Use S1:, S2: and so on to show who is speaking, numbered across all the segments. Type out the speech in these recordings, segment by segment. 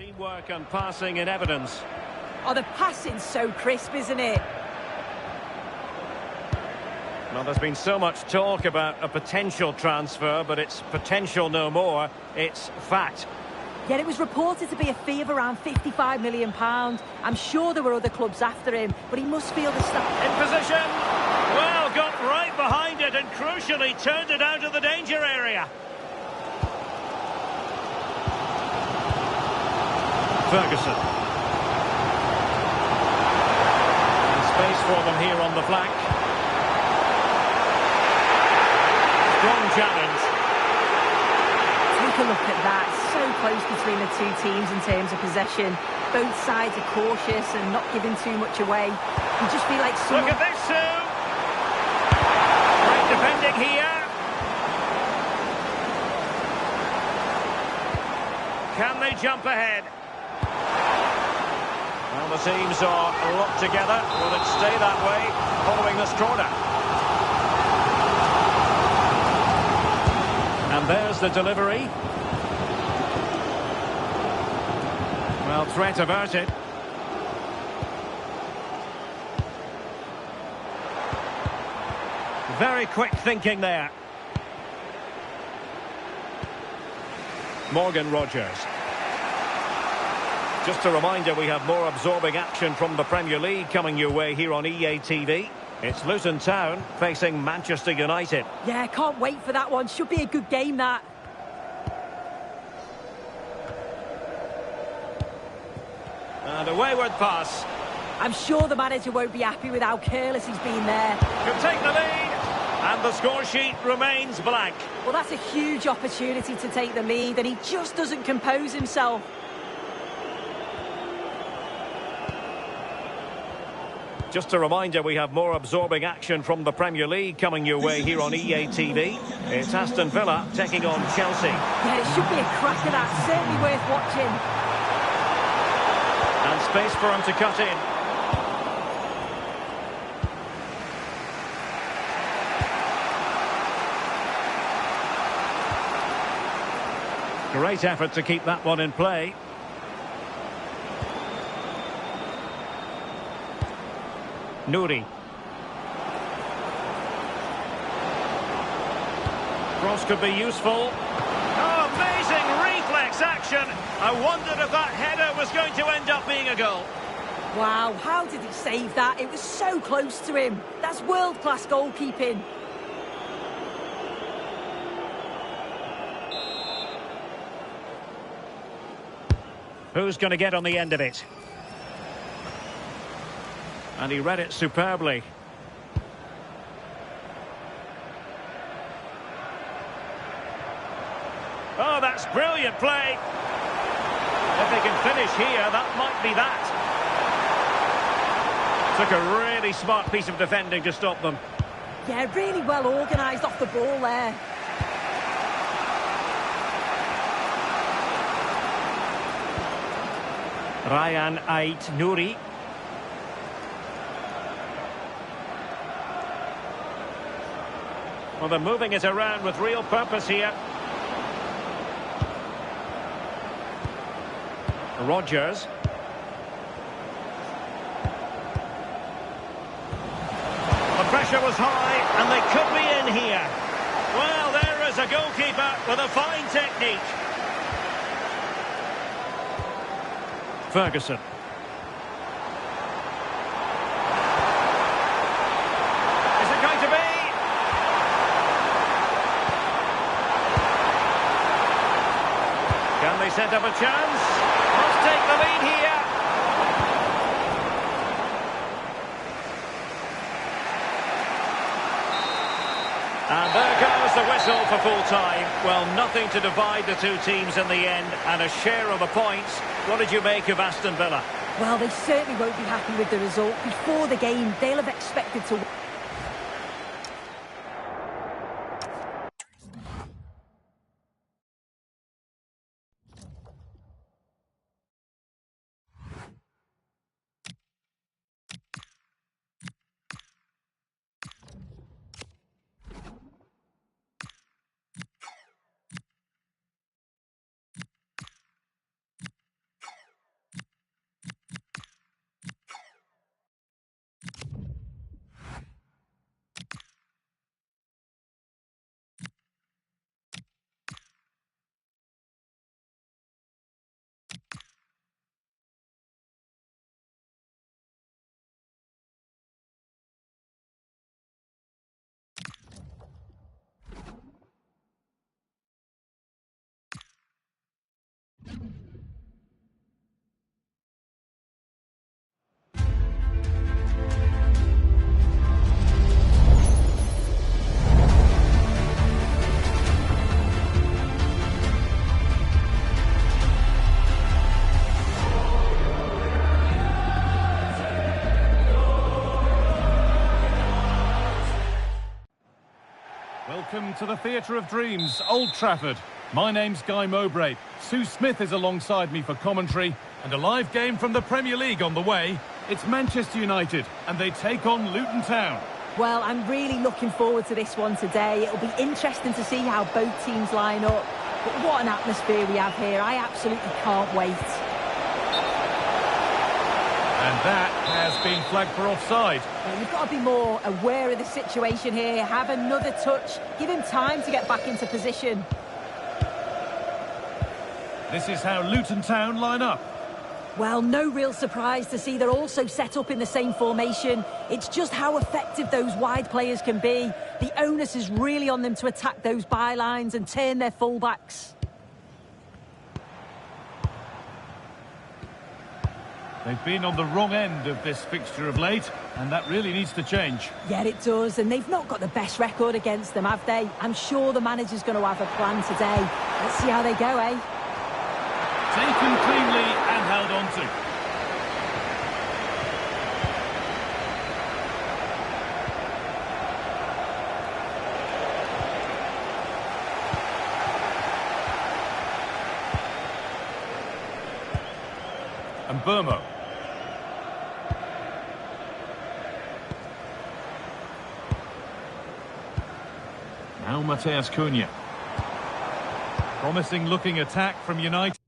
S1: Teamwork and passing in evidence.
S2: Oh, the passing's so crisp, isn't it?
S1: Well, there's been so much talk about a potential transfer, but it's potential no more. It's fact.
S2: Yet it was reported to be a fee of around £55 million. I'm sure there were other clubs after him, but he must feel the stuff.
S1: In position. Well, got right behind it and crucially turned it out of the danger area. Ferguson. And space for them here on the flank. Strong challenge.
S2: Take a look at that. So close between the two teams in terms of possession. Both sides are cautious and not giving too much away. You just feel like someone...
S1: Look at this, Sue! Great defending here. Can they jump ahead? Well, the teams are locked together. Will it stay that way following this corner? And there's the delivery. Well, threat averted. Very quick thinking there. Morgan Rogers. Just a reminder, we have more absorbing action from the Premier League coming your way here on EA TV. It's Luton Town facing Manchester United.
S2: Yeah, can't wait for that one. Should be a good game, that.
S1: And a wayward pass.
S2: I'm sure the manager won't be happy with how careless he's been there.
S1: Could take the lead. And the score sheet remains blank.
S2: Well, that's a huge opportunity to take the lead, and he just doesn't compose himself.
S1: Just a reminder, we have more absorbing action from the Premier League coming your way here on EA TV. It's Aston Villa taking on Chelsea.
S2: Yeah, it should be a cracker, that. Certainly worth watching.
S1: And space for him to cut in. Great effort to keep that one in play. Nouri. Cross could be useful. Oh, amazing reflex action. I wondered if that header was going to end up being a goal.
S2: Wow, how did he save that? It was so close to him. That's world-class goalkeeping.
S1: Who's going to get on the end of it? And he read it superbly. Oh, that's brilliant play. If they can finish here, that might be that. Took a really smart piece of defending to stop them.
S2: Yeah, really well organised off the ball there.
S1: Ryan Ait-Nouri. Well, they're moving it around with real purpose here. Rogers. The pressure was high, and they could be in here. Well, there is a goalkeeper with a fine technique. Ferguson. Is it going to be? Can they set up a chance? Must take the lead here. And there goes the whistle for full time. Well, nothing to divide the two teams in the end, and a share of the points. What did you make of Aston Villa?
S2: Well, they certainly won't be happy with the result. Before the game, they'll have expected to win.
S3: Welcome to the Theatre of Dreams, Old Trafford. My name's Guy Mowbray. Sue Smith is alongside me for commentary, and a live game from the Premier League on the way. It's Manchester United, and they take on Luton Town.
S2: Well, I'm really looking forward to this one today. It'll be interesting to see how both teams line up. But what an atmosphere we have here. I absolutely can't wait.
S3: And that has been flagged for offside.
S2: Well, you've got to be more aware of the situation here. Have another touch. Give him time to get back into position.
S3: This is how Luton Town line up.
S2: Well, no real surprise to see they're also set up in the same formation. It's just how effective those wide players can be. The onus is really on them to attack those bylines and turn their fullbacks.
S3: They've been on the wrong end of this fixture of late, and that really needs to change.
S2: Yeah, it does, and they've not got the best record against them, have they? I'm sure the manager's going to have a plan today. Let's see how they go, eh?
S3: Taken cleanly and held on to. And Burmo. Now Mateus Cunha. Promising looking attack from United.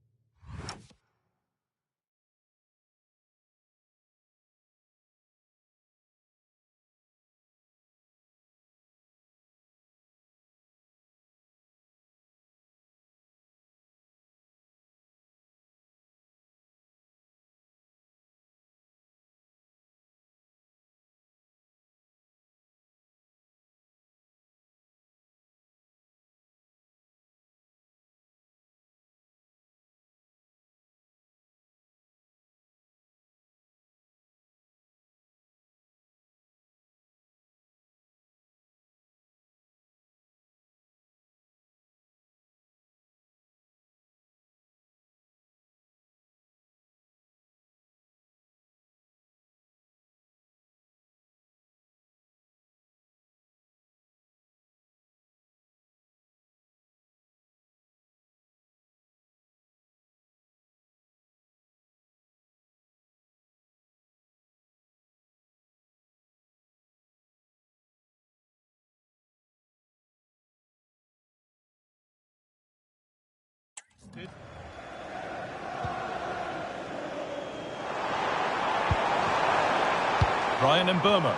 S3: Brian Mbeumo.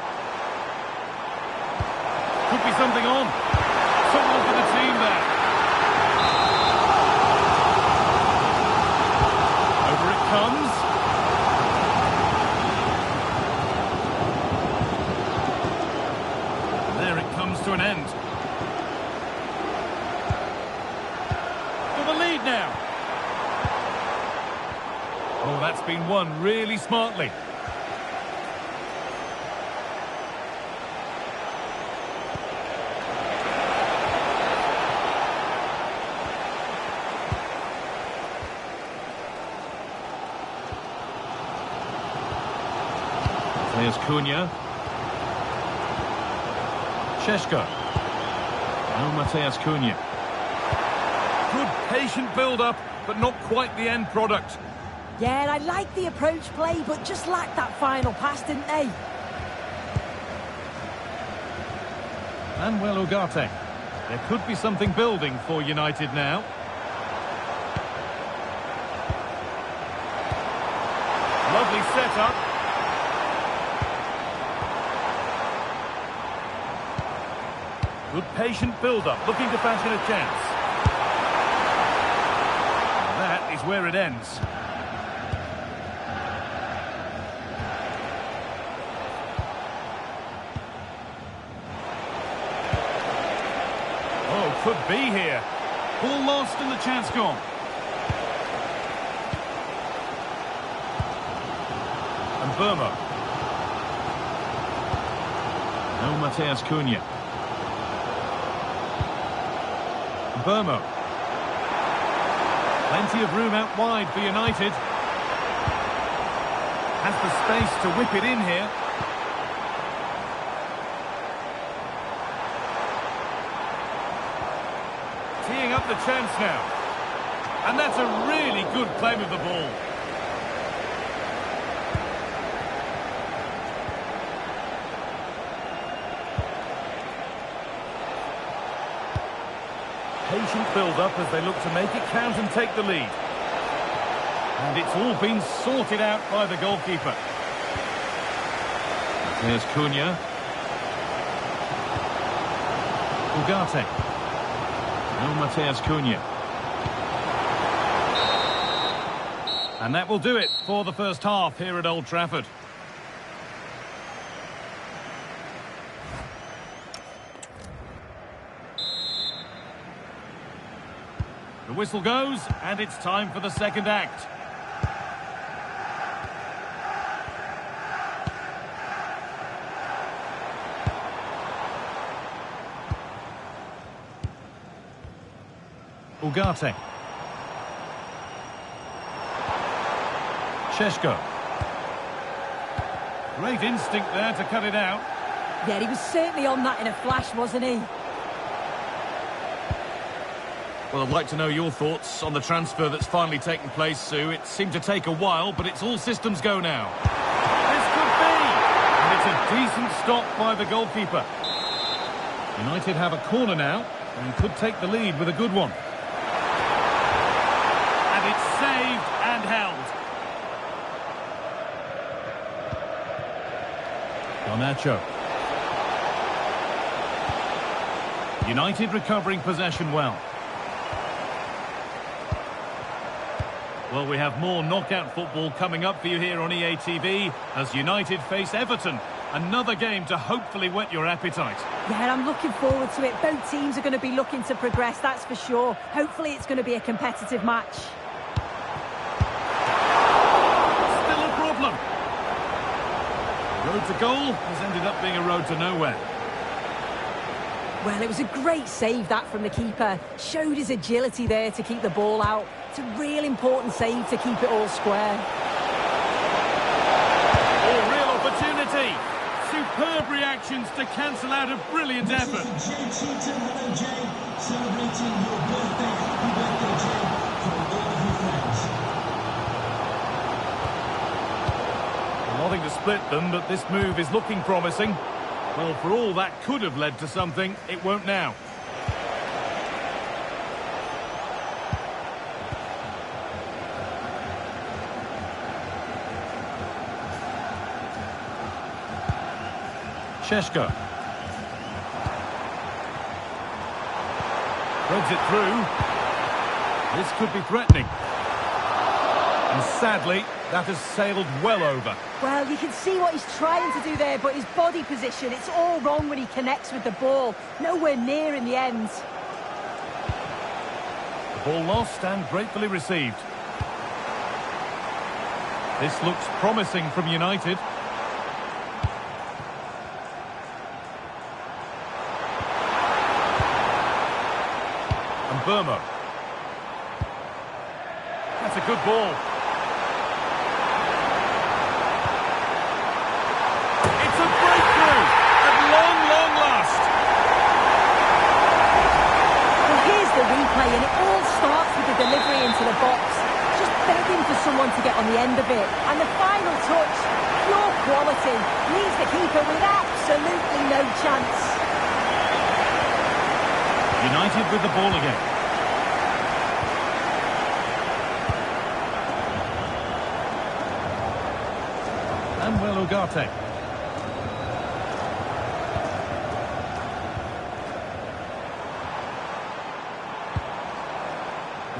S3: Could be something on. Someone for the team there. Over it comes. And there it comes to an end. For the lead now. Oh, that's been won really smartly. There's Cunha. Šeško. Now Mateus Cunha. Good patient build-up, but not quite the end product.
S2: Yeah, and I like the approach play, but just lacked that final pass, didn't they?
S3: Manuel Ugarte. There could be something building for United now. Lovely setup. Good patient build-up, looking to fashion a chance. And that is where it ends. Oh, could be here. Ball lost and the chance gone. And Burma. Now Mateus Cunha. Burmo. Plenty of room out wide for United. Has the space to whip it in here. teeing up the chance now. And that's a really good claim of the ball. Patient build-up as they look to make it count and take the lead. And it's all been sorted out by the goalkeeper. There's Cunha. Ugarte. No Mateus Cunha. And that will do it for the first half here at Old Trafford. The whistle goes, and it's time for the second act. Ugarte. Šeško. Great instinct there to cut it out.
S2: Yeah, he was certainly on that in a flash, wasn't he?
S3: Well, I'd like to know your thoughts on the transfer that's finally taken place, Sue. It seemed to take a while, but it's all systems go now. This could be! And it's a decent stop by the goalkeeper. United have a corner now, and could take the lead with a good one. And it's saved and held. Garnacho. United recovering possession well. Well, we have more knockout football coming up for you here on EA TV as United face Everton. Another game to hopefully whet your appetite.
S2: Yeah, I'm looking forward to it. Both teams are going to be looking to progress, that's for sure. Hopefully it's going to be a competitive match.
S3: Still a problem. Road to goal has ended up being a road to nowhere.
S2: Well, it was a great save, that, from the keeper. Showed his agility there to keep the ball out. It's a real important save to keep it all square.
S3: Oh, real opportunity. Superb reactions to cancel out a brilliant effort. Nothing to split them, but this move is looking promising. Well, for all that could have led to something, it won't now. Šeško. Threads it through. This could be threatening. And sadly, that has sailed well over.
S2: Well, you can see what he's trying to do there, but his body position, it's all wrong when he connects with the ball. Nowhere near in the end.
S3: The ball lost and gratefully received. This looks promising from United. And Burmo. That's a good ball. It's a breakthrough at long, long last.
S2: Well, here's the replay, and it all starts with the delivery into the box. Just begging for someone to get on the end of it. And the final touch, pure quality, leaves the keeper with absolutely no chance.
S3: United with the ball again. Samuel Ugarte.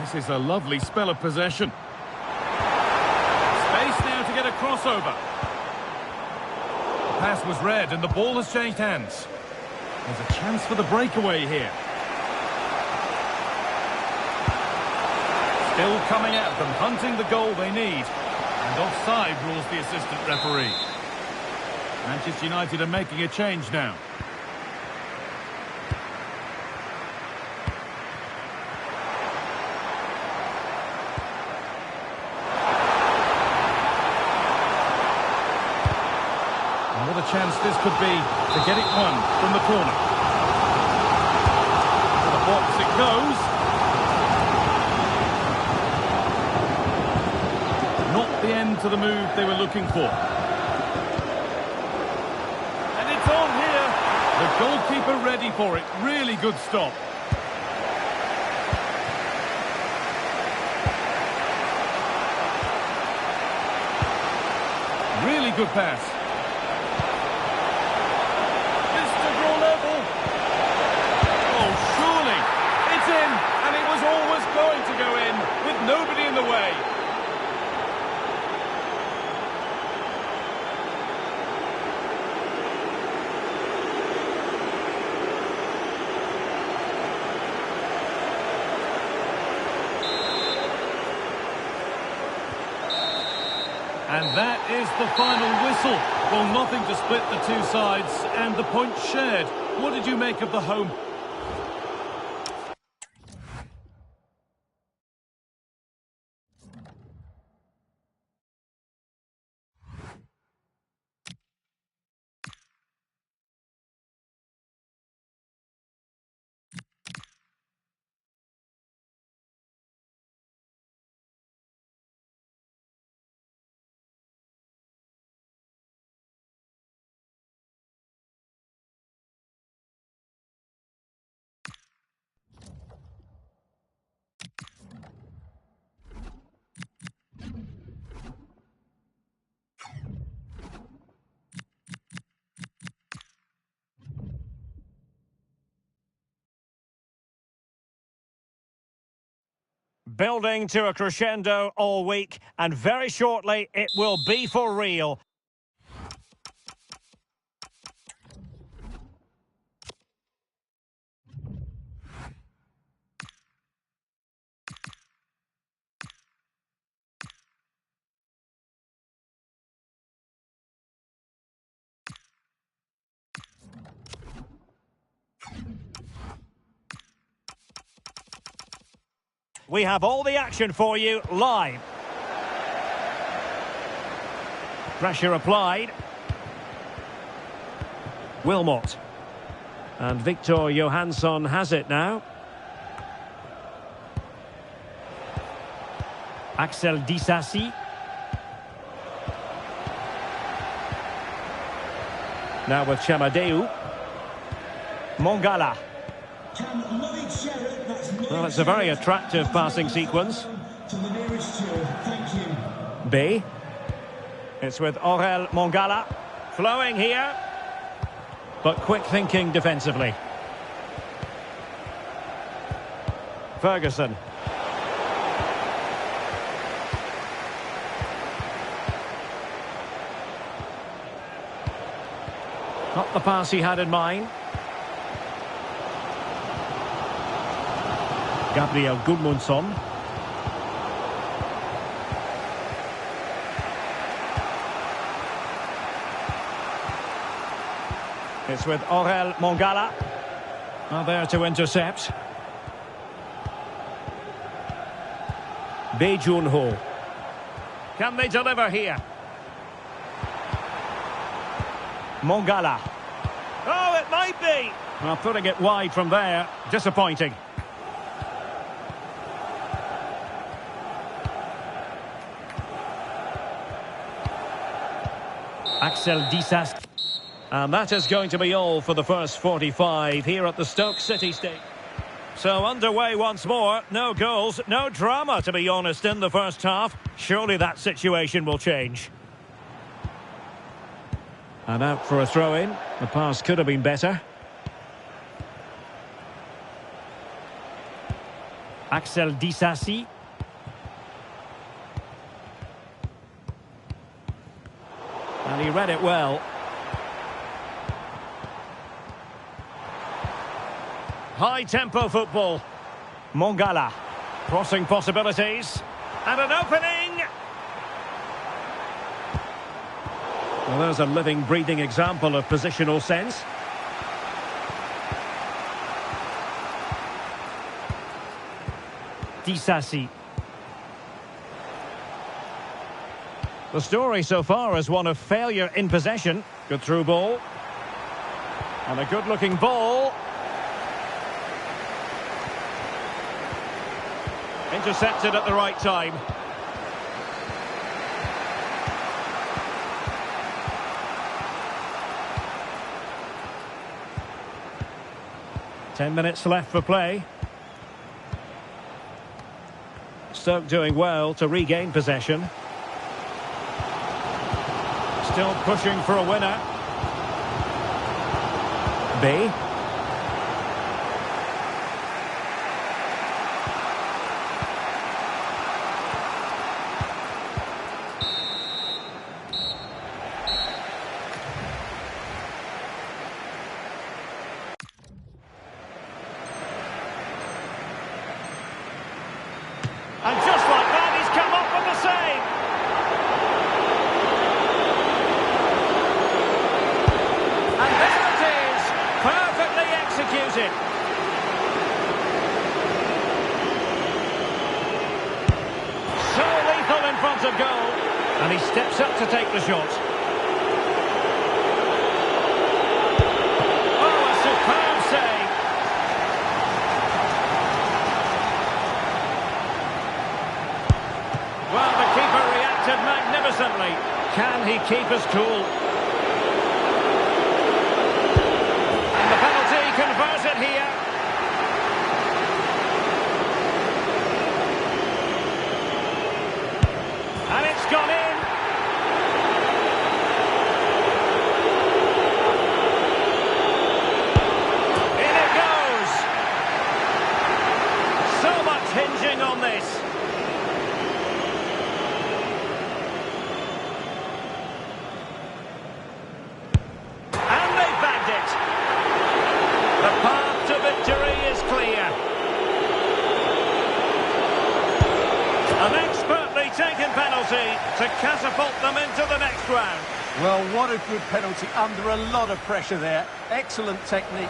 S3: This is a lovely spell of possession. Space now to get a crossover. The pass was read and the ball has changed hands. There's a chance for the breakaway here. Still coming at them, hunting the goal they need. And offside rules the assistant referee. Manchester United are making a change now. And what a chance this could be to get it won from the corner. To the box it goes. onto the move they were looking for. And it's on here. The goalkeeper ready for it. Really good stop. Really good pass. This to draw level. Oh, surely. It's in, and it was always going to go in, with nobody in the way. And that is the final whistle. Well, nothing to split the two sides, and the points shared. What did you make of the home?
S1: Building to a crescendo all week, and very shortly it will be for real. We have all the action for you live. Pressure applied. Wilmot. And Victor Johansson has it now. Axel Disasi. Now with Chamadeu. Mongala. Well, it's a very attractive passing sequence. B. It's with Aurel Mongala. Flowing here. But quick thinking defensively. Ferguson. Not the pass he had in mind. Gabriel Gudmundsson. It's with Aurel Mongala. Now there to intercept. Bae Jun-ho. Can they deliver here? Mongala. Oh, it might be. Well, putting it wide from there. Disappointing. Axel Disasi. And that is going to be all for the first 45 here at the Stoke City Stadium. So underway once more. No goals, no drama, to be honest, in the first half. Surely that situation will change. And out for a throw-in. The pass could have been better. Axel Disasi. And he read it well. High-tempo football. Mongala. Crossing possibilities. And an opening! Well, there's a living, breathing example of positional sense. Disasi. The story so far is one of failure in possession. Good through ball. And a good-looking ball. Intercepted at the right time. 10 minutes left for play. Stoke doing well to regain possession. Still pushing for a winner. B. And just like that, he's come up with the save. And there it is, perfectly executed. So lethal in front of goal. And he steps up to take the shot. Oh, a superb save. Well, the keeper reacted magnificently. Can he keep us cool? And the penalty converted here. And it's gone in. In it goes. So much hinging on this. The path to victory is clear. An expertly taken penalty to catapult them into the next round.
S4: Well, what a good penalty under a lot of pressure there. Excellent technique.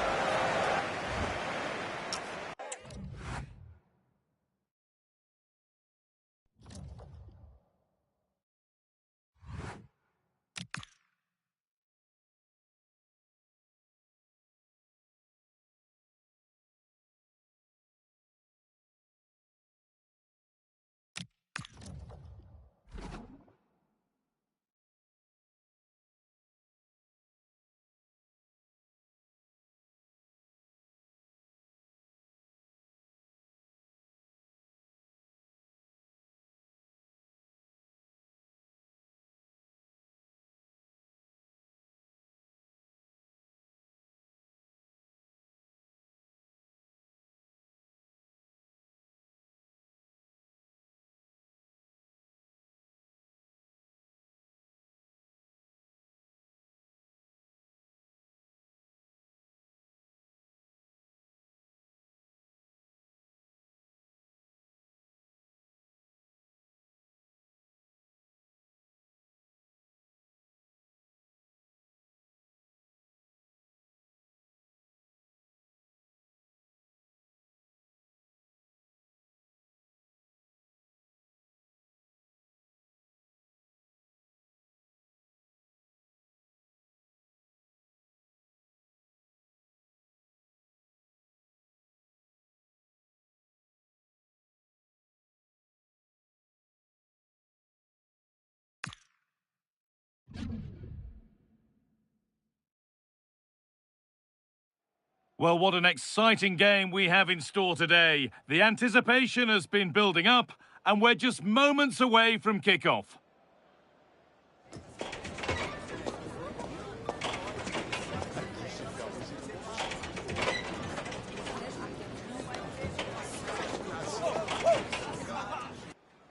S3: Well, what an exciting game we have in store today. The anticipation has been building up, and we're just moments away from kickoff.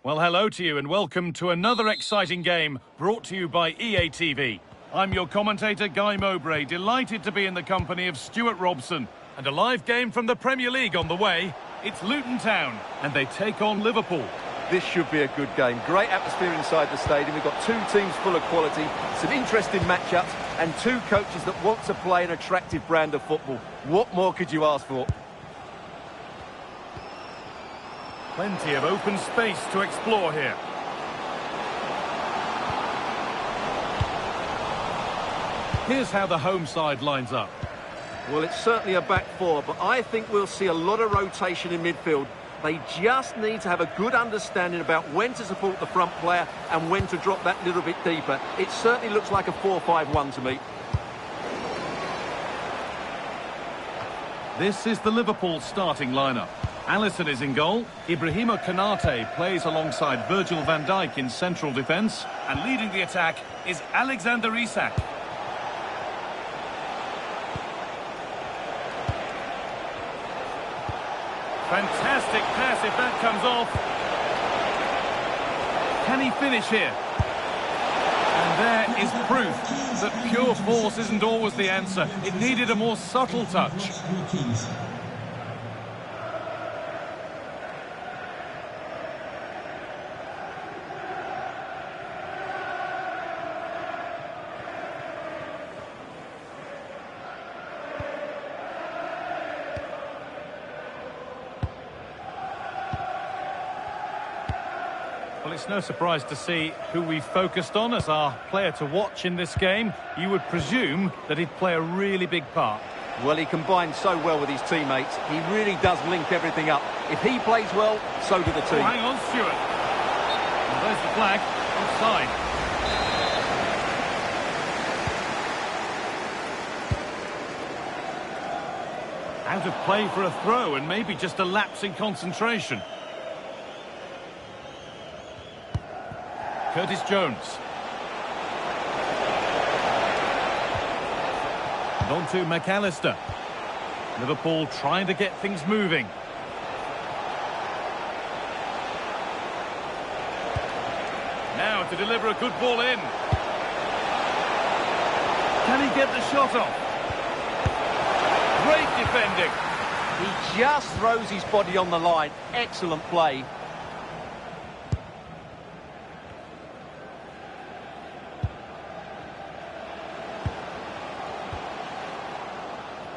S3: Well, hello to you and welcome to another exciting game brought to you by EA TV. I'm your commentator, Guy Mowbray, delighted to be in the company of Stuart Robson. And a live game from the Premier League on the way. It's Luton Town, and they take on Liverpool.
S4: This should be a good game. Great atmosphere inside the stadium. We've got two teams full of quality, some interesting matchups, and two coaches that want to play an attractive brand of football. What more could you ask for?
S3: Plenty of open space to explore here. Here's how the home side lines up.
S4: Well, it's certainly a back four, but I think we'll see a lot of rotation in midfield. They just need to have a good understanding about when to support the front player and when to drop that little bit deeper. It certainly looks like a 4-5-1 to me.
S3: This is the Liverpool starting lineup. Alisson is in goal. Ibrahima Konate plays alongside Virgil van Dijk in central defence. And leading the attack is Alexander Isak. Fantastic pass if that comes off. Can he finish here? And there is proof that pure force isn't always the answer. It needed a more subtle touch. Well, it's no surprise to see who we focused on as our player to watch in this game. You would presume that he'd play a really big part.
S4: Well, he combines so well with his teammates. He really does link everything up. If he plays well, so do the team.
S3: Oh, hang on, Stuart. Well, there's the flag. Offside. Out of play for a throw and maybe just a lapse in concentration. Curtis Jones. And on to McAllister. Liverpool trying to get things moving. Now to deliver a good ball in. Can he get the shot off? Great defending.
S4: He just throws his body on the line. Excellent play.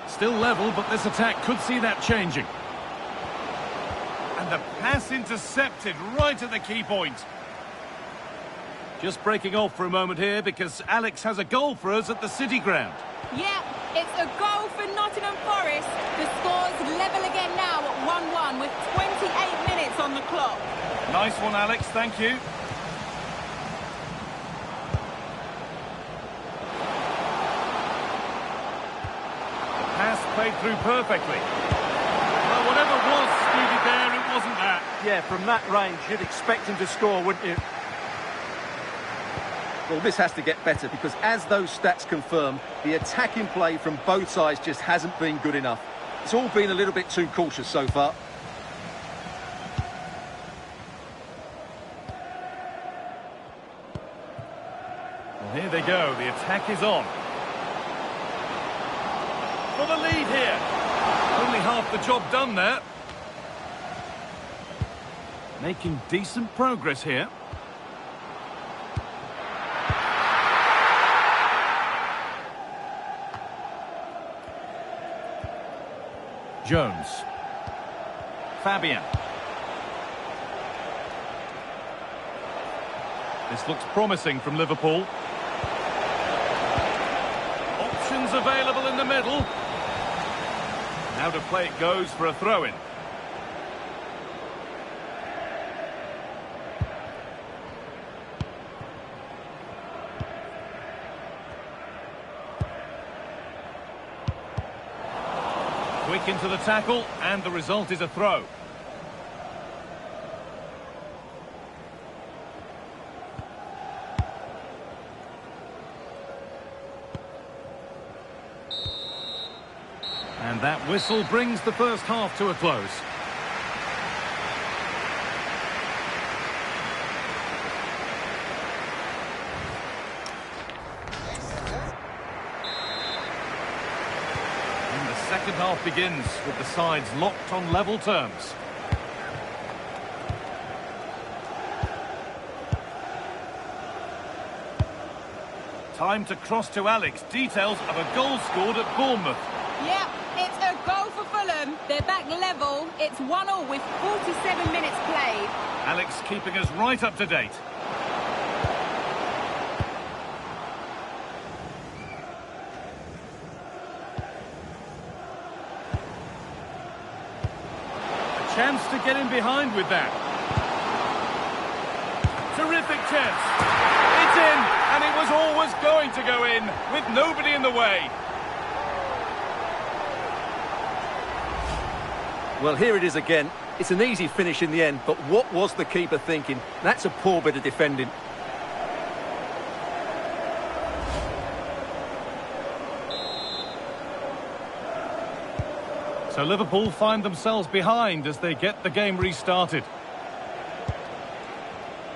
S3: Still level, but this attack could see that changing. And the pass intercepted right at the key point. Just breaking off for a moment here because Alex has a goal for us at the City Ground.
S5: Yeah, it's a goal for Nottingham Forest. The score's level again now at 1-1 with 28 minutes on the clock.
S3: Nice one, Alex, thank you. Played through perfectly. Well, whatever was Stevie there, it wasn't that.
S4: Yeah, from that range, you'd expect him to score, wouldn't you? Well, this has to get better because as those stats confirm, the attacking play from both sides just hasn't been good enough. It's all been a little bit too cautious so far.
S3: Well, here they go. The attack is on. For the lead here. Only half the job done there. Making decent progress here. Jones. Fabian. This looks promising from Liverpool. Options available in the middle. Out of play it goes for a throw-in. Quick into the tackle, and the result is a throw. And that whistle brings the first half to a close. And the second half begins with the sides locked on level terms. Time to cross to Alex. Details of a goal scored at Bournemouth.
S5: Yeah, it's a goal for Fulham. They're back level. It's 1-1 with 47 minutes played.
S3: Alex keeping us right up to date. A chance to get in behind with that. Terrific chance. It's in, and it was always going to go in with nobody in the way.
S4: Well, here it is again. It's an easy finish in the end, but what was the keeper thinking? That's a poor bit of defending.
S3: So Liverpool find themselves behind as they get the game restarted.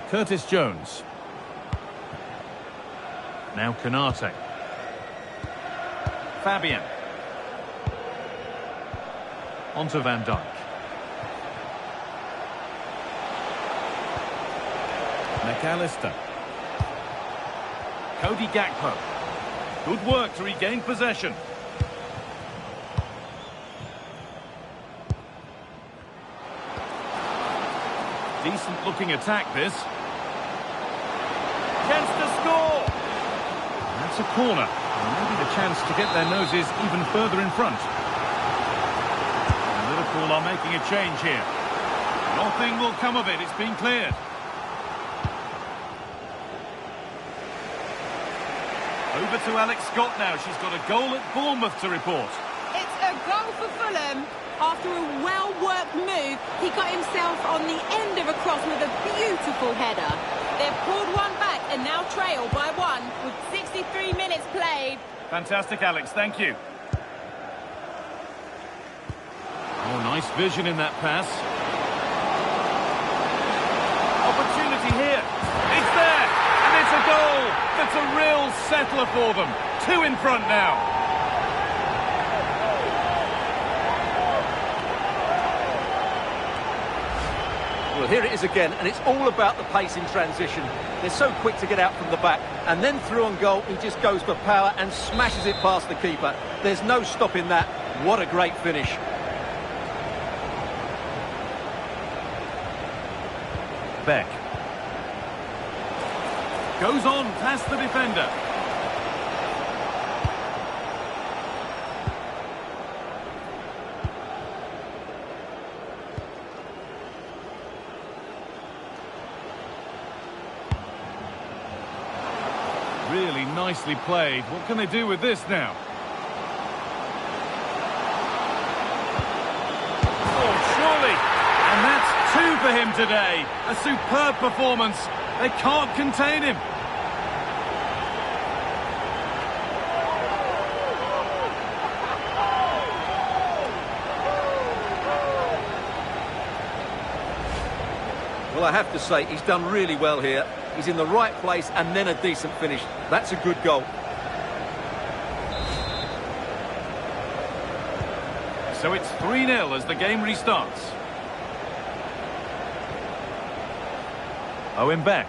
S3: Curtis Jones. Now Konate. Fabian. Onto Van Dijk. McAllister. Cody Gakpo. Good work to regain possession. Decent looking attack this. Chance to score! That's a corner. And maybe the chance to get their noses even further in front. And Liverpool are making a change here. Nothing will come of it, it's been cleared. Over to Alex Scott now. She's got a goal at Bournemouth to report.
S5: It's a goal for Fulham. After a well-worked move, he got himself on the end of a cross with a beautiful header. They've pulled one back and now trail by one with 63 minutes played.
S3: Fantastic, Alex. Thank you. Oh, nice vision in that pass. Opportunity here. It's there. And it's a goal. That's a real settler for them. 2 in front now.
S4: Well, here it is again, and it's all about the pace in transition. They're so quick to get out from the back, and then through on goal, he just goes for power and smashes it past the keeper. There's no stopping that. What a great finish.
S3: Beck. Goes on past the defender. Really nicely played. What can they do with this now? Oh, surely! And that's 2 for him today. A superb performance. They can't contain him.
S4: Well, I have to say, he's done really well here. He's in the right place and then a decent finish. That's a good goal.
S3: So it's 3-0 as the game restarts. Owen Beck.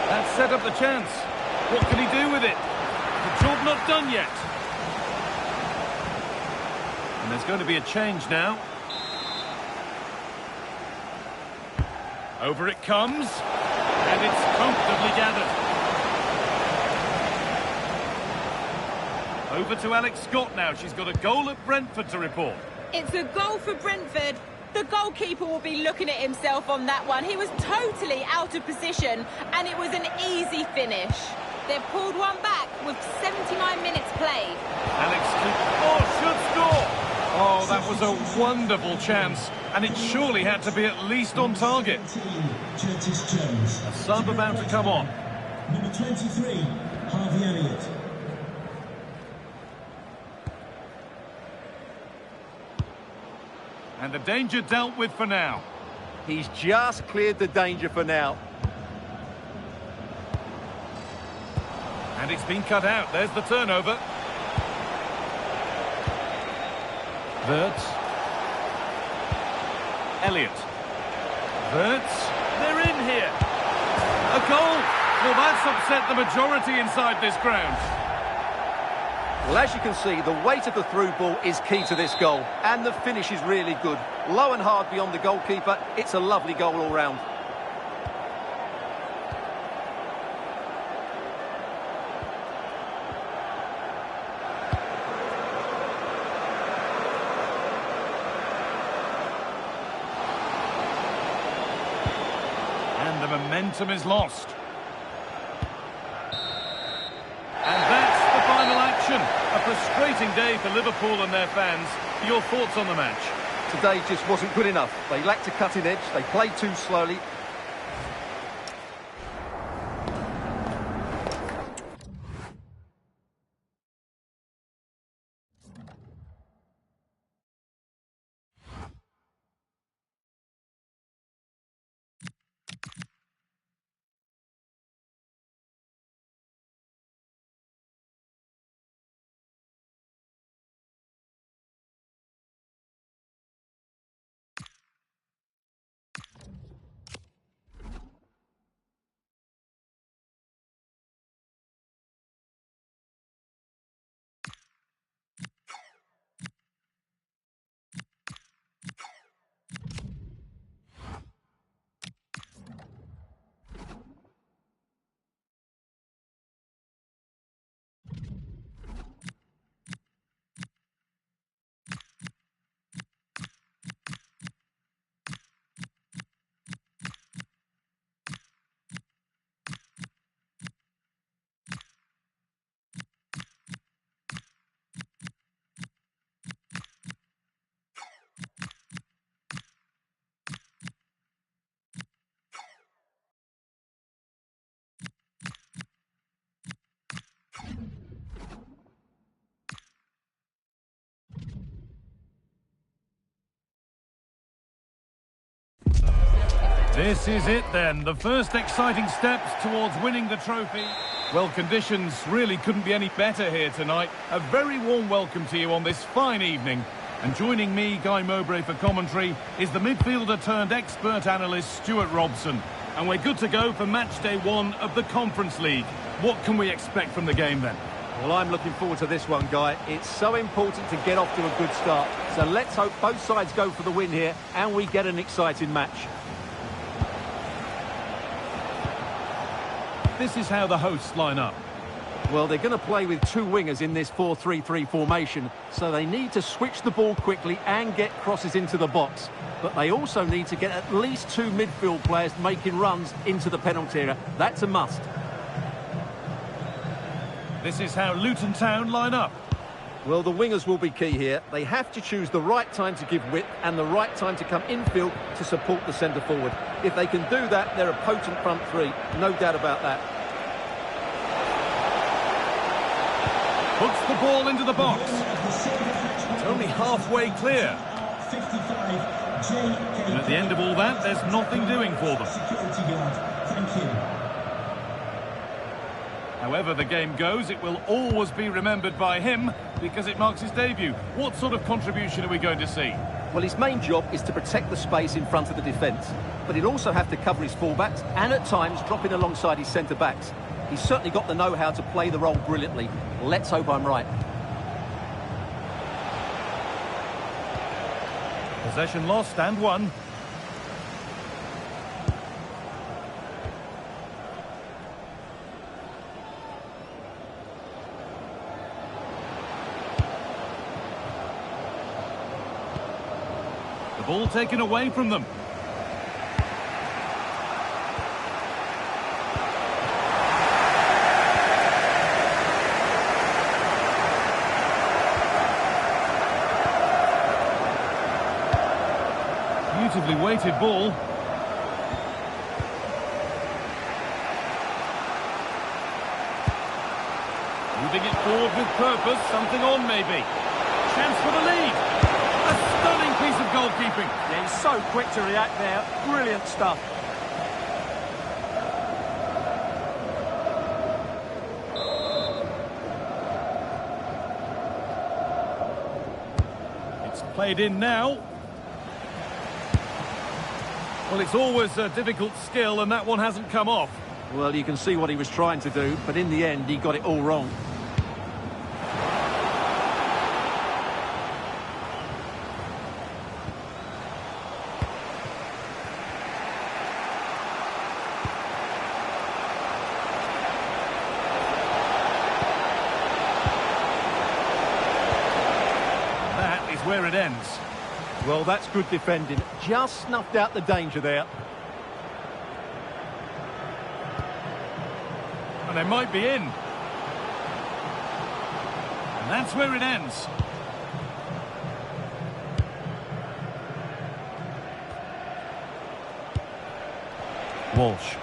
S3: That set up the chance. What can he do with it? The job not done yet. And there's going to be a change now. Over it comes. And it's comfortably gathered. Over to Alex Scott now. She's got a goal at Brentford to report.
S5: It's a goal for Brentford. The goalkeeper will be looking at himself on that one. He was totally out of position, and it was an easy finish. They've pulled one back with 79 minutes played.
S3: Alex should score. Oh, that was a wonderful chance, and it surely had to be at least on target. A sub about to come on.
S6: Number 23, Harvey Elliott.
S3: And the danger dealt with for now.
S4: He's just cleared the danger for now.
S3: And it's been cut out. There's the turnover. Wirtz. Elliott. Wirtz. They're in here. A goal. Well, that's upset the majority inside this ground.
S4: Well, as you can see, the weight of the through ball is key to this goal. And the finish is really good. Low and hard beyond the goalkeeper. It's a lovely goal all round.
S3: the momentum is lost. And that's the final action. A frustrating day for Liverpool and their fans. Your thoughts on the match?
S4: Today just wasn't good enough. They lacked a cutting edge, they played too slowly.
S3: This is it then, the first exciting steps towards winning the trophy. Well, conditions really couldn't be any better here tonight. A very warm welcome to you on this fine evening. And joining me, Guy Mowbray, for commentary is the midfielder turned expert analyst Stuart Robson. And we're good to go for match day 1 of the Conference League. What can we expect from the game then?
S4: Well, I'm looking forward to this one, Guy. It's so important to get off to a good start. So let's hope both sides go for the win here and we get an exciting match.
S3: This is how the hosts line up.
S4: Well, they're going to play with two wingers in this 4-3-3 formation, so they need to switch the ball quickly and get crosses into the box. But they also need to get at least two midfield players making runs into the penalty area. That's a must.
S3: This is how Luton Town line up.
S4: Well, the wingers will be key here. They have to choose the right time to give width and the right time to come infield to support the centre forward. If they can do that, they're a potent front three. No doubt about that.
S3: Puts the ball into the box. It's only halfway clear.
S6: 55,
S3: And at the end of all that, there's nothing doing for them.
S6: security guard. Thank you.
S3: However the game goes, it will always be remembered by him because it marks his debut. What sort of contribution are we going to see?
S4: Well, his main job is to protect the space in front of the defence, but he'll also have to cover his fullbacks and at times drop in alongside his centre-backs. He's certainly got the know-how to play the role brilliantly. Let's hope I'm right.
S3: Possession lost and won. The ball taken away from them. Beautifully weighted ball. Moving it forward with purpose, something on maybe. Chance for the lead. A stunning piece of goalkeeping.
S4: Yeah, he's so quick to react there. Brilliant stuff.
S3: It's played in now. Well, it's always a difficult skill, and that one hasn't come off.
S4: Well, you can see what he was trying to do, but in the end, he got it all wrong.
S3: That is where it ends.
S4: Well, that's good defending. Just snuffed out the danger there.
S3: And they might be in. And that's where it ends.
S1: Walsh.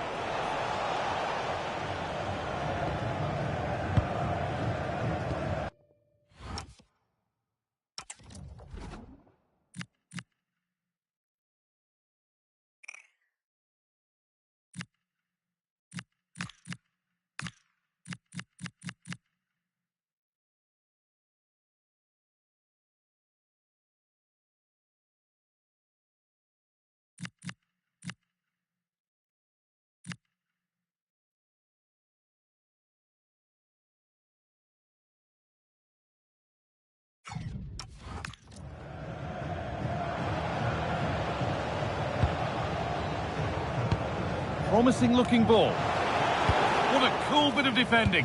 S3: Promising looking ball. What a cool bit of defending.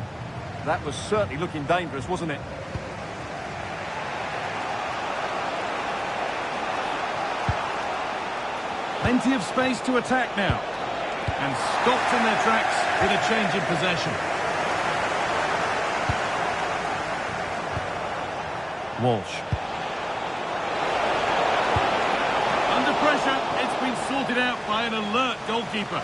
S4: That was certainly looking dangerous, wasn't it?
S3: Plenty of space to attack now. And stopped in their tracks with a change in possession.
S1: Walsh.
S3: Under pressure, it's been sorted out by an alert goalkeeper.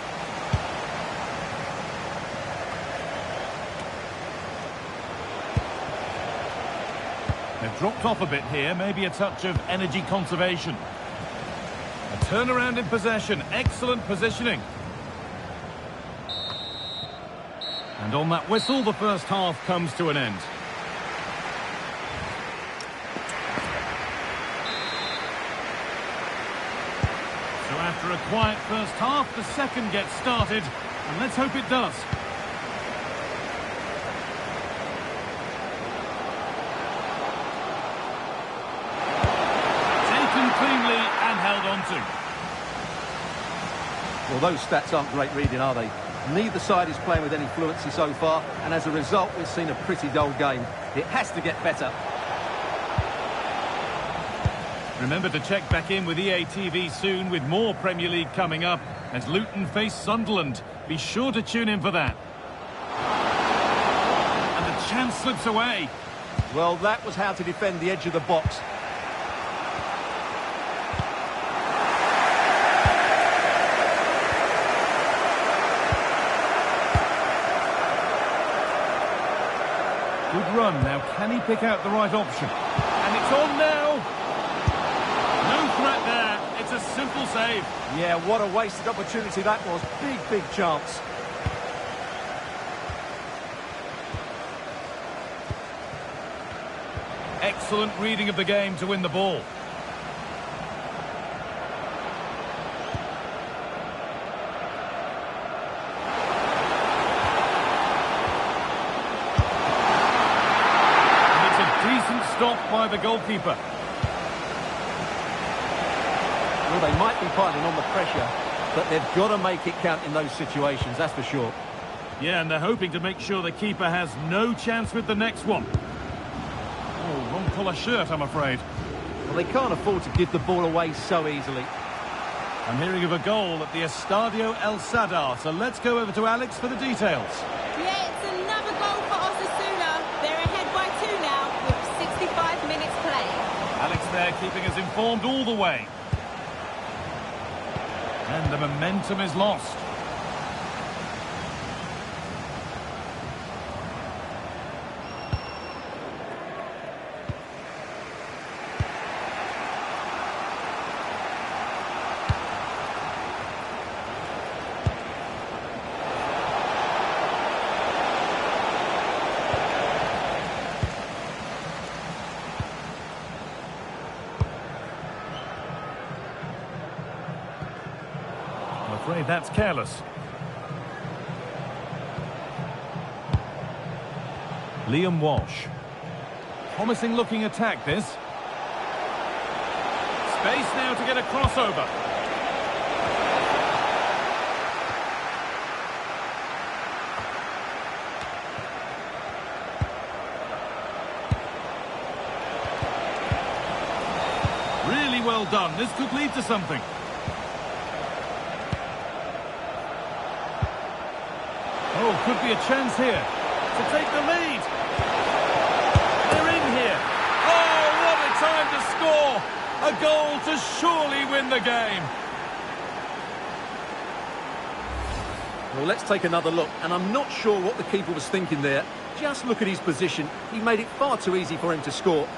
S3: They've dropped off a bit here, maybe a touch of energy conservation. A turnaround in possession, excellent positioning. And on that whistle, the first half comes to an end. So after a quiet first half, the second gets started, and let's hope it does. Taken cleanly and held on to.
S4: Well, those stats aren't great reading, are they? Neither side is playing with any fluency so far, and as a result, we've seen a pretty dull game. It has to get better.
S3: Remember to check back in with EA TV soon with more Premier League coming up as Luton face Sunderland. Be sure to tune in for that. And the chance slips away.
S4: Well, that was how to defend the edge of the box.
S3: Good run. Now, can he pick out the right option? And it's on now. No threat there. It's a simple save.
S4: Yeah, what a wasted opportunity that was. Big chance.
S3: Excellent reading of the game to win the ball. And it's a decent stop by the goalkeeper.
S4: Well, they might be piling on the pressure, but they've got to make it count in those situations, that's for sure.
S3: Yeah, and they're hoping to make sure the keeper has no chance with the next one. Oh, wrong colour shirt, I'm afraid.
S4: Well, they can't afford to give the ball away so easily.
S3: I'm hearing of a goal at the Estadio El Sadar, so let's go over to Alex for the details.
S5: Yeah, it's another goal for Osasuna. They're ahead by 2 now with 65 minutes played.
S3: Alex there keeping us informed all the way. And the momentum is lost. I'm afraid that's careless. Liam Walsh. Promising looking attack, this. Space now to get a crossover. Really well done. This could lead to something. Oh, Well, could be a chance here to take the lead. They're in here. Oh, what a time to score! A goal to surely win the game.
S4: Well, let's take another look, and I'm not sure what the keeper was thinking there. Just look at his position. He made it far too easy for him to score.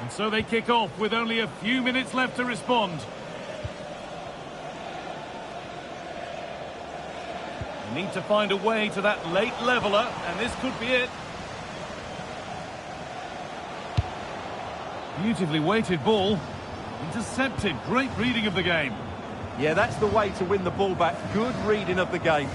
S3: And so they kick off with only a few minutes left to respond. They need to find a way to that late leveller, and this could be it. Beautifully weighted ball. Intercepted. Great reading of the game.
S4: Yeah, that's the way to win the ball back. Good reading of the game.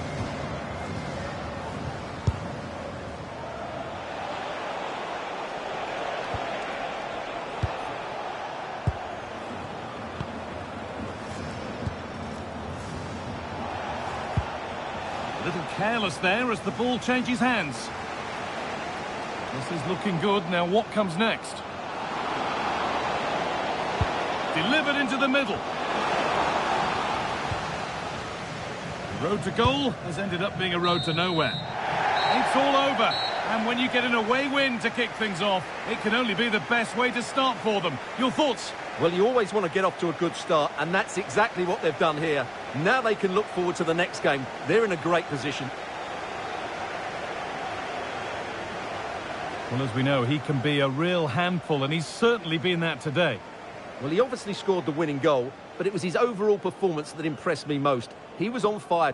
S3: A little careless there as the ball changes hands. This is looking good. Now what comes next? Delivered into the middle. The road to goal has ended up being a road to nowhere. It's all over. And when you get an away win to kick things off, it can only be the best way to start for them. Your thoughts?
S4: Well, you always want to get off to a good start, and that's exactly what they've done here. Now they can look forward to the next game. They're in a great position.
S3: Well, as we know, he can be a real handful, and he's certainly been that today.
S4: Well, he obviously scored the winning goal, but it was his overall performance that impressed me most. He was on fire.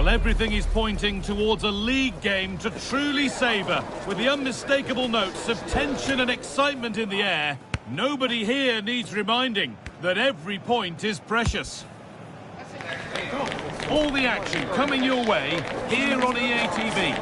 S3: Well, everything is pointing towards a league game to truly savour, with the unmistakable notes of tension and excitement in the air. Nobody here needs reminding that every point is precious. All the action coming your way here on EA TV.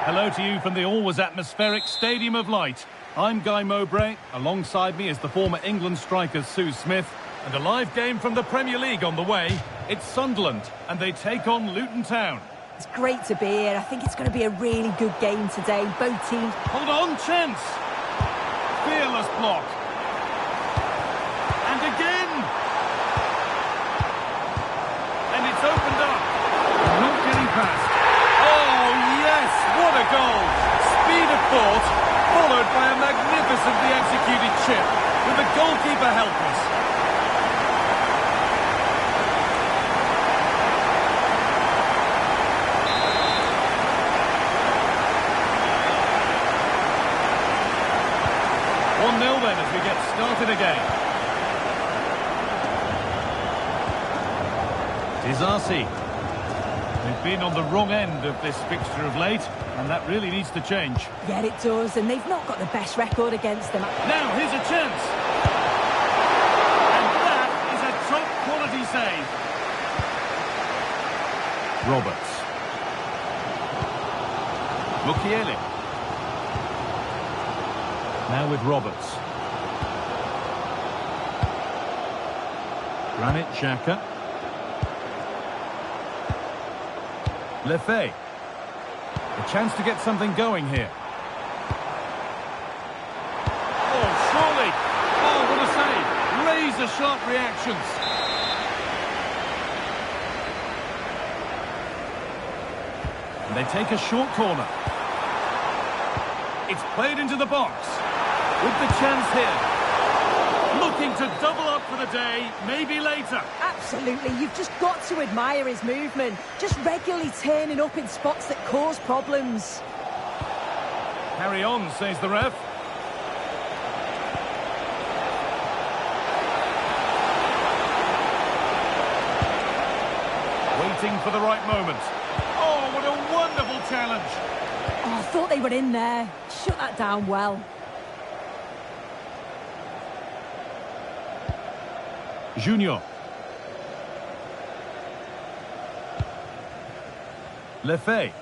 S3: Hello to you from the always atmospheric Stadium of Light. I'm Guy Mowbray. Alongside me is the former England striker Sue Smith. And a live game from the Premier League on the way. It's Sunderland, and they take on Luton Town.
S2: It's great to be here. I think it's going to be a really good game today. Both teams...
S3: Hold on, chance! Fearless block. And again! And it's opened up. Not getting past. Oh, yes! What a goal! Speed of thought, followed by a magnificently executed chip, with the goalkeeper helpless. Then as we get started again. Disasi. They've been on the wrong end of this fixture of late, and that really needs to change.
S2: Yeah, it does, and they've not got the best record against them.
S3: Now, here's a chance. And that is a top-quality save. Roberts. Mukiele. Now with Roberts. Granit Xhaka. Lefebvre. A chance to get something going here. Oh, surely. Oh, what a save. Razor-sharp reactions. And they take a short corner. It's played into the box. With the chance here. Looking to double up for the day, maybe later.
S2: Absolutely, you've just got to admire his movement. Just regularly turning up in spots that cause problems.
S3: Carry on, says the ref. Waiting for the right moment. Oh, what a wonderful challenge.
S2: Oh, I thought they were in there. Shut that down well.
S3: Junior. Lefebvre.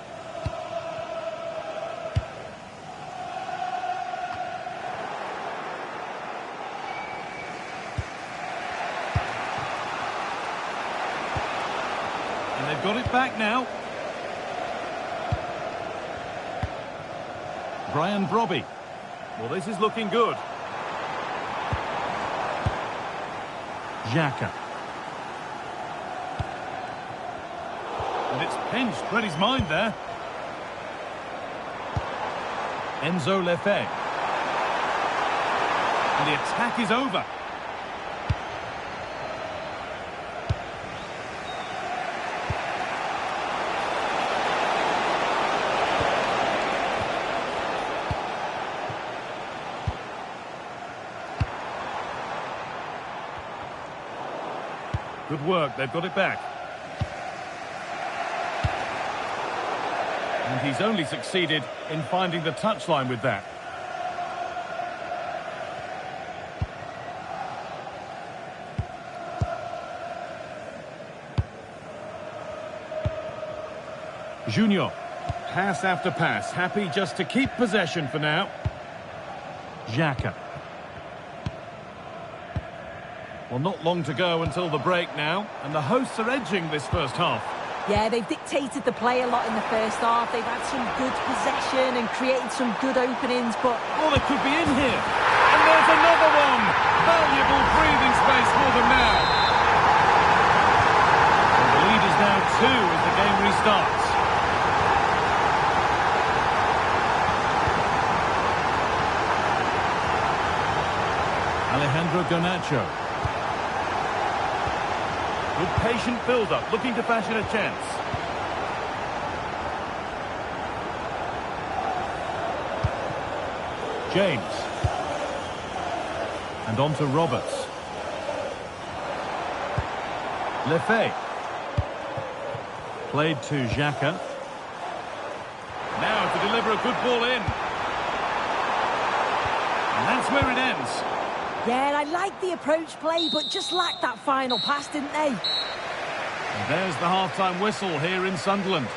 S3: And they've got it back now. Brian Brobby. Well, this is looking good. Xhaka. And it's pinched, read his mind there. Enzo Lefebvre. And the attack is over. Good work, they've got it back. And he's only succeeded in finding the touchline with that. Junior. Pass after pass, happy just to keep possession for now. Xhaka. Well, not long to go until the break now, and the hosts are edging this first half.
S2: Yeah, they've dictated the play a lot in the first half. They've had some good possession and created some good openings, but...
S3: Oh, they could be in here. And there's another one. Valuable breathing space for them now. And the lead is now 2 as the game restarts. Alejandro Garnacho. Good patient build-up, looking to fashion a chance. James. And on to Roberts. Lefebvre. Played to Xhaka. Now to deliver a good ball in. And that's where it ends.
S2: Yeah, I like the approach play, but just lacked that final pass, didn't they?
S3: And there's the half-time whistle here in Sunderland.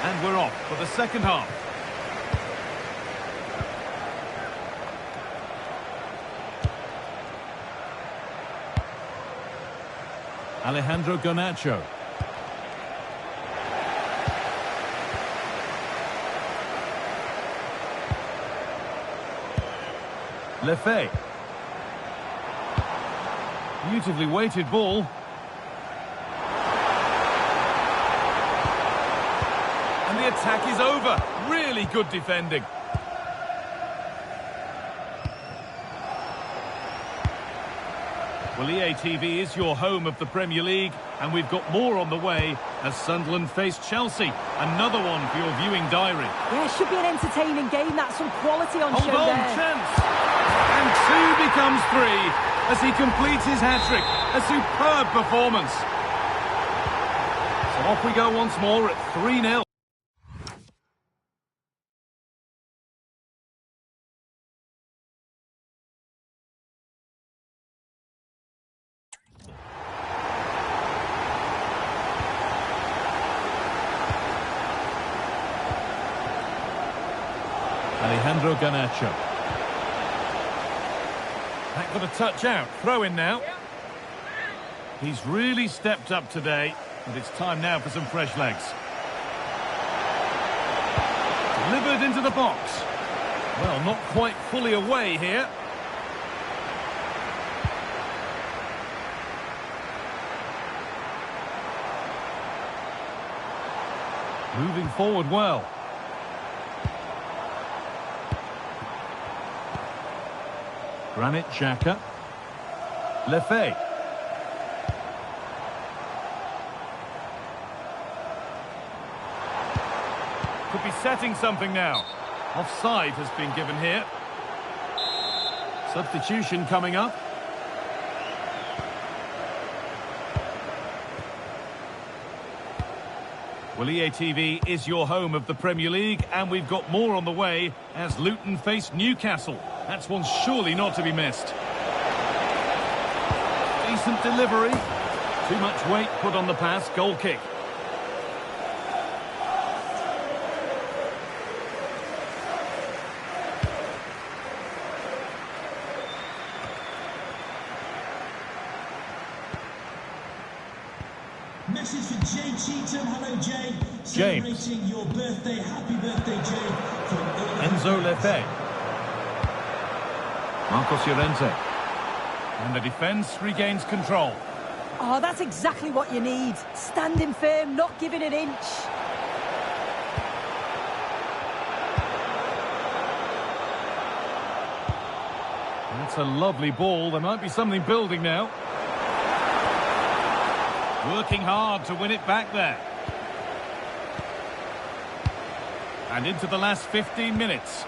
S3: And we're off for the second half. Alejandro Garnacho. Lefebvre. Beautifully weighted ball. And the attack is over. Really good defending. Well, EA TV is your home of the Premier League, and we've got more on the way as Sunderland face Chelsea. Another one for your viewing diary.
S2: Yeah, it should be an entertaining game. That's some quality on show
S3: Hold on,
S2: there.
S3: chance. And 2 becomes 3 as he completes his hat-trick. A superb performance. So off we go once more at 3-0. Alejandro Garnacho. That got a touch out. Throw in now. He's really stepped up today, and it's time now for some fresh legs. Delivered into the box. Well, not quite fully away here. Moving forward well. Granit Xhaka. Lefebvre. Could be setting something now. Offside has been given here. Substitution coming up. Well, EA TV is your home of the Premier League, and we've got more on the way as Luton face Newcastle. That's one surely not to be missed. Decent delivery. Too much weight put on the pass. Goal kick.
S6: Message for Jay Cheatham. Hello, Jay.
S3: James.
S6: Celebrating your birthday. Happy birthday, Jay. From
S3: Enzo Lefebvre. Marcos Llorente. And the defence regains control.
S2: Oh, that's exactly what you need. Standing firm, not giving an inch.
S3: That's a lovely ball. There might be something building now. Working hard to win it back there. And into the last 15 minutes.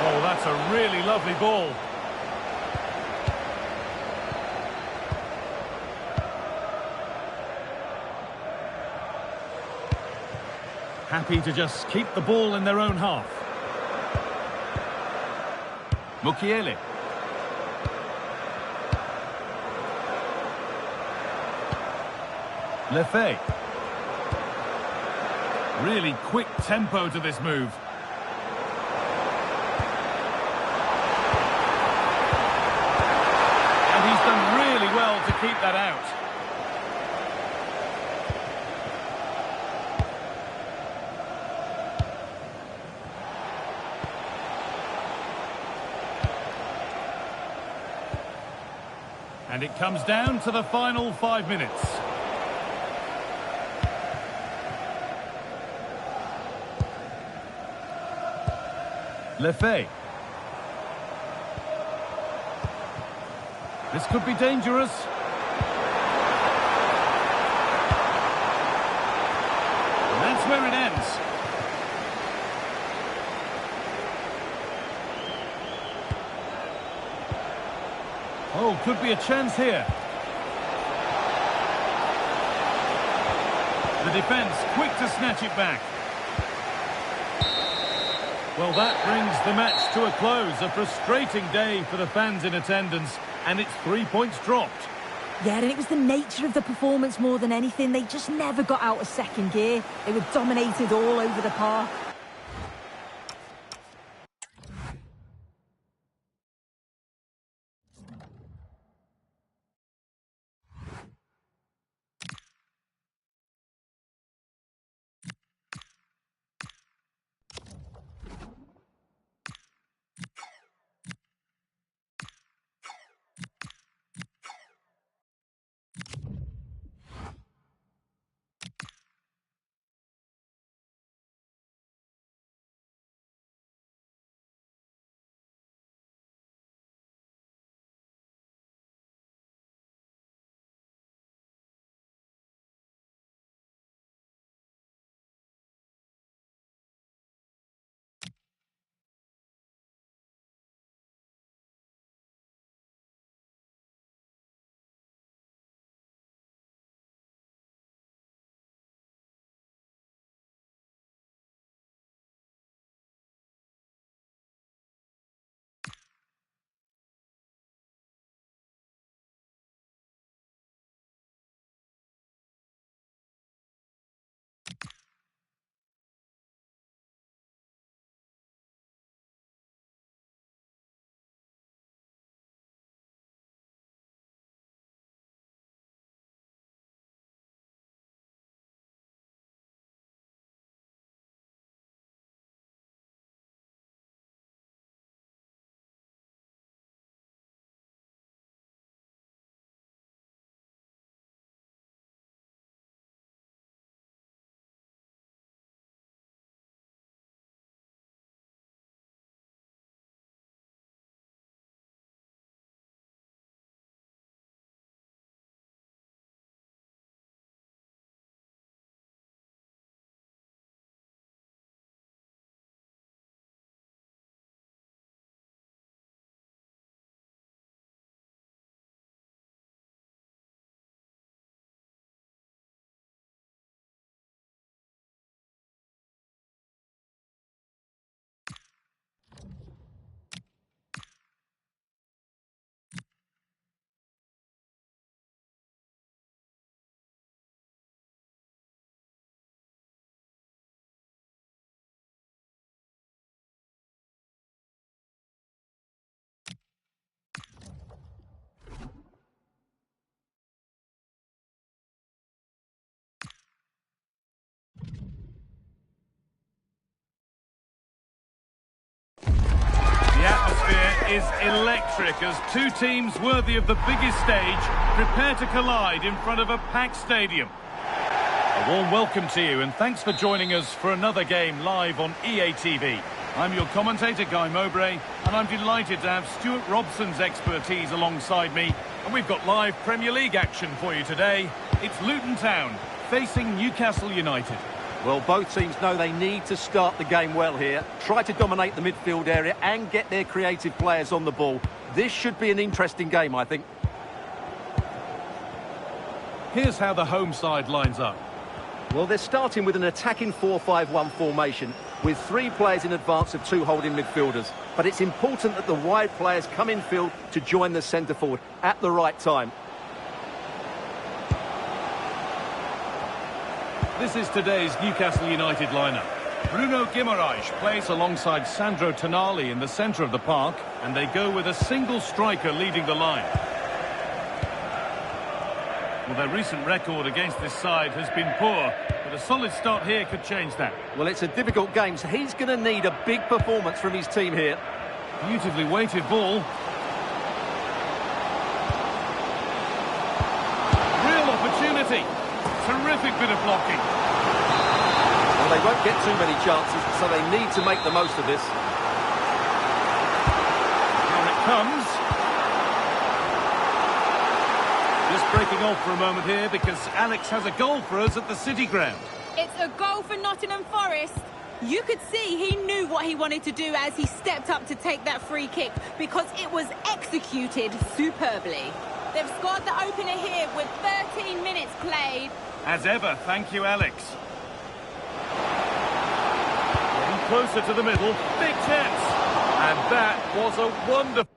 S3: Oh, that's a really lovely ball. Happy to just keep the ball in their own half. Mukiele. Lefebvre. Really quick tempo to this move. And he's done really well to keep that out. And it comes down to the final 5 minutes. Lefebvre. This could be dangerous. And that's where it ends. Oh, could be a chance here. The defence quick to snatch it back. Well, that brings the match to a close. A frustrating day for the fans in attendance, and it's 3 points dropped.
S2: Yeah, and it was the nature of the performance more than anything. They just never got out of second gear. They were dominated all over the park.
S3: The atmosphere is electric as two teams worthy of the biggest stage prepare to collide in front of a packed stadium. A warm welcome to you and thanks for joining us for another game live on EA TV. I'm your commentator, Guy Mowbray, and I'm delighted to have Stuart Robson's expertise alongside me. And we've got live Premier League action for you today. It's Luton Town facing Newcastle United.
S4: Well, both teams know they need to start the game well here. Try to dominate the midfield area and get their creative players on the ball. This should be an interesting game, I think.
S3: Here's how the home side lines up.
S4: Well, they're starting with an attacking 4-5-1 formation with 3 players in advance of 2 holding midfielders. But it's important that the wide players come in field to join the centre forward at the right time.
S3: This is today's Newcastle United lineup. Bruno Guimaraes plays alongside Sandro Tonali in the centre of the park, and they go with a single striker leading the line. Well, their recent record against this side has been poor, but a solid start here could change that.
S4: Well, it's a difficult game, so he's going to need a big performance from his team here.
S3: Beautifully weighted ball. Real opportunity. Terrific bit of blocking.
S4: Well, they won't get too many chances, so they need to make the most of this.
S3: Here it comes. Just breaking off for a moment here because Alex has a goal for us at the City Ground.
S5: It's a goal for Nottingham Forest. You could see he knew what he wanted to do as he stepped up to take that free kick because it was executed superbly. They've scored the opener here with 13 minutes played.
S3: As ever, thank you, Alex. Getting closer to the middle. Big chance. And that was a wonderful...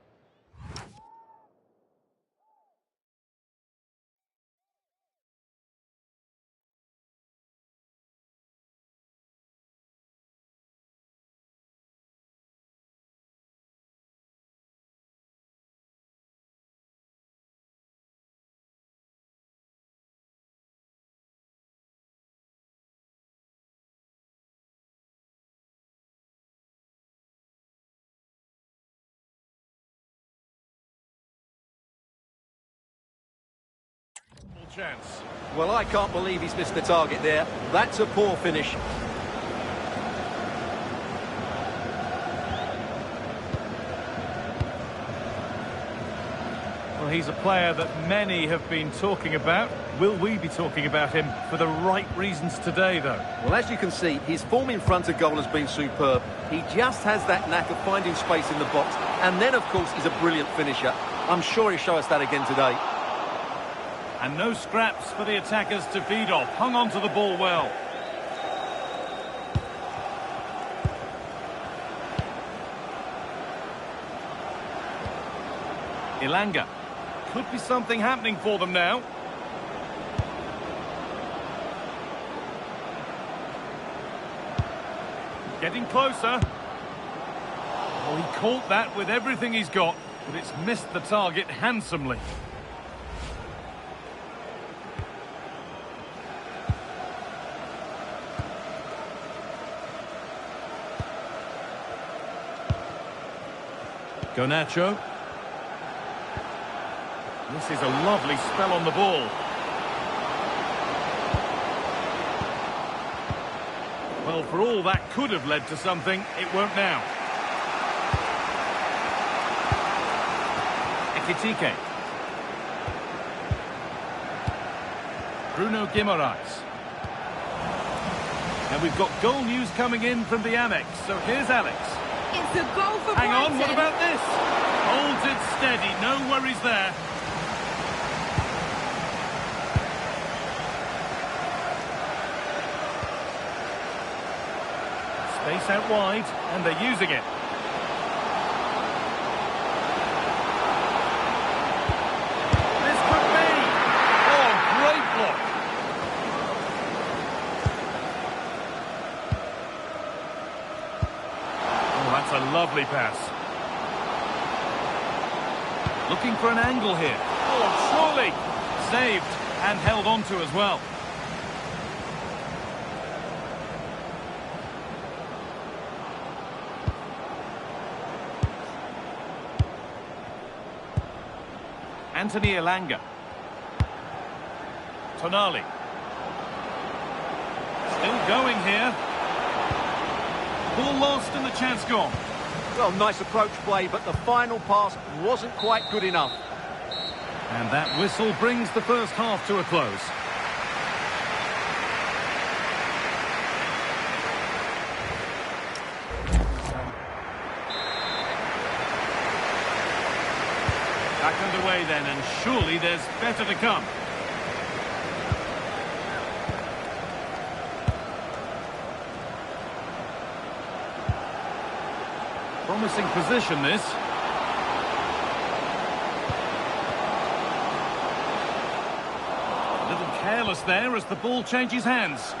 S3: chance.
S4: Well, I can't believe he's missed the target there. That's a poor finish.
S3: Well, he's a player that many have been talking about. Will we be talking about him for the right reasons today, though?
S4: Well, as you can see, his form in front of goal has been superb. He just has that knack of finding space in the box. And then, of course, he's a brilliant finisher. I'm sure he'll show us that again today.
S3: And no scraps for the attackers to feed off. Hung on to the ball well. Elanga. Could be something happening for them now. Getting closer. Oh, he caught that with everything he's got, but it's missed the target handsomely. Garnacho. This is a lovely spell on the ball. Well, for all that could have led to something, it won't now. Ekitike. Bruno Guimaraes. And we've got goal news coming in from the Amex. So here's Alex.
S5: It's a goal for
S3: Hang
S5: Brighton.
S3: on, what about this? Holds it steady, no worries there. Space out wide, and they're using it. This could be! Oh, great block! Oh, that's a lovely pass. Looking for an angle here. Oh, surely! Saved and held on to as well. Anthony Elanga. Tonali. Still going here. Ball lost and the chance gone.
S4: Well, nice approach play, but the final pass wasn't quite good enough.
S3: And that whistle brings the first half to a close. Back underway then, and surely there's better to come. Promising position, this. A little careless there as the ball changes hands.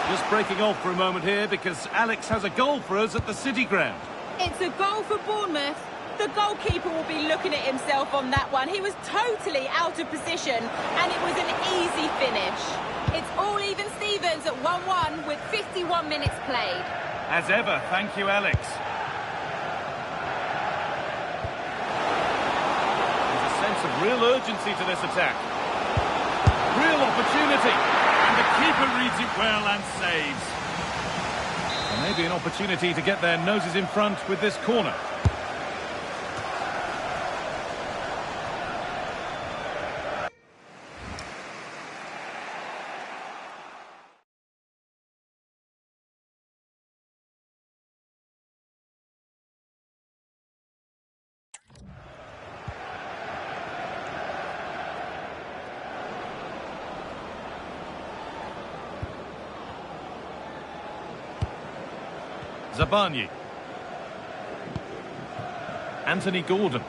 S3: Just breaking off for a moment here because Alex has a goal for us at the City Ground.
S5: It's a goal for Bournemouth. The goalkeeper will be looking at himself on that one. He was totally out of position, and it was an easy finish. It's all even Stevens at 1-1 with 51 minutes played.
S3: As ever, thank you, Alex. There's a sense of real urgency to this attack. Real opportunity. And the keeper reads it well and saves. And maybe an opportunity to get their noses in front with this corner. Zabarnyi. Anthony Gordon.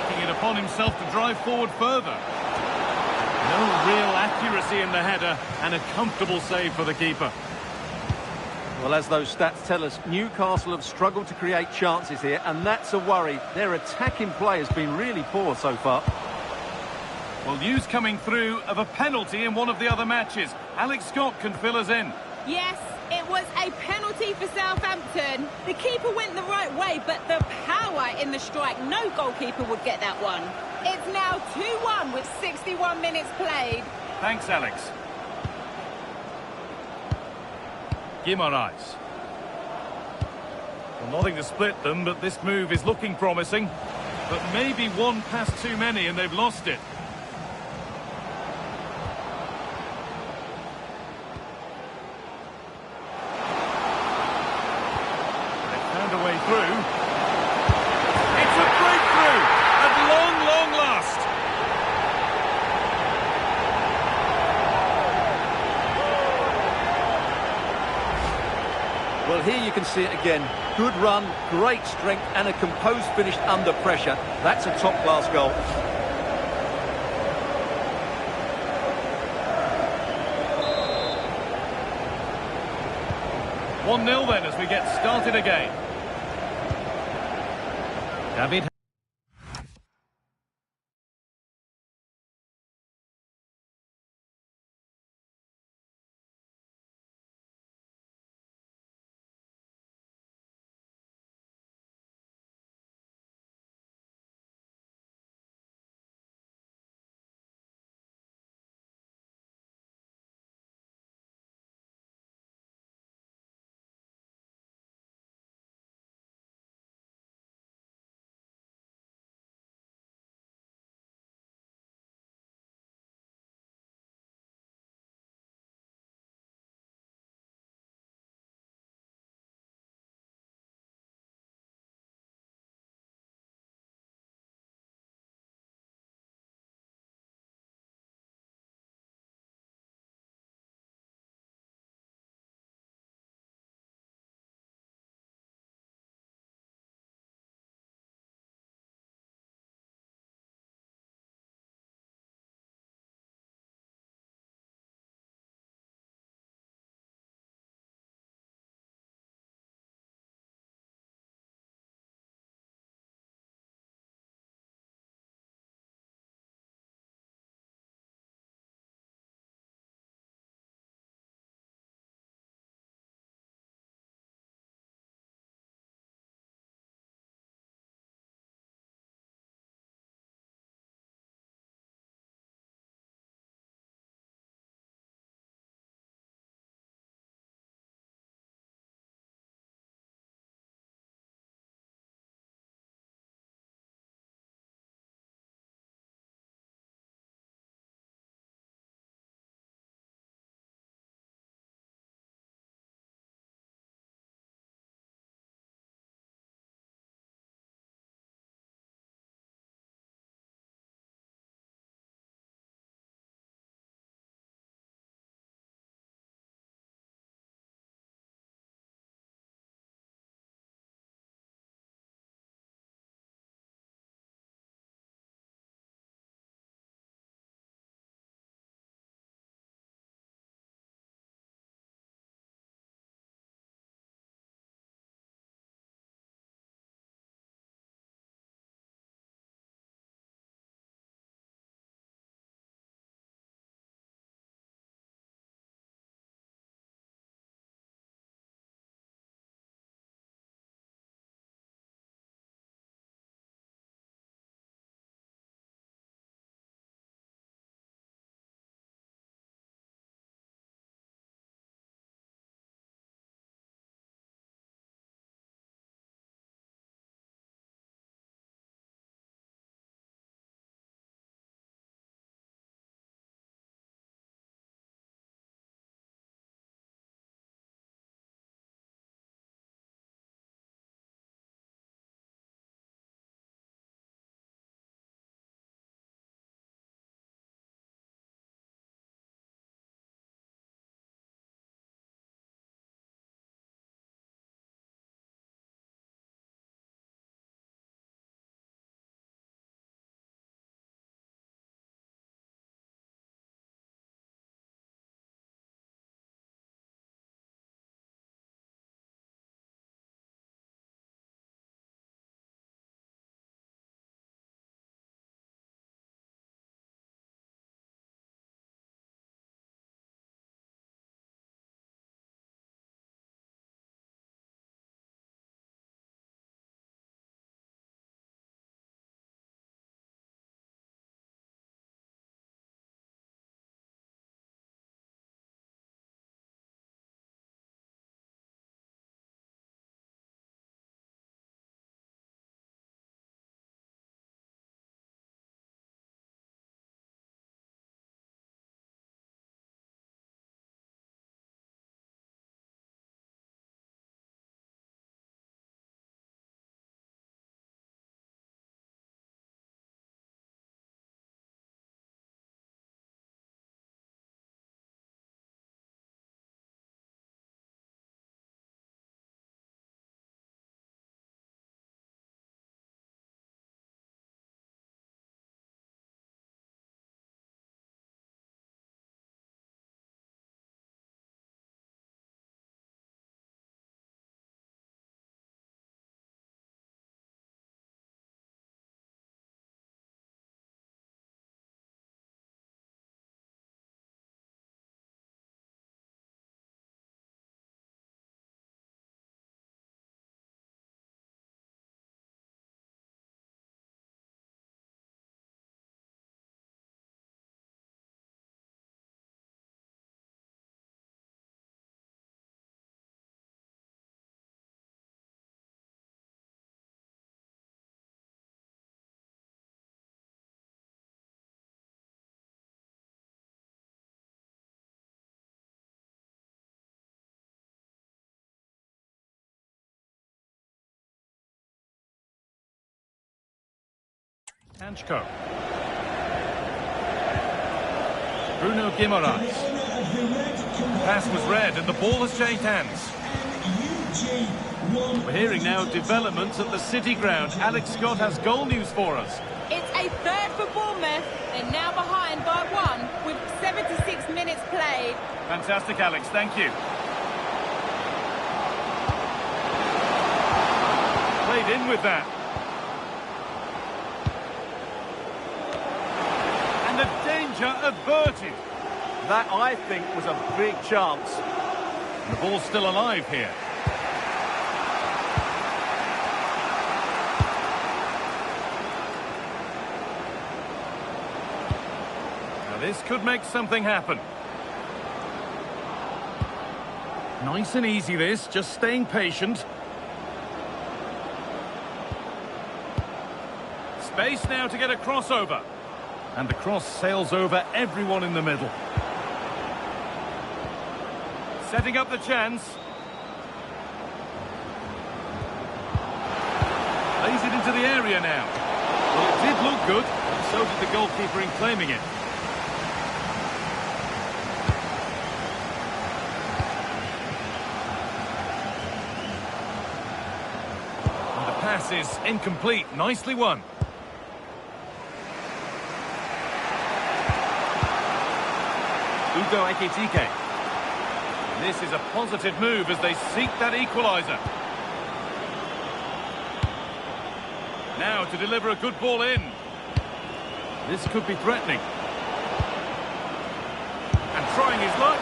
S3: Taking it upon himself to drive forward further. No real accuracy in the header, and a comfortable save for the keeper.
S4: Well, as those stats tell us, Newcastle have struggled to create chances here, and that's a worry. Their attacking play has been really poor so far.
S3: Well, news coming through of a penalty in one of the other matches. Alex Scott can fill us in.
S5: Yes, it was a penalty for Southampton. The keeper went the right way, but the power in the strike, no goalkeeper would get that one. It's now 2-1 with 61 minutes played.
S3: Thanks, Alex. Guimaraes. Well, nothing to split them, but this move is looking promising. But maybe one pass too many and they've lost it. Found a way through. It's a breakthrough at long last.
S4: Well, here you can see it again. Good run, great strength, and a composed finish under pressure. That's a top-class goal.
S3: 1-0 then as we get started again. David Sanchko. Bruno Guimaraes. Pass was red and the ball has changed hands. We're hearing now developments at the City ground. Alex Scott has goal news for us.
S5: It's a third for Bournemouth. They're now behind by 1 with 76 minutes played.
S3: Fantastic, Alex. Thank you. Played in with that. And the danger averted.
S4: That, I think, was a big chance.
S3: And the ball's still alive here. Now this could make something happen. Nice and easy this, just staying patient. Space now to get a crossover. And the cross sails over everyone in the middle. Setting up the chance. Lays it into the area now. Well, it did look good, and so did the goalkeeper in claiming it. And the pass is incomplete. Nicely won. Ugo Ekitike. This is a positive move as they seek that equaliser. Now to deliver a good ball in. This could be threatening. And trying his luck.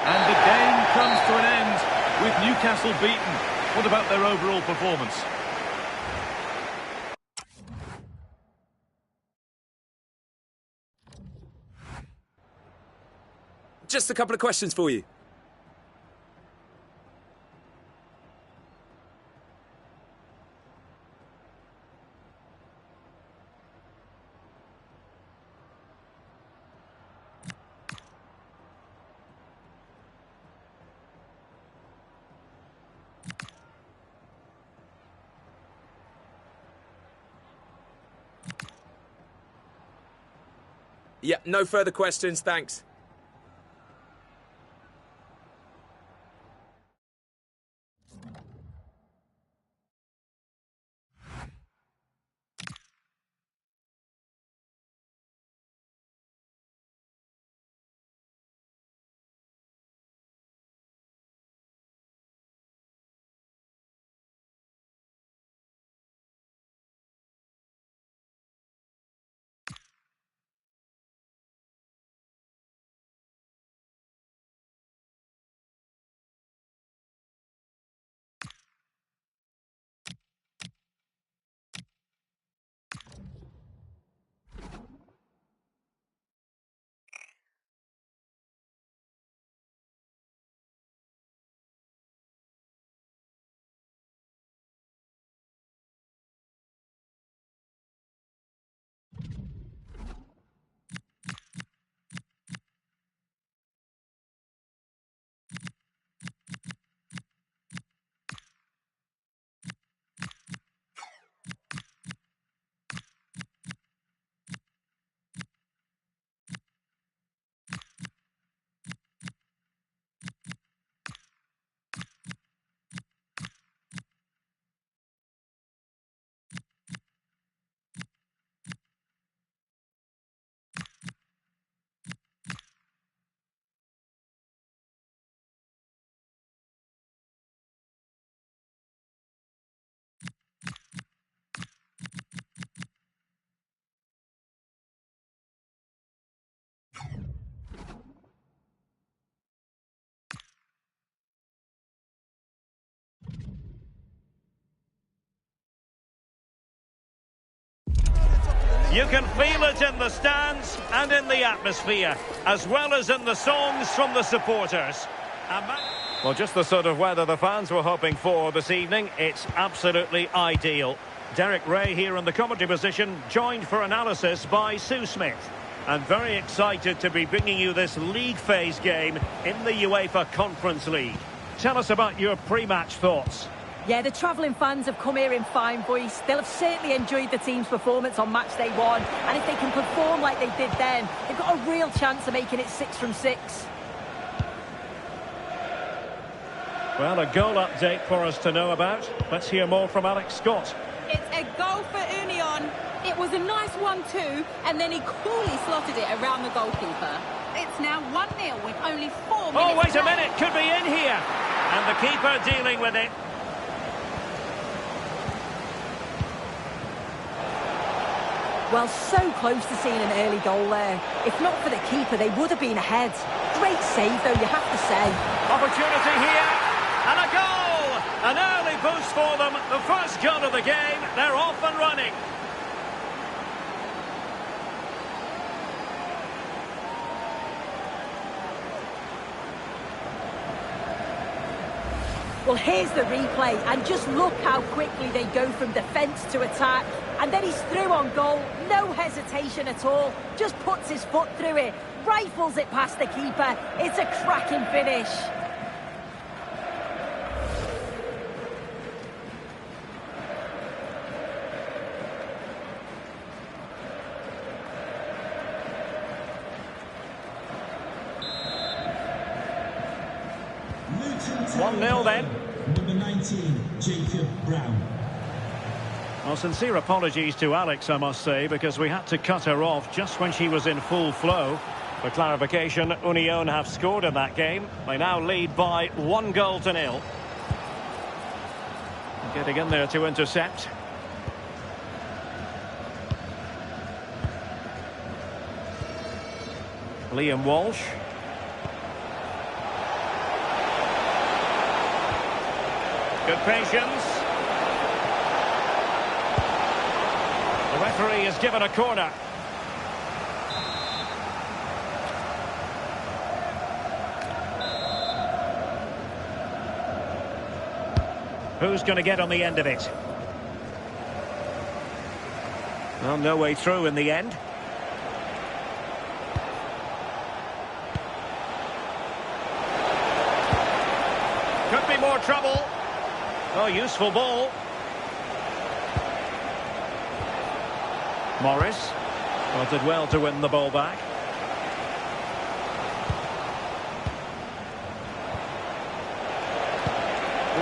S3: And the game comes to an end with Newcastle beaten. What about their overall performance?
S7: Just a couple of questions for you. Yeah, no further questions, thanks.
S1: You can feel it in the stands and in the atmosphere, as well as in the songs from the supporters. Well, just the sort of weather the fans were hoping for this evening. It's absolutely ideal. Derek Ray here in the commentary position, joined for analysis by Sue Smith. And very excited to be bringing you this league phase game in the UEFA Conference League. Tell us about your pre-match thoughts.
S2: Yeah, the travelling fans have come here in fine voice. They'll have certainly enjoyed the team's performance on match day 1. And if they can perform like they did then, they've got a real chance of making it 6 from 6.
S1: Well, a goal update for us to know about. Let's hear more from Alex Scott.
S5: It's a goal for Union. It was a nice 1-2, and then he coolly slotted it around the goalkeeper. It's now 1-0 with only 4 minutes.
S1: Oh, wait a minute, could be in here. And the keeper dealing with it.
S2: Well, so close to seeing an early goal there. If not for the keeper, they would have been ahead. Great save, though, you have to say.
S1: Opportunity here, and a goal! An early boost for them. The first goal of the game. They're off and running.
S2: Well, here's the replay, and just look how quickly they go from defence to attack. And then he's through on goal, no hesitation at all. Just puts his foot through it, rifles it past the keeper. It's a cracking finish.
S6: Luton
S1: 1-0 then.
S6: Number 19, Jacob Brown.
S1: Well, sincere apologies to Alex, I must say, because we had to cut her off just when she was in full flow. For clarification, Union have scored in that game. They now lead by 1-0. Getting in there to intercept. Liam Walsh. Good patience. The referee is given a corner. Who's going to get on the end of it? Well, no way through in the end. Could be more trouble. Oh, useful ball. Morris. Well, did well to win the ball back.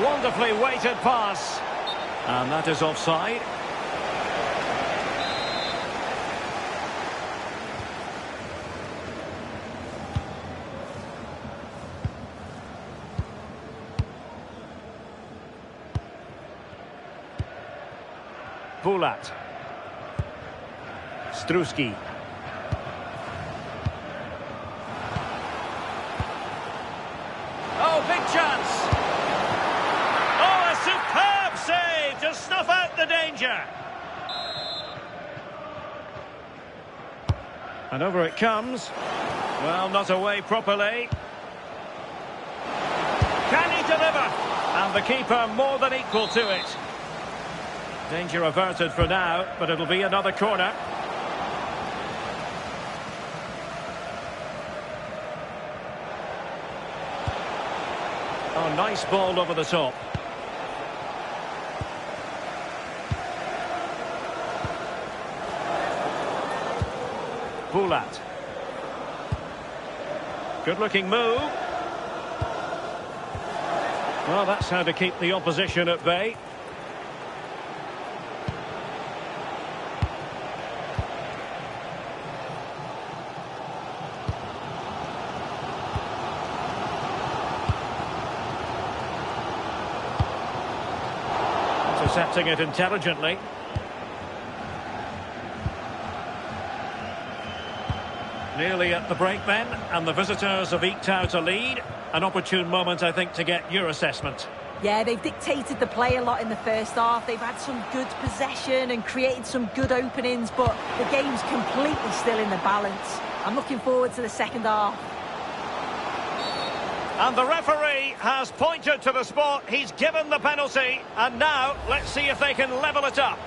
S1: Wonderfully weighted pass. And that is offside. Bulat. Struski. Oh, big chance. Oh, a superb save to snuff out the danger. And over it comes. Well, not away properly. Can he deliver? And the keeper more than equal to it. Danger averted for now, but it'll be another corner. Oh, nice ball over the top. Bulat. Good-looking move. Well, that's how to keep the opposition at bay. Intercepting it intelligently. Nearly at the break then, and the visitors have eked out a lead. An opportune moment, I think, to get your assessment.
S2: Yeah, they've dictated the play a lot in the first half. They've had some good possession and created some good openings, but the game's completely still in the balance. I'm looking forward to the second half.
S1: And the referee has pointed to the spot. He's given the penalty. And now, let's see if they can level it up.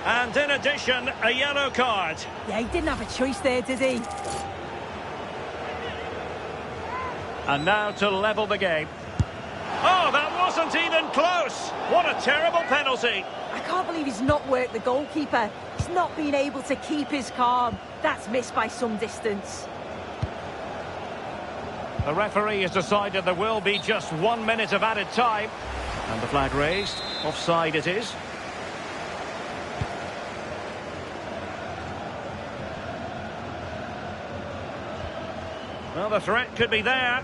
S1: And in addition, a yellow card.
S2: Yeah, he didn't have a choice there, did he?
S1: And now to level the game. Oh, that wasn't even close. What a terrible penalty.
S2: I can't believe he's not worked the goalkeeper. He's not been able to keep his calm. That's missed by some distance.
S1: The referee has decided there will be just 1 minute of added time. And the flag raised. Offside it is. Well, the threat could be there.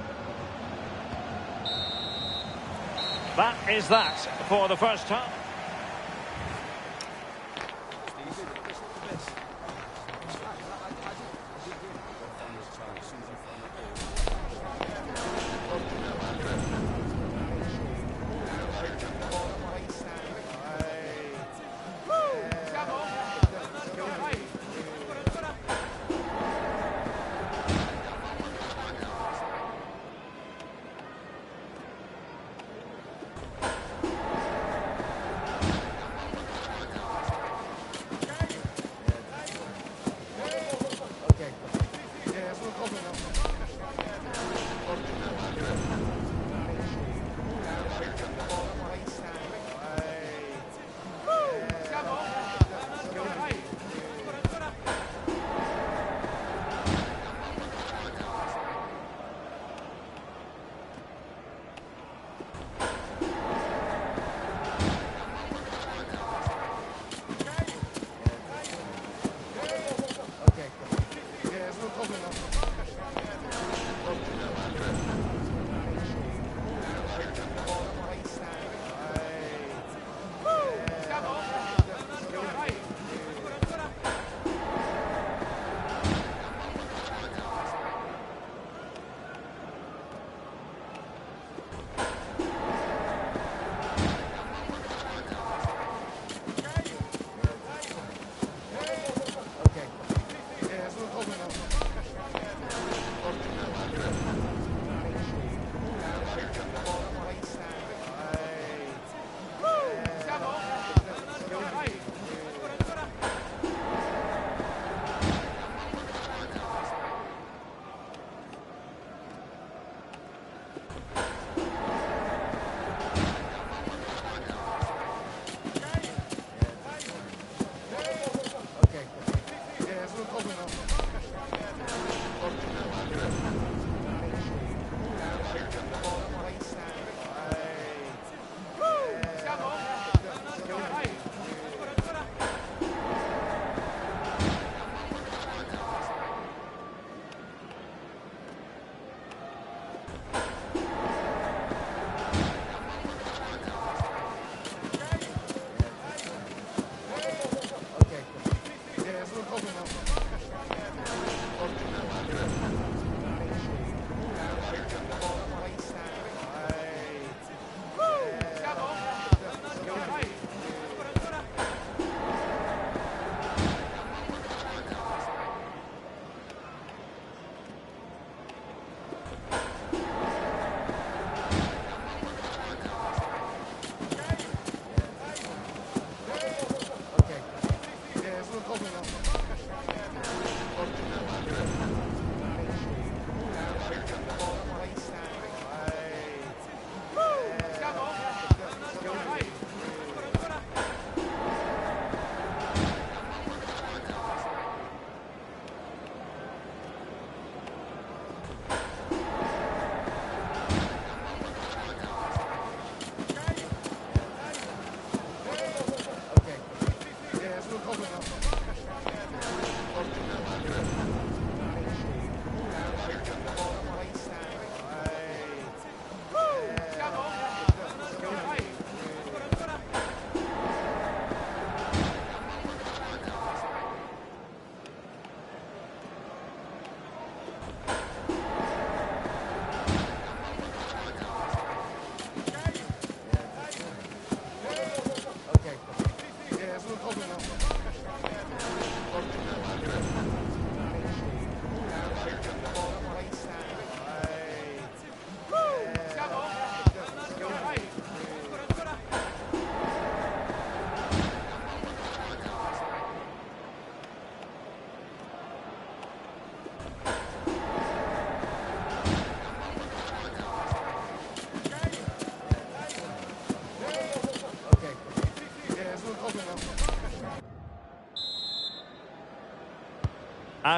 S1: That is that for the first half.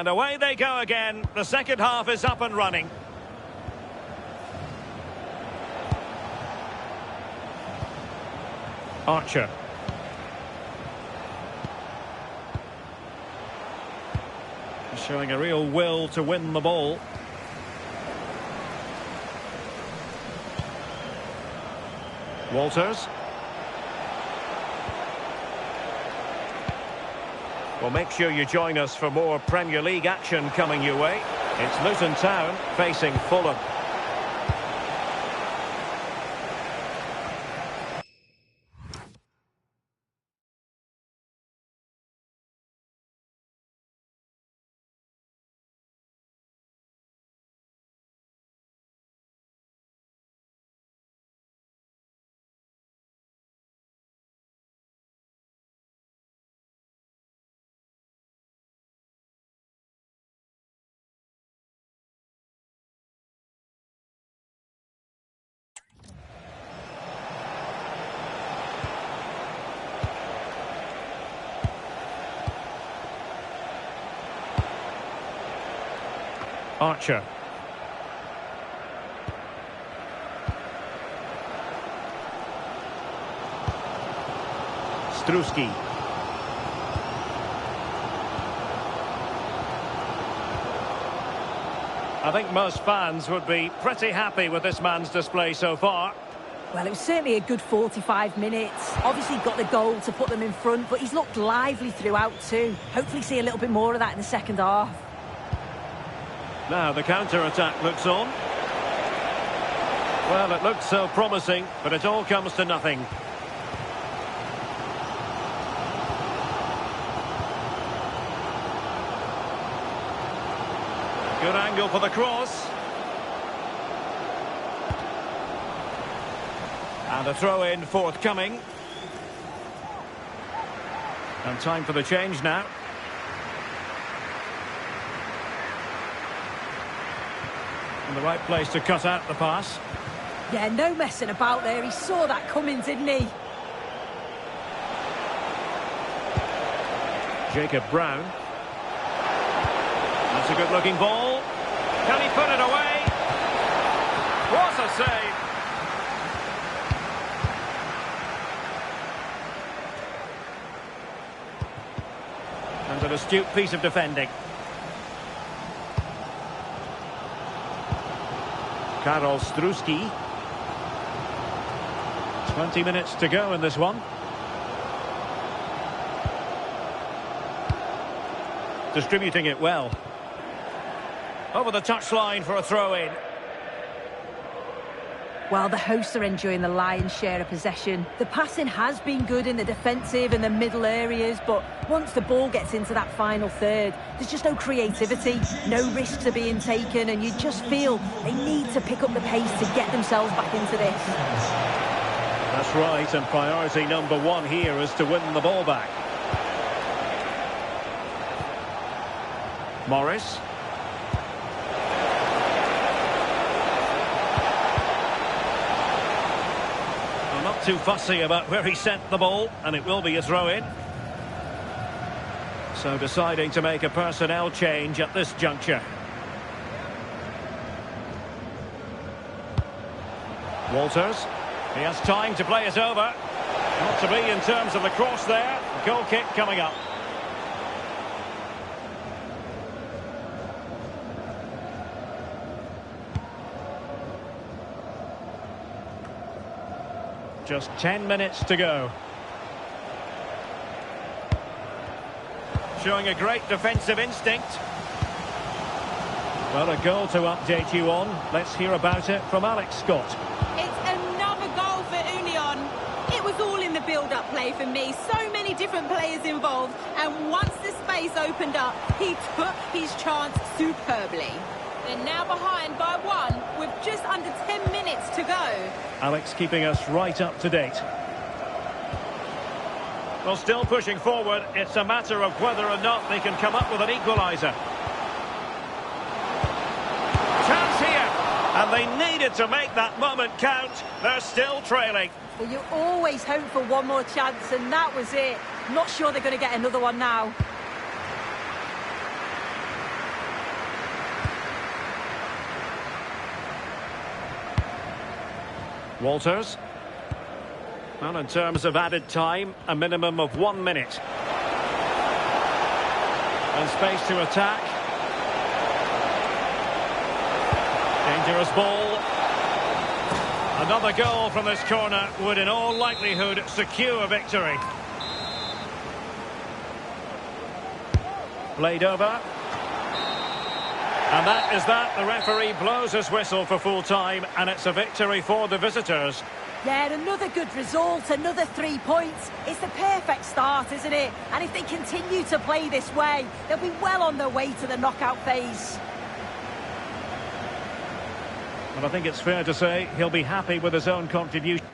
S1: And away they go again. The second half is up and running. Archer. Showing a real will to win the ball. Walters. Well, make sure you join us for more Premier League action coming your way. It's Luton Town facing Fulham. Archer. Struski. I think most fans would be pretty happy with this man's display so far.
S2: Well, it was certainly a good 45 minutes. Obviously got the goal to put them in front, but he's looked lively throughout too. Hopefully see a little bit more of that in the second half.
S1: Now the counter-attack looks on. Well, it looked so promising, but it all comes to nothing. Good angle for the cross. And a throw-in forthcoming. And time for the change now. In the right place to cut out the pass.
S2: Yeah, no messing about there. He saw that coming, didn't he?
S1: Jacob Brown. That's a good-looking ball. Can he put it away? What a save! And an astute piece of defending. Karol Struski. 20 minutes to go in this one. Distributing it well. Over the touchline for a throw-in.
S2: Well, the hosts are enjoying the lion's share of possession. The passing has been good in the defensive and the middle areas, but once the ball gets into that final third, there's just no creativity, no risks are being taken, and you just feel they need to pick up the pace to get themselves back into this.
S1: That's right, and priority number one here is to win the ball back. Morris. Not too fussy about where he sent the ball, and it will be a throw-in. So deciding to make a personnel change at this juncture. Walters. He has time to play it over. Not to be in terms of the cross there. Goal kick coming up. Just 10 minutes to go. Showing a great defensive instinct. Well, a goal to update you on. Let's hear about it from Alex Scott.
S5: It's another goal for Union. It was all in the build-up play for me. So many different players involved. And once the space opened up, he took his chance superbly. They're now behind by one with just under 10 minutes to go.
S1: Alex keeping us right up to date. Well, still pushing forward. It's a matter of whether or not they can come up with an equaliser. Chance here. And they needed to make that moment count. They're still trailing.
S2: Well, you always hope for one more chance, and that was it. Not sure they're going to get another one now.
S1: Walters. Well, in terms of added time, a minimum of 1 minute. And space to attack. Dangerous ball. Another goal from this corner would in all likelihood secure victory. Played over. And that is that. The referee blows his whistle for full time, and it's a victory for the visitors.
S2: Yeah, another good result, another 3 points. It's the perfect start, isn't it? And if they continue to play this way, they'll be well on their way to the knockout phase.
S1: But I think it's fair to say he'll be happy with his own contribution.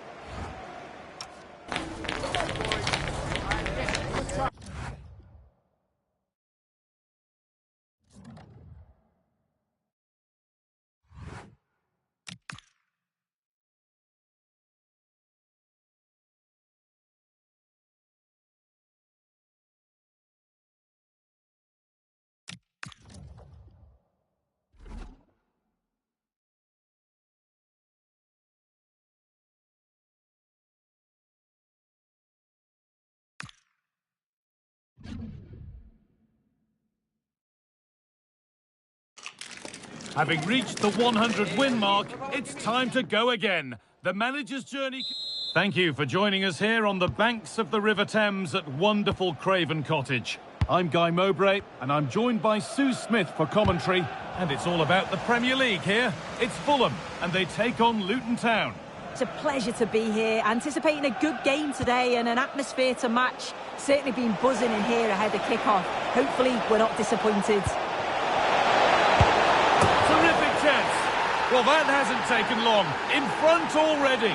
S3: Having reached the 100 win mark, it's time to go again. The manager's journey... Thank you for joining us here on the banks of the River Thames at wonderful Craven Cottage. I'm Guy Mowbray, and I'm joined by Sue Smith for commentary. And it's all about the Premier League here. It's Fulham, and they take on Luton Town.
S2: It's a pleasure to be here, anticipating a good game today and an atmosphere to match. Certainly been buzzing in here ahead of kick-off. Hopefully we're not disappointed.
S3: Terrific chance. Well, that hasn't taken long. In front already.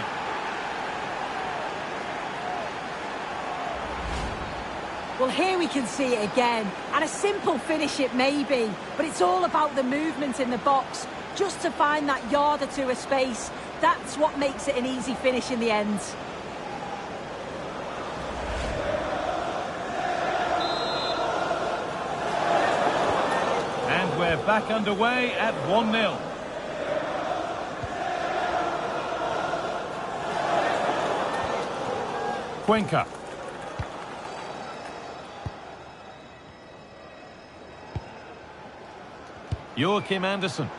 S2: Well, here we can see it again, and a simple finish it may be, but it's all about the movement in the box, just to find that yard or two of space. That's what makes it an easy finish in the end.
S3: And we're back underway at 1-0. Cuenca. Joachim Andersen.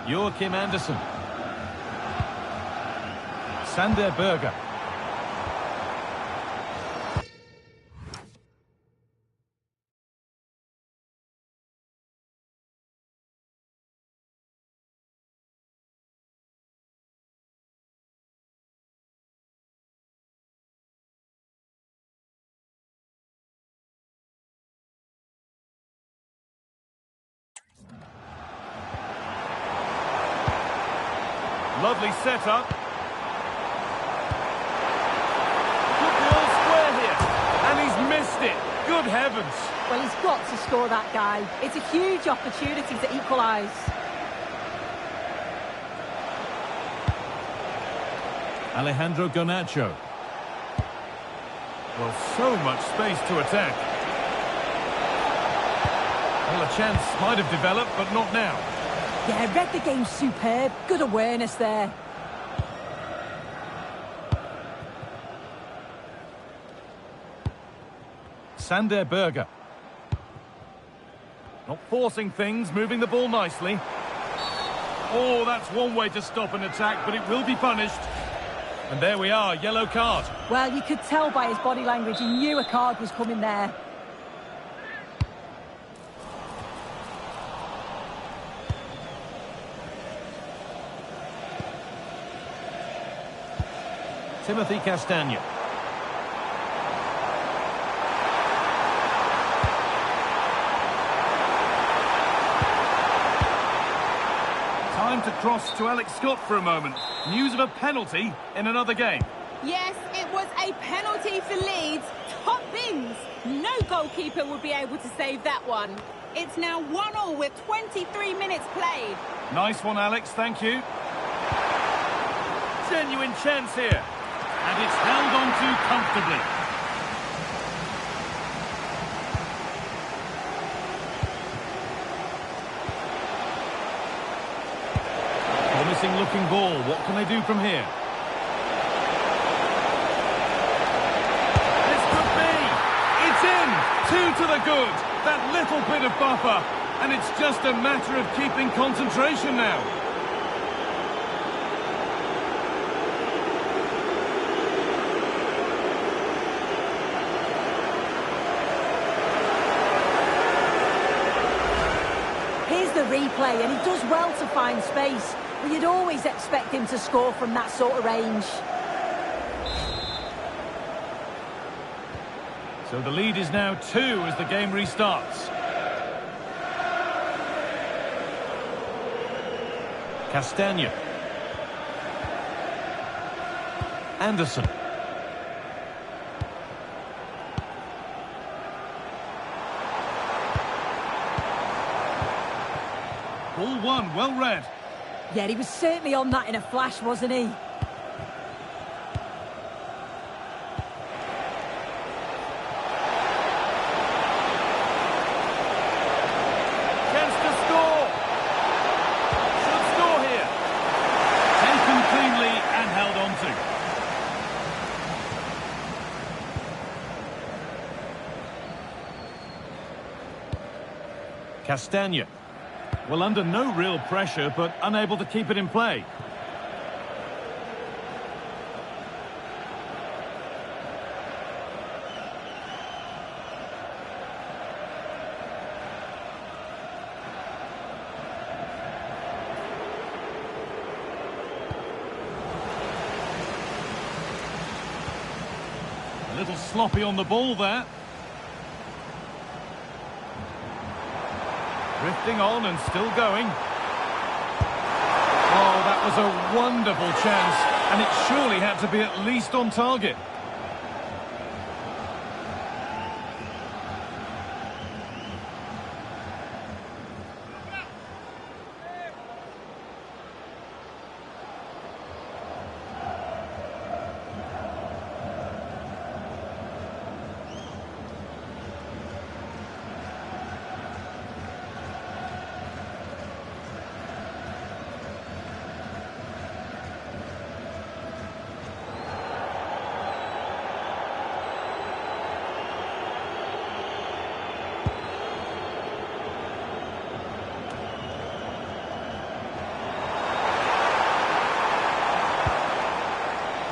S3: Joachim Andersen. Sander Berger. Lovely setup. Good ball square here. And he's missed it. Good heavens.
S2: Well, he's got to score that guy. It's a huge opportunity to equalise.
S3: Alejandro Garnacho. Well, so much space to attack. Well, a chance might have developed, but not now.
S2: Yeah, read the game superb. Good awareness there.
S3: Sander Berger. Not forcing things, moving the ball nicely. Oh, that's one way to stop an attack, but it will be punished. And there we are, yellow card.
S2: Well, you could tell by his body language he knew a card was coming there.
S3: Timothy Castagne. Time to cross to Alex Scott for a moment. News of a penalty in another game.
S5: Yes, it was a penalty for Leeds. Top bins. No goalkeeper would be able to save that one. It's now 1-1 with 23 minutes played.
S3: Nice one, Alex, thank you. Genuine chance here. And it's held on to comfortably. Promising looking ball. What can they do from here? This could be. It's in. 2 to the good. That little bit of buffer. And it's just a matter of keeping concentration now.
S2: Replay, and he does well to find space, but you'd always expect him to score from that sort of range.
S3: So the lead is now 2 as the game restarts. Castagne. Andersen. Ball one, well read.
S2: Yeah, he was certainly on that in a flash, wasn't he?
S3: Chance to score. Should score here. Taken cleanly and held on to. Castagne. Well, under no real pressure, but unable to keep it in play. A little sloppy on the ball there. Drifting on and still going. Oh, that was a wonderful chance, and it surely had to be at least on target.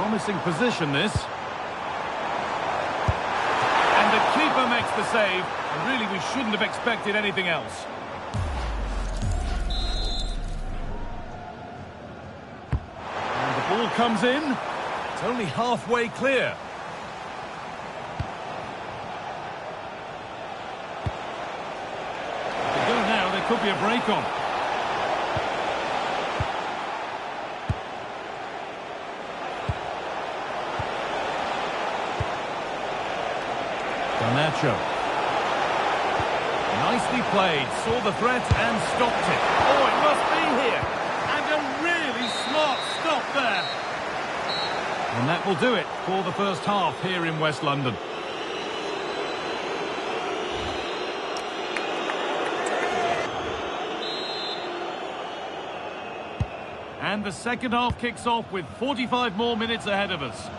S3: Promising position, this. And the keeper makes the save. And really, we shouldn't have expected anything else. And the ball comes in. It's only halfway clear. If they go now, there could be a break on. Garnacho. Nicely played, saw the threat and stopped it. Oh, it must be here. And a really smart stop there. And that will do it for the first half here in West London. And the second half kicks off with 45 more minutes ahead of us.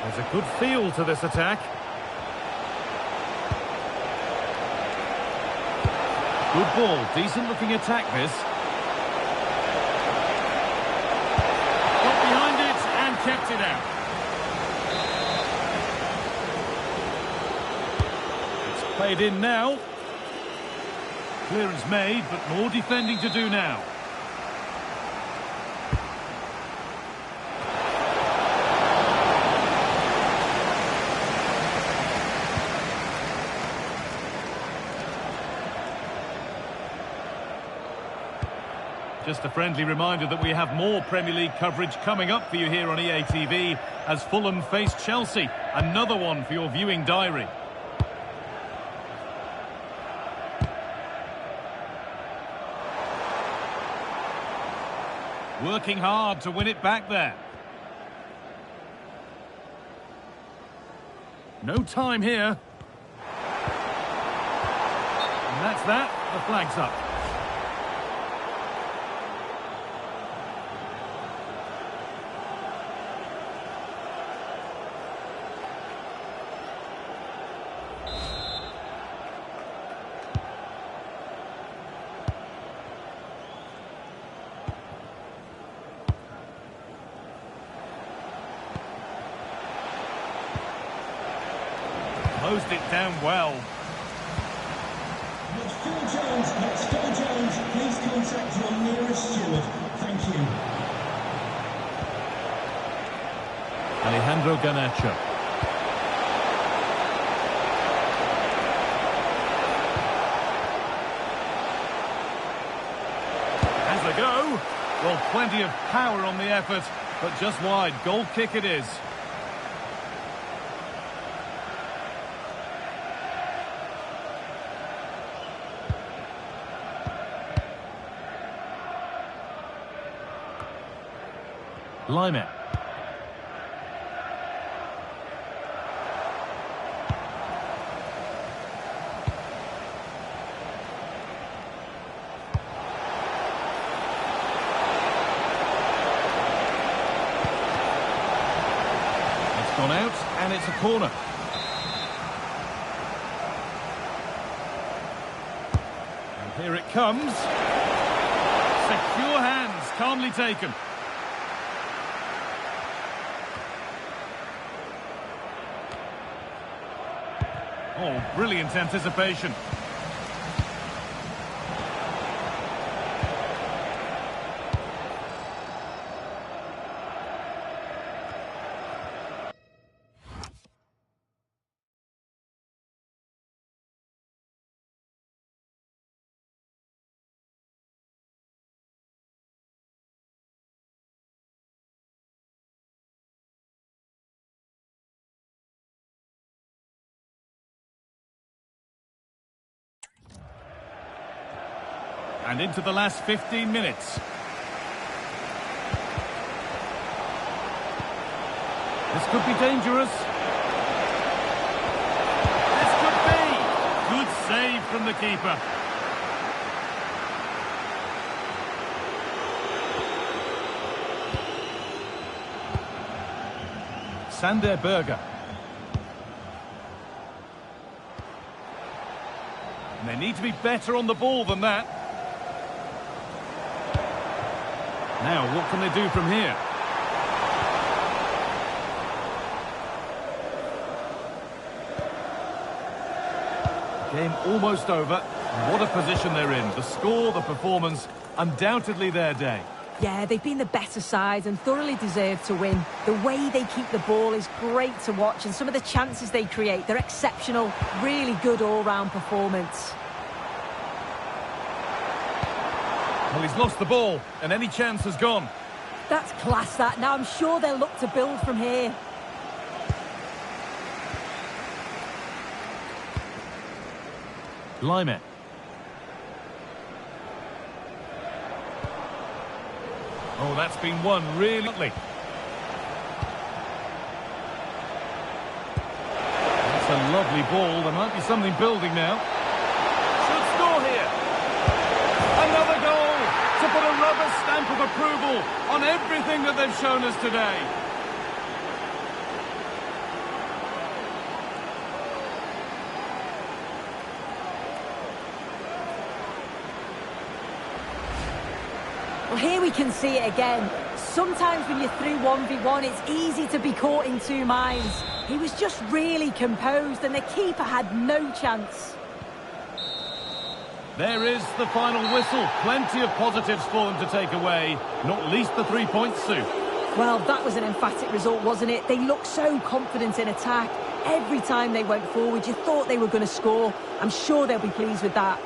S3: There's a good feel to this attack. Good ball, decent looking attack this. Got behind it and kept it out. It's played in now. Clearance made, but more defending to do now. Just a friendly reminder that we have more Premier League coverage coming up for you here on EA TV as Fulham face Chelsea. Another one for your viewing diary. Working hard to win it back there. No time here. And that's that. The flag's up. Closed it down well.
S6: Phil Jones, please contact your nearest steward. Thank you.
S3: Alejandro Garnacho. Has a go. Well, plenty of power on the effort, but just wide. Goal kick it is. Laimer. It's gone out, and it's a corner. And here it comes. Secure hands, calmly taken. Oh, brilliant anticipation. And into the last 15 minutes. This could be dangerous. This could be. Good save from the keeper. Sander Berger. And they need to be better on the ball than that. Now, what can they do from here? Game almost over. What a position they're in. The score, the performance, undoubtedly their day.
S2: Yeah, they've been the better side and thoroughly deserve to win. The way they keep the ball is great to watch, and some of the chances they create, they're exceptional. Really good all-round performance.
S3: Well, he's lost the ball, and any chance has gone.
S2: That's class, that. Now I'm sure they'll look to build from here.
S3: Lime. Oh, that's been won really. That's a lovely ball. There might be something building now. Should score here. Another goal to put a rubber stamp of approval on everything that they've shown us today.
S2: Well, here we can see it again. Sometimes when you're through 1v1, it's easy to be caught in two minds. He was just really composed, and the keeper had no chance.
S3: There is the final whistle. Plenty of positives for them to take away, not least the 3 points, Sue.
S2: Well, that was an emphatic result, wasn't it? They looked so confident in attack. Every time they went forward, you thought they were going to score. I'm sure they'll be pleased with that.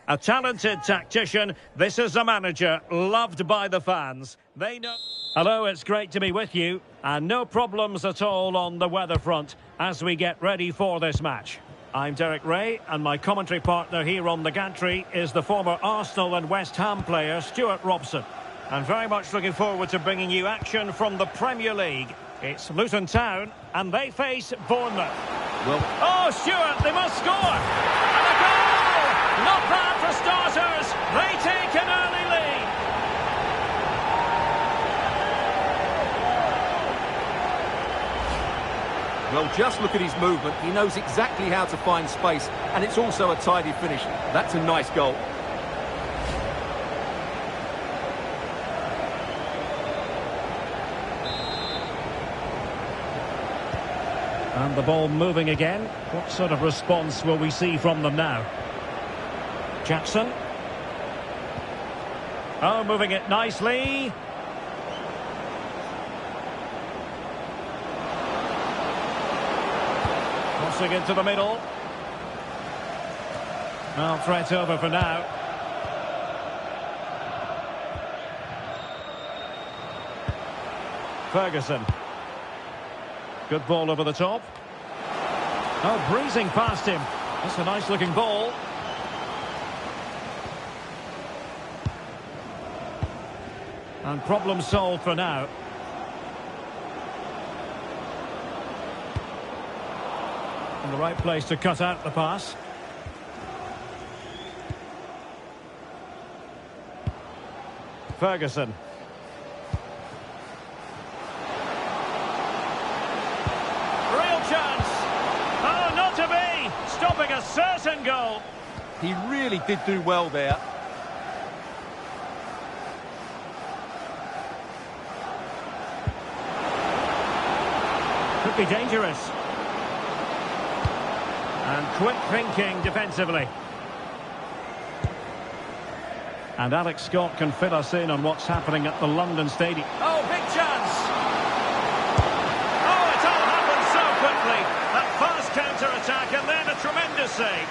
S1: A talented tactician. This is a manager loved by the fans. They know. Hello, it's great to be with you. And no problems at all on the weather front as we get ready for this match. I'm Derek Ray, and my commentary partner here on the gantry is the former Arsenal and West Ham player Stuart Robson. And very much looking forward to bringing you action from the Premier League. It's Luton Town, and they face Bournemouth.
S4: Well,
S1: oh, Stuart, they must score! And a goal! Not bad for starters. They take an early lead.
S4: Well, just look at his movement. He knows exactly how to find space, and it's also a tidy finish. That's a nice goal.
S1: And the ball moving again. What sort of response will we see from them now? Jackson. Oh, moving it nicely. Crossing into the middle. Well, threat over for now. Ferguson. Good ball over the top. Oh, breezing past him. That's a nice looking ball. And problem solved for now. In the right place to cut out the pass. Ferguson. Real chance. Oh, not to be. Stopping a certain goal.
S4: He really did do well there.
S1: Could be dangerous. And quick thinking defensively. And Alex Scott can fill us in on what's happening at the London Stadium. Oh, big chance! Oh, it all happened so quickly. That fast counter-attack and then a tremendous save.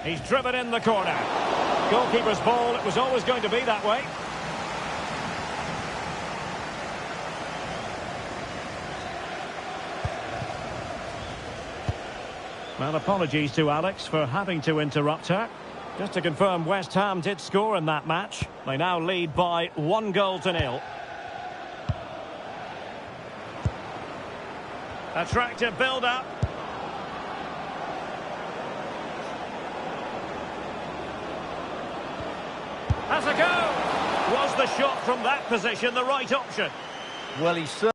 S1: He's driven in the corner. Goalkeeper's ball, it was always going to be that way. Well, apologies to Alex for having to interrupt her. Just to confirm, West Ham did score in that match. They now lead by 1-0. Attractive build-up. Has a go! Was the shot from that position the right option?
S4: Well, he's certainly...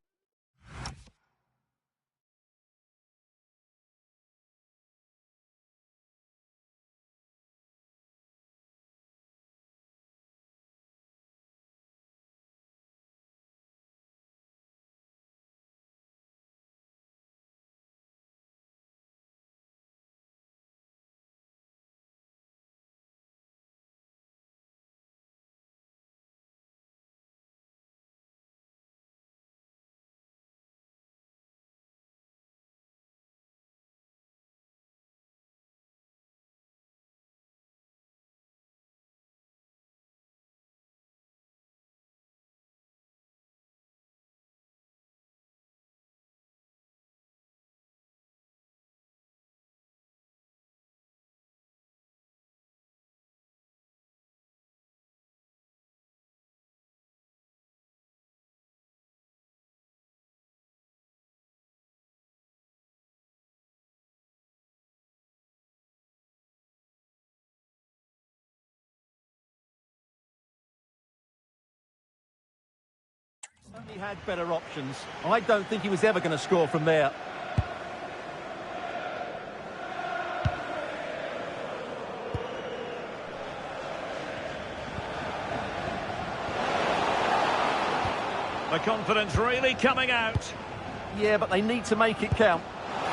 S4: He had better options. I don't think he was ever going to score from there.
S1: The confidence really coming out.
S4: Yeah, but they need to make it count.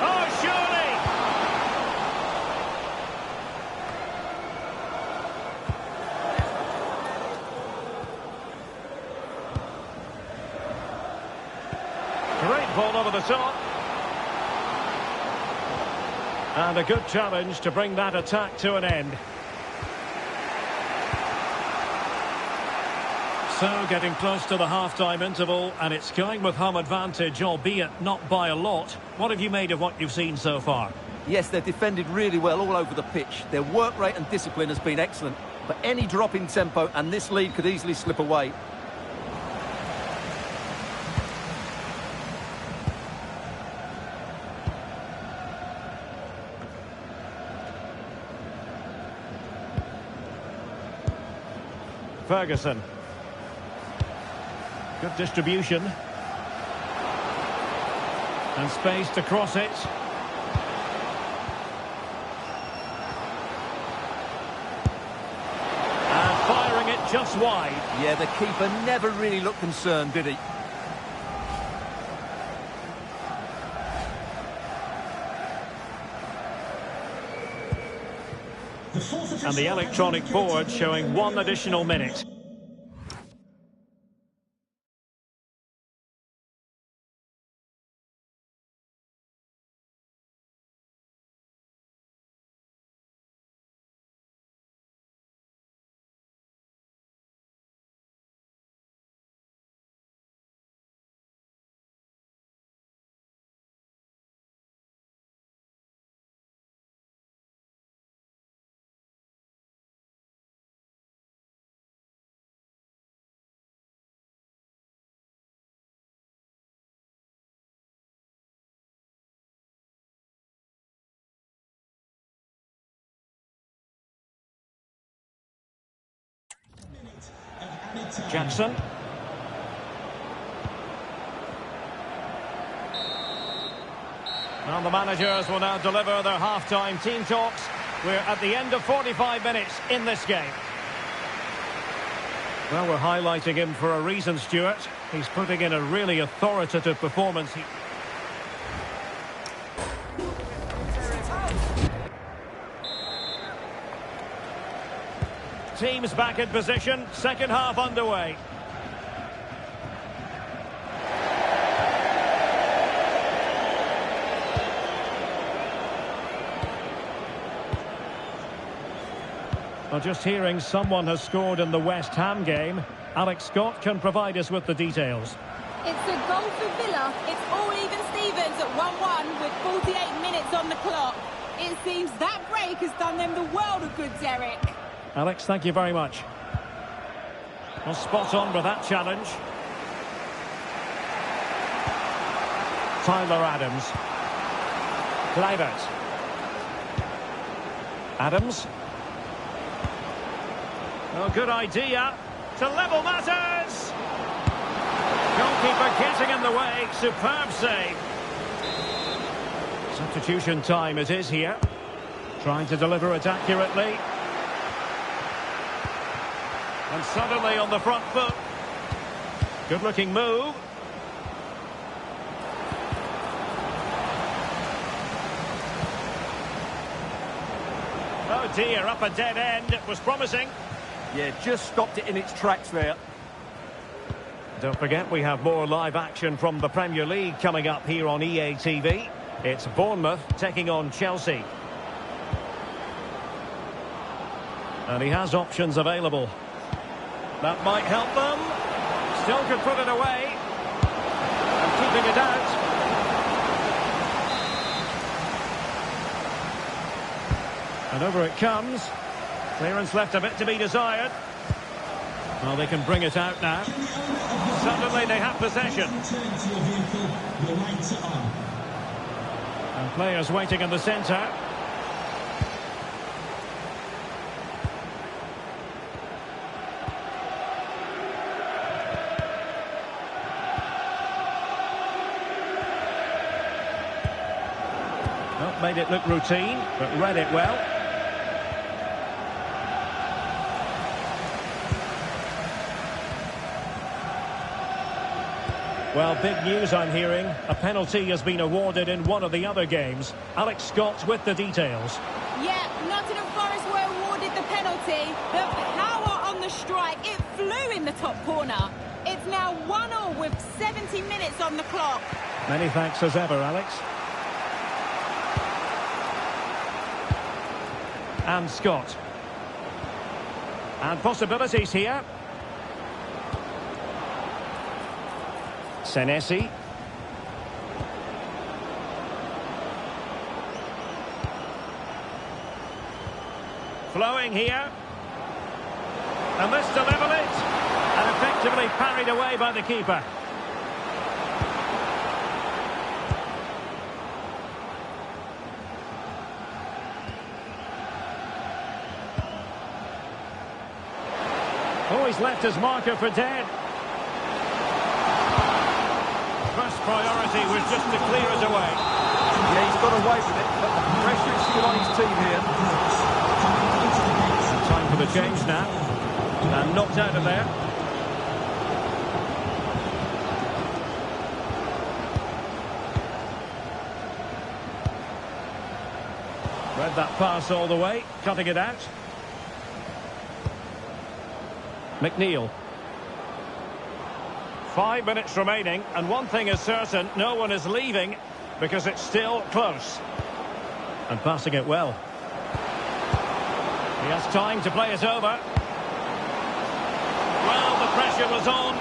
S1: Oh, surely! ball over the top. And a good challenge to bring that attack to an end. So, getting close to the half-time interval, and it's going with home advantage, albeit not by a lot. What have you made of what you've seen so far?
S4: Yes, they've defended really well all over the pitch. Their work rate and discipline has been excellent. But any drop in tempo and this lead could easily slip away.
S1: Ferguson. Good distribution. And space to cross it. And firing it just wide.
S4: Yeah, the keeper never really looked concerned, did he?
S1: And the electronic board showing 1 additional minute. Jackson. Well, the managers will now deliver their half-time team talks. We're at the end of 45 minutes in this game. Well, we're highlighting him for a reason, Stuart. He's putting in a really authoritative performance. Teams back in position, second half underway. Well, just hearing someone has scored in the West Ham game. Alex Scott can provide us with the details.
S5: It's a goal for Villa. It's all even Stevens at 1-1 with 48 minutes on the clock. It seems that break has done them the world of good, Derek.
S1: Alex, thank you very much. Well, spot on with that challenge. Tyler Adams. Kluivert. Adams. Oh, good idea to level matters. Goalkeeper getting in the way. Superb save. Substitution time it is here. Trying to deliver it accurately. And suddenly on the front foot. Good looking move. Oh dear, up a dead end. It was promising.
S4: Yeah, just stopped it in its tracks there.
S1: Don't forget, we have more live action from the Premier League coming up here on EA TV. It's Bournemouth taking on Chelsea. And he has options available. That might help them. Still could put it away. And keeping it out. And over it comes. Clearance left a bit to be desired. Well, they can bring it out now. Suddenly they have possession. And players waiting in the centre. Well, made it look routine, but read it well. Well, big news I'm hearing. A penalty has been awarded in one of the other games. Alex Scott with the details.
S5: Yeah, Nottingham Forest were awarded the penalty. The power on the strike, it flew in the top corner. It's now 1-1 with 70 minutes on the clock.
S1: Many thanks as ever, Alex. And Scott. And possibilities here. Senesi. Flowing here. And this to level it. And effectively parried away by the keeper. Oh, he's left his marker for dead. First priority was just to clear it away.
S4: Yeah, he's got away with it, but the pressure is still on his team here.
S1: Time for the change now. And knocked out of there. Read that pass all the way, cutting it out. McNeil. 5 minutes remaining, and one thing is certain, no one is leaving because it's still close. And passing it well. He has time to play it over. Well, the pressure was on.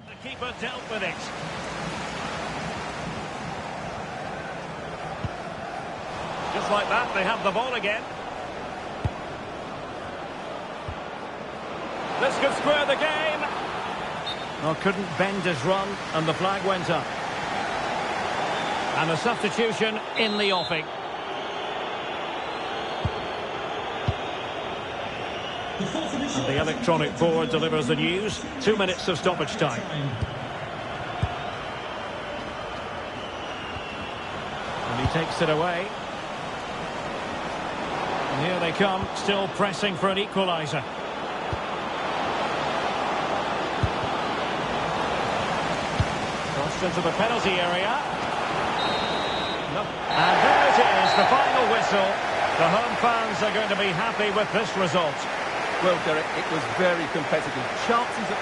S1: The keeper dealt with it. Just like that, they have the ball again. This could square the game. Oh, couldn't bend his run, and the flag went up. And a substitution in the offing. And the electronic board delivers the news. 2 minutes of stoppage time. And he takes it away. And here they come, still pressing for an equaliser. Crossed into the penalty area. No. And there it is, the final whistle. The home fans are going to be happy with this result.
S4: Well, Derek, it was very competitive. Chances of...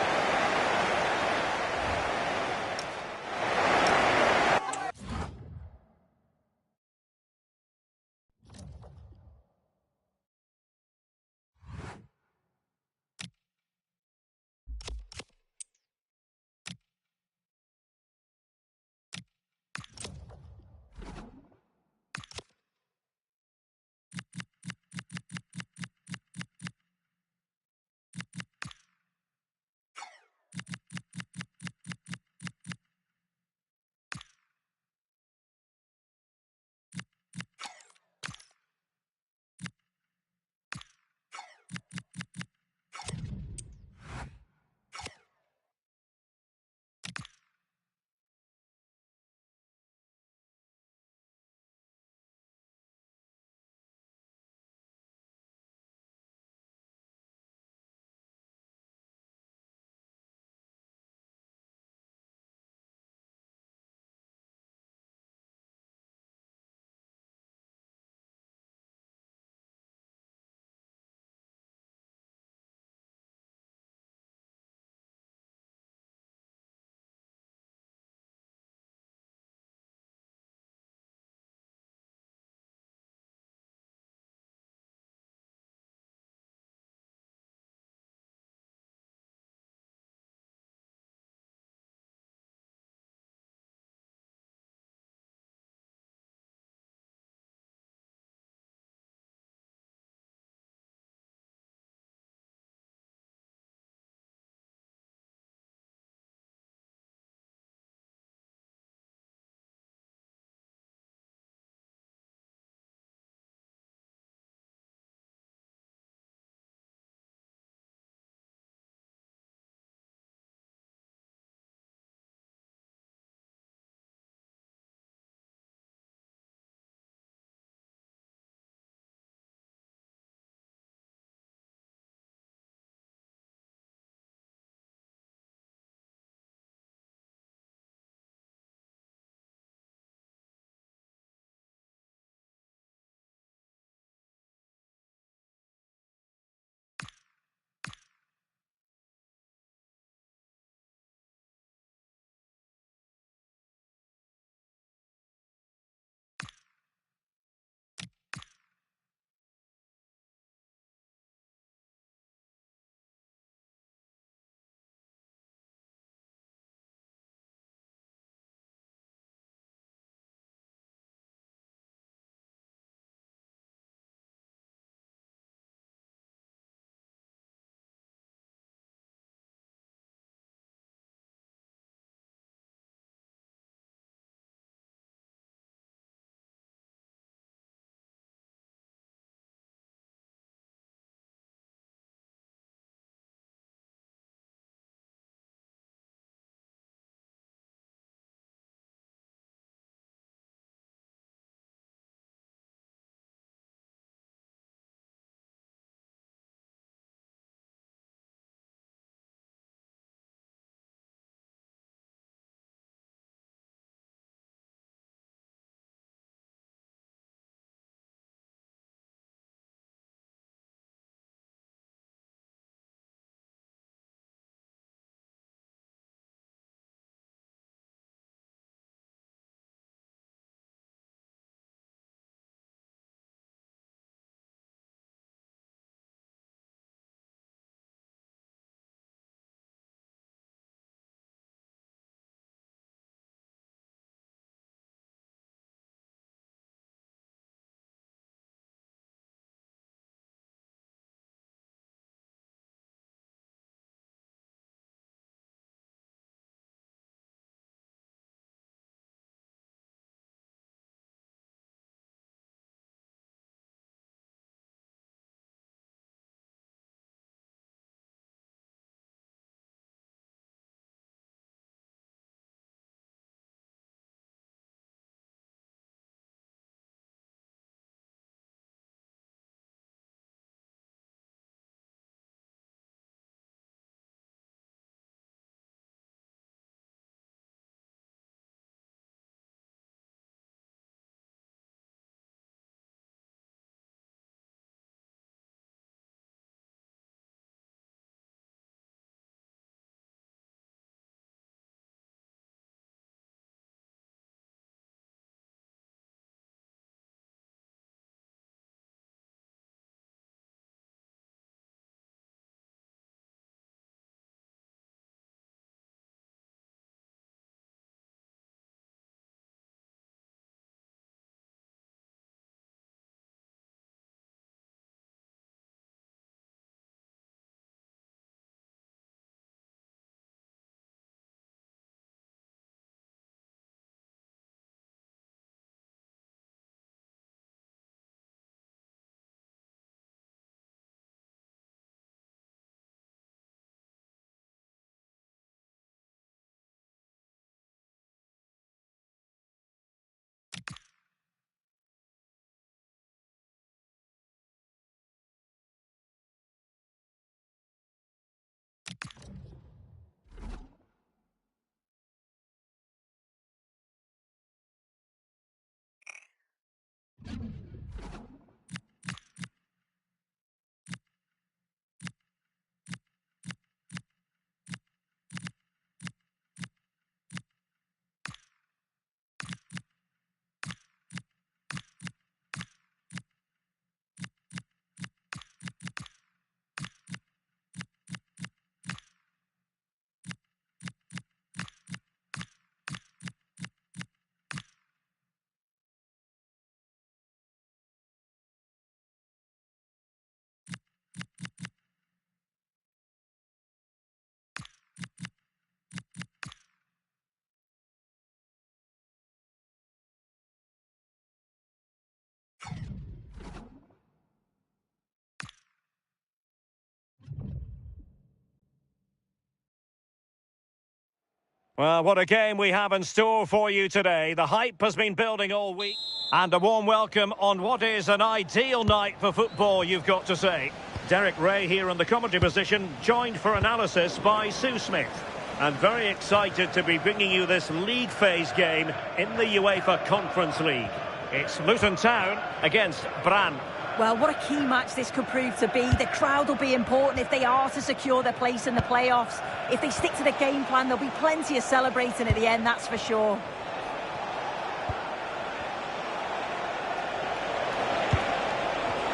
S1: Well, what a game we have in store for you today. The hype has been building all week. And a warm welcome on what is an ideal night for football, you've got to say. Derek Ray here in the commentary position, joined for analysis by Sue Smith. And very excited to be bringing you this league phase game in the UEFA Conference League. It's Luton Town against Brann.
S2: Well, what a key match this could prove to be. The crowd will be important if they are to secure their place in the playoffs. If they stick to the game plan, there'll be plenty of celebrating at the end, that's for sure.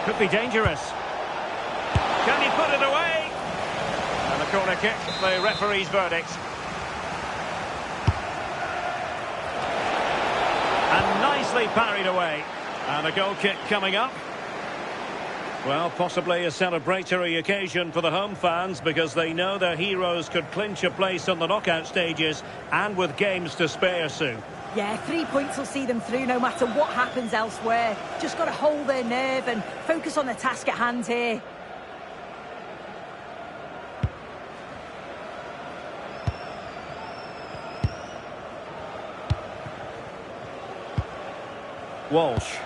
S1: Could be dangerous. Can he put it away? And a corner kick, the referee's verdict. And nicely parried away. And a goal kick coming up. Well, possibly a celebratory occasion for the home fans because they know their heroes could clinch a place on the knockout stages and with games to spare, Sue.
S2: Yeah, 3 points will see them through no matter what happens elsewhere. Just got to hold their nerve and focus on the task at hand here.
S1: Walsh.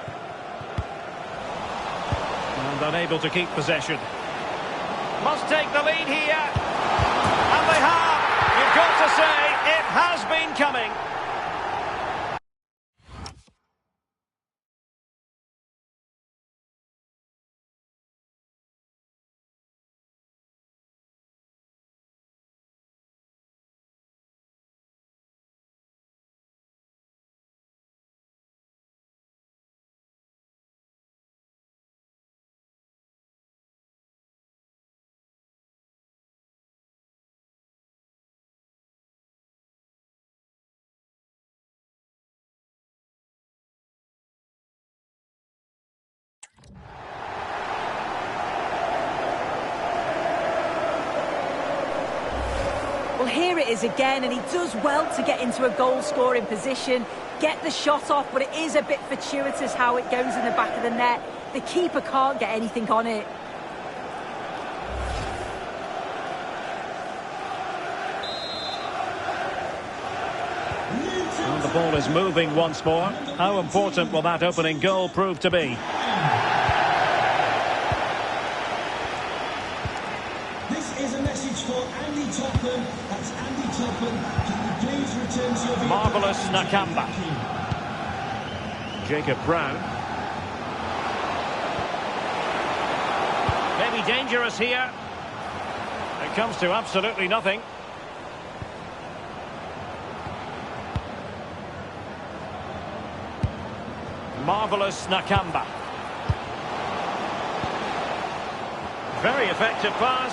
S1: And unable to keep possession. Must take the lead here. And they have. You've got to say, it has been coming.
S2: Well, here it is again, and he does well to get into a goal-scoring position, get the shot off, but it is a bit fortuitous how it goes in the back of the net. The keeper can't get anything on it.
S1: And the ball is moving once more. How important will that opening goal prove to be?
S6: This is a message for Andy Topham. That's Andy Topham. Can you please return to your vehicle?
S1: Marvellous Nakamba. Jacob Brown. Maybe dangerous here. It comes to absolutely nothing. Marvellous Nakamba. Very effective pass.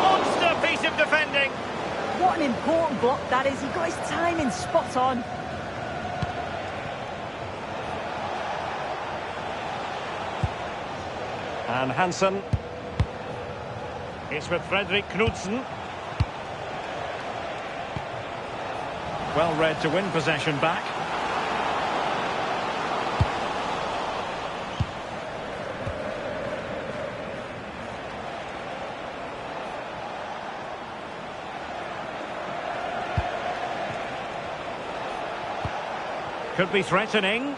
S1: Monster piece of defending.
S2: What an important block that is. He got his timing spot on.
S1: And Hansen. It's with Fredrik Knudsen. Well read to win possession back. Could be threatening.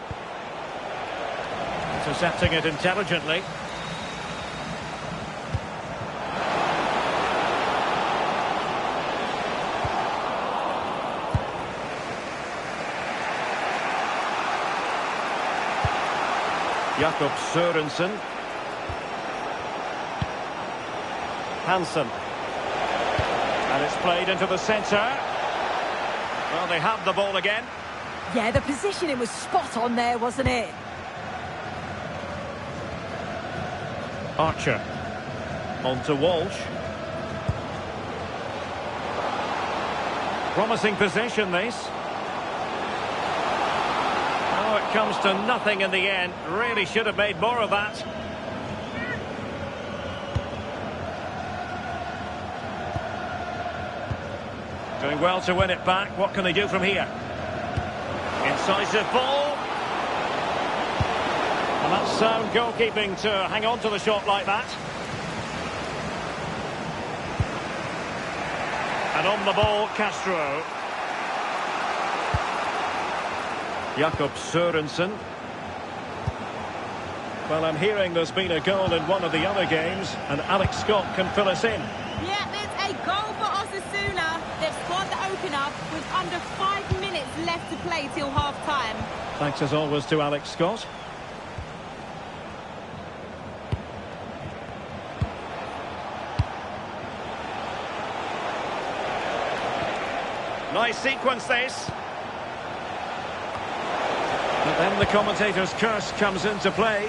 S1: Intercepting it intelligently. Jakob Sørensen. Hansen. And it's played into the centre. Well, they have the ball again.
S2: Yeah, the positioning was spot on there, wasn't it?
S1: Archer. On to Walsh. Promising possession, this. Oh, it comes to nothing in the end. Really should have made more of that. Doing well to win it back. What can they do from here? Incisive ball. And that's sound goalkeeping to hang on to the shot like that. And on the ball, Castro. Jakob Sørensen. Well, I'm hearing there's been a goal in one of the other games, and Alex Scott can fill us in.
S5: Yeah, there's a goal for Osasuna. They've scored the opener with under 5 minutes left to play till half-time.
S1: Thanks as always to Alex Scott. Nice sequence, this. But then the commentator's curse comes into play.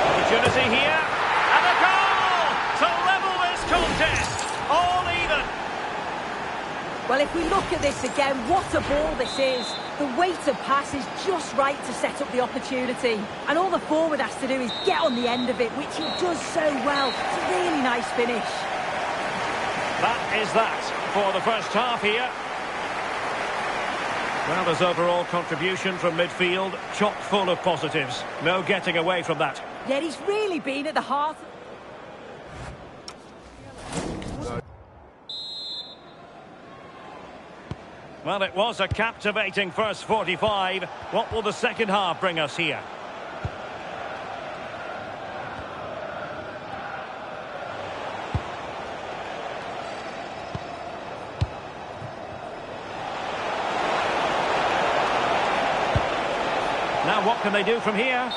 S1: Opportunity here. And a goal to level this contest. All even.
S2: Well, if we look at this again, what a ball this is. The weight of pass is just right to set up the opportunity. And all the forward has to do is get on the end of it, which he does so well. It's a really nice finish.
S1: That is that for the first half here. Well, there's overall contribution from midfield, chock full of positives. No getting away from that.
S2: Yet he's really been at the heart.
S1: Well, it was a captivating first 45. What will the second half bring us here? Now what can they do from here?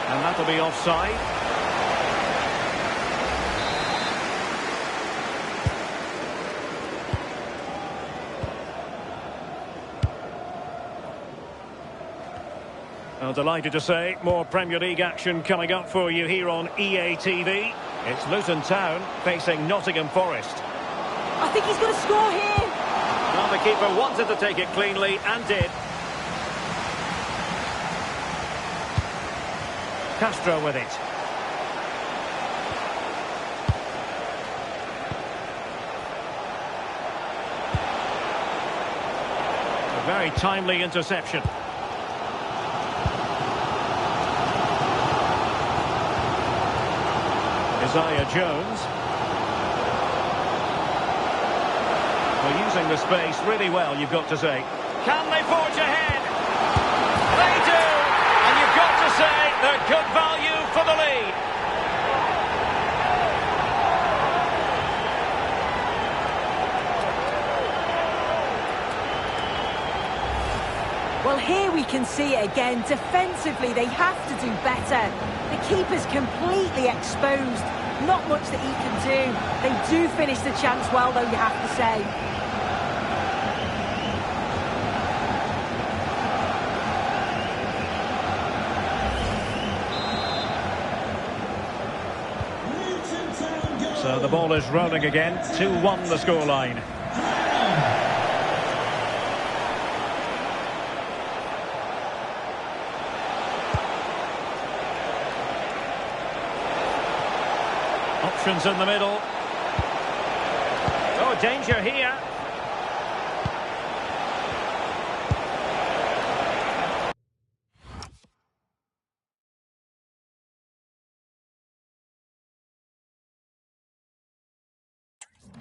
S1: And that'll be offside. Well, delighted to say, more Premier League action coming up for you here on EA TV. It's Luton Town facing Nottingham Forest.
S2: I think he's going to score here.
S1: Well, the keeper wanted to take it cleanly and did. Castro with it. A very timely interception. Isaiah Jones. Well, using the space really well, you've got to say. Can they forge ahead? They do! And you've got to say they're good value for the lead.
S2: Well, here we can see it again. Defensively, they have to do better. The keeper's completely exposed. Not much that he can do. They do finish the chance well, though, you have to say.
S1: So the ball is rolling again. 2-1 the scoreline. Options in the middle. Oh, danger here.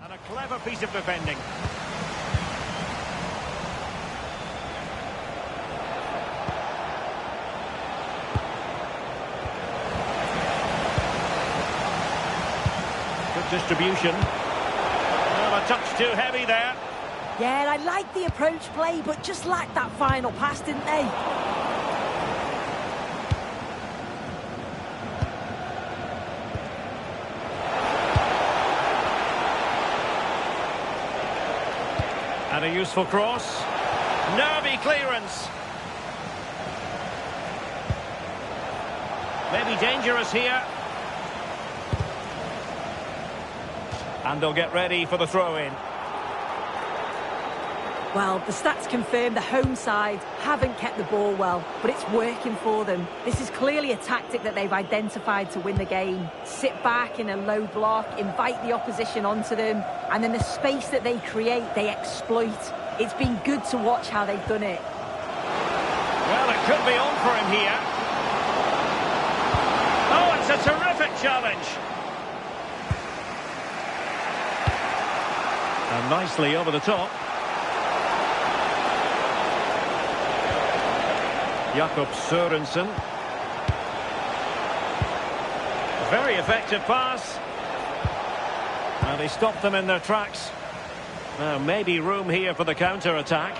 S1: And a clever piece of defending. Good distribution. Well, a touch too heavy there.
S2: Yeah, I like the approach play, but just lacked that final pass, didn't they?
S1: And a useful cross. Nervy clearance. Maybe dangerous here. And they'll get ready for the throw-in.
S2: Well, the stats confirm the home side haven't kept the ball well, but it's working for them. This is clearly a tactic that they've identified to win the game. Sit back in a low block, invite the opposition onto them, and then the space that they create, they exploit. It's been good to watch how they've done it.
S1: Well, it could be on for him here. Oh, it's a terrific challenge. And nicely over the top. Jakob Sørensen. Very effective pass. And he stopped them in their tracks. Now, maybe room here for the counter-attack.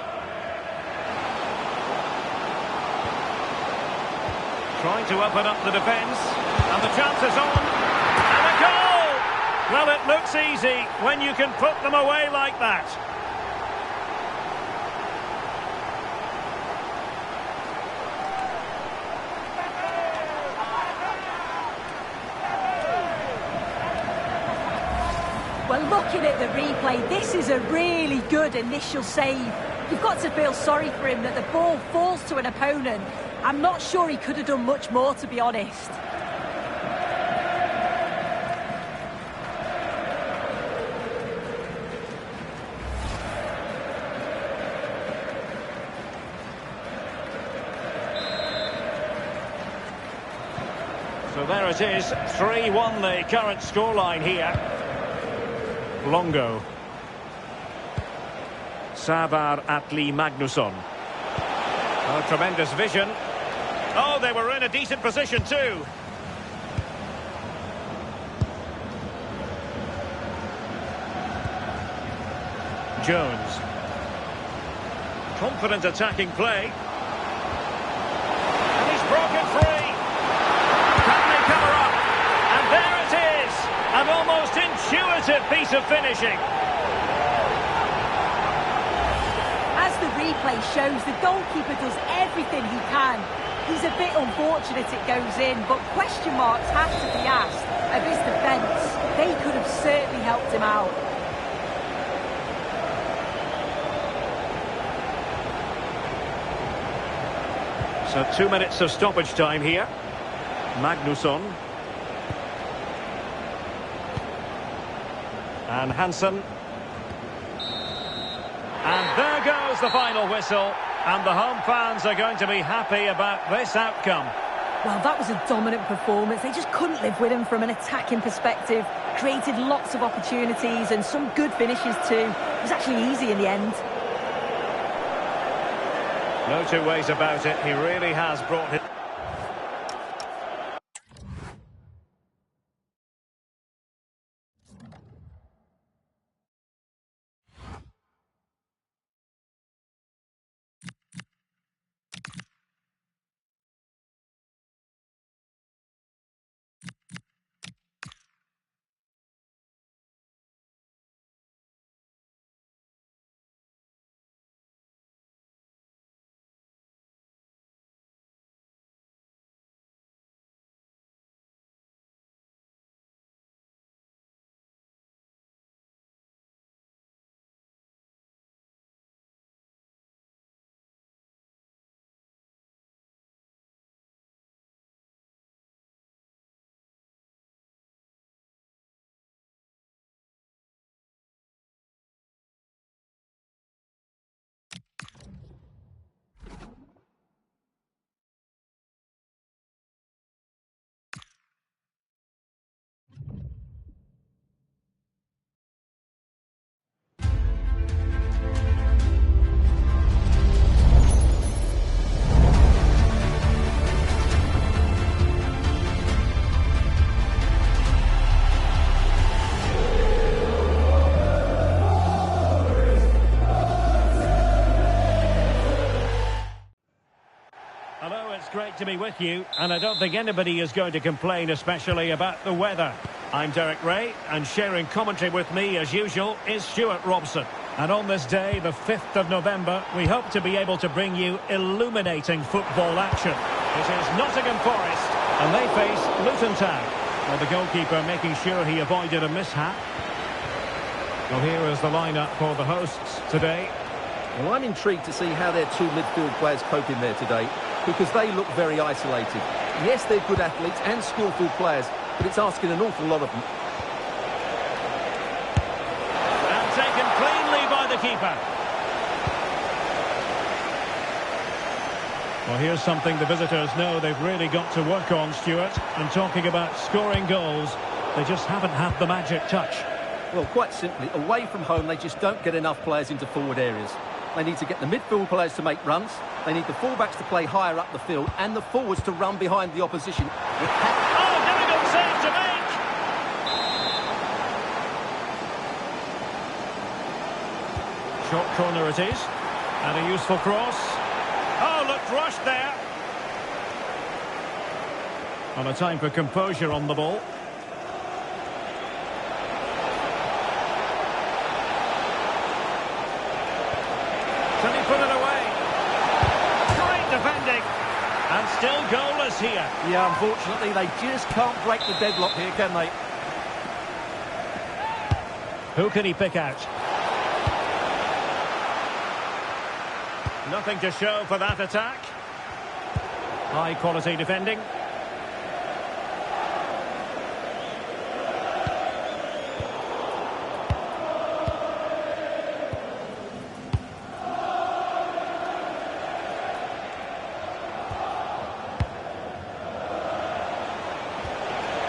S1: Trying to open up the defence. And the chance is on. And a goal! Well, it looks easy when you can put them away like that.
S2: Well, looking at the replay, this is a really good initial save. You've got to feel sorry for him that the ball falls to an opponent. I'm not sure he could have done much more, to be honest.
S1: So there it is, 3-1 the current scoreline here. Longo. Savar Atli Magnusson. Oh, tremendous vision. Oh, they were in a decent position too. Jones. Confident attacking play. And he's broken free. Can they cover up? And there it is. An almost intuitive piece of finishing.
S2: As the replay shows, the goalkeeper does everything he can. He's a bit unfortunate it goes in, but question marks have to be asked of his defence. They could have certainly helped him out.
S1: So 2 minutes of stoppage time here. Magnusson. And Hansen. And there goes the final whistle. And the home fans are going to be happy about this outcome.
S2: Well, that was a dominant performance. They just couldn't live with him from an attacking perspective. Created lots of opportunities and some good finishes too. It was actually easy in the end.
S1: No two ways about it. He really has brought it. Great to be with you, and I don't think anybody is going to complain, especially about the weather. I'm Derek Ray, and sharing commentary with me, as usual, is Stuart Robson. And on this day, the 5th of November, we hope to be able to bring you illuminating football action. It is Nottingham Forest, and they face Luton Town. Well, the goalkeeper making sure he avoided a mishap. Well, here is the lineup for the hosts today.
S4: Well, I'm intrigued to see how their two midfield players cope in there today, because they look very isolated. Yes, they're good athletes and skillful players, but it's asking an awful lot of them.
S1: And taken cleanly by the keeper. Well, here's something the visitors know they've really got to work on, Stuart. And talking about scoring goals, they just haven't had the magic touch.
S4: Well, quite simply, away from home, they just don't get enough players into forward areas. They need to get the midfield players to make runs. They need the fullbacks to play higher up the field and the forwards to run behind the opposition.
S1: Oh, difficult save to make! Short corner it is. And a useful cross. Oh, looked rushed there. And a time for composure on the ball. Can he put it away? Great defending. And still goalless here.
S4: Yeah, unfortunately, they just can't break the deadlock here, can they?
S1: Who can he pick out? Nothing to show for that attack. High quality defending.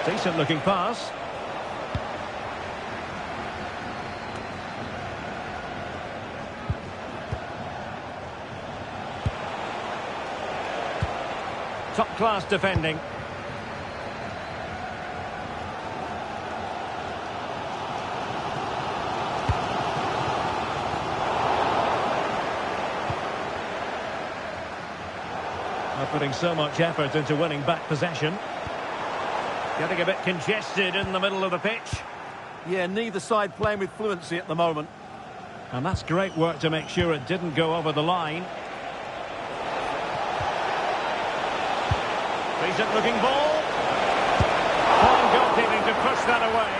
S1: Decent looking pass. Top class defending. They're putting so much effort into winning back possession. Getting a bit congested in the middle of the pitch.
S4: Yeah, neither side playing with fluency at the moment.
S1: And that's great work to make sure it didn't go over the line. Decent looking ball. Fine goalkeeping to push that away.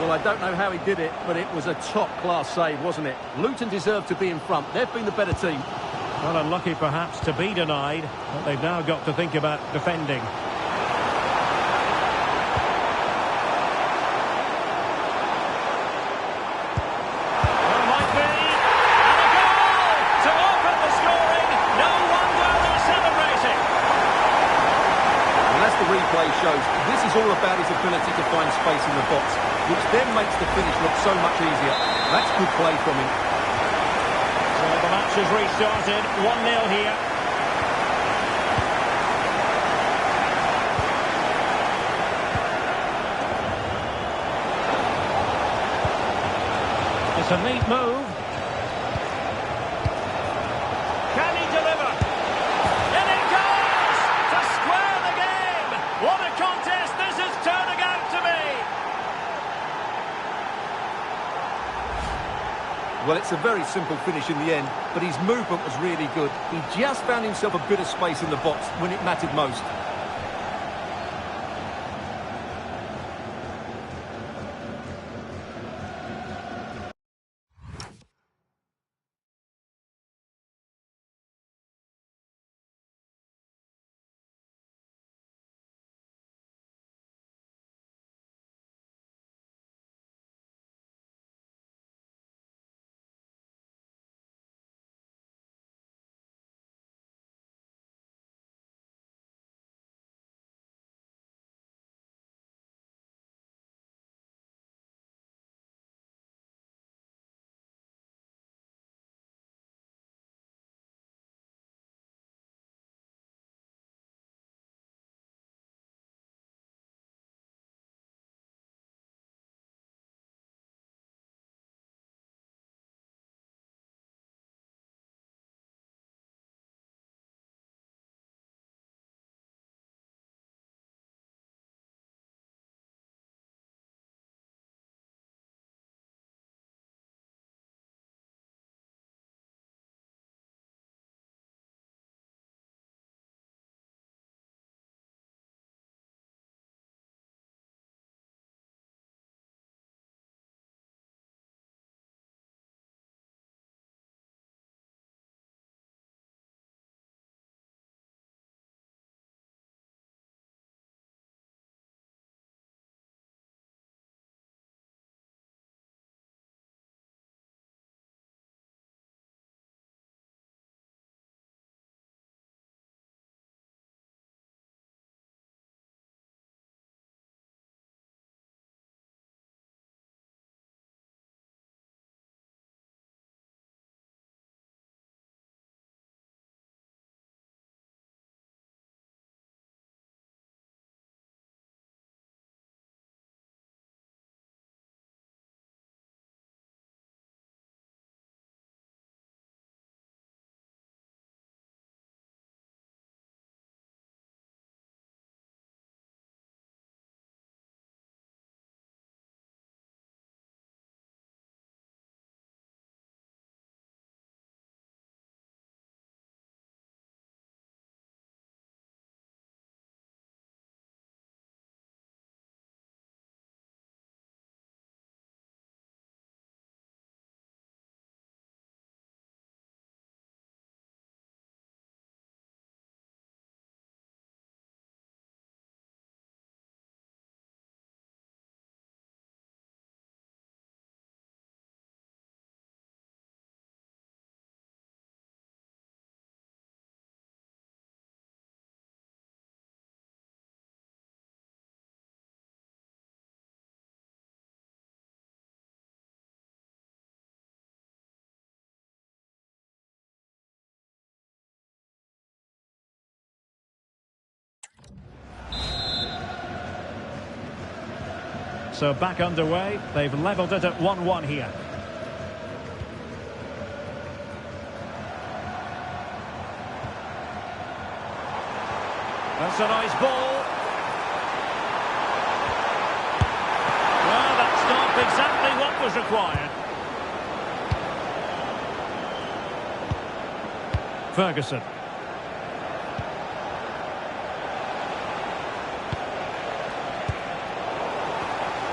S4: Well, I don't know how he did it, but it was a top-class save, wasn't it? Luton deserved to be in front. They've been the better team.
S1: Well, unlucky perhaps to be denied, but they've now got to think about defending. Well, might be. And a goal to open the scoring. No wonder they're celebrating.
S4: And as the replay shows, this is all about his ability to find space in the box, which then makes the finish look so much easier. That's good play from him.
S1: So the match has restarted, 1-0 here. It's a neat move. Can he deliver? In it goes! To square the game! What a contest this is turning out to be!
S4: Well, it's a very simple finish in the end, but his movement was really good. He just found himself a bit of space in the box when it mattered most.
S1: So back underway. They've levelled it at 1-1 here. That's a nice ball. Well, that's not exactly what was required. Ferguson.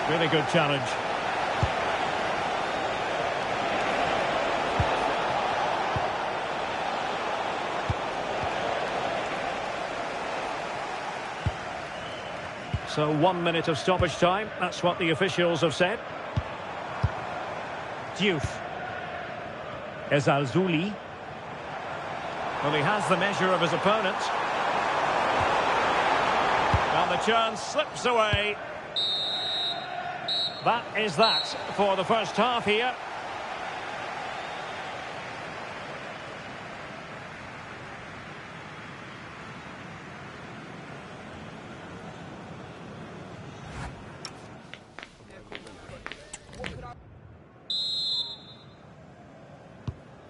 S1: Really good challenge. So 1 minute of stoppage time. That's what the officials have said. Diouf. Ezalzouli. Well, he has the measure of his opponent. And the chance slips away. That is that for the first half here.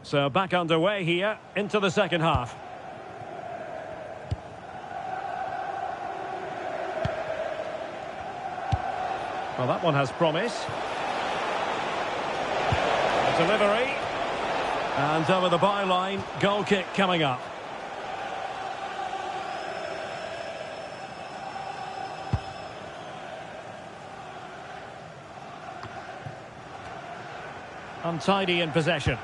S1: So back underway here into the second half. Well, that one has promise. Delivery. And over the byline, goal kick coming up. Untidy in possession.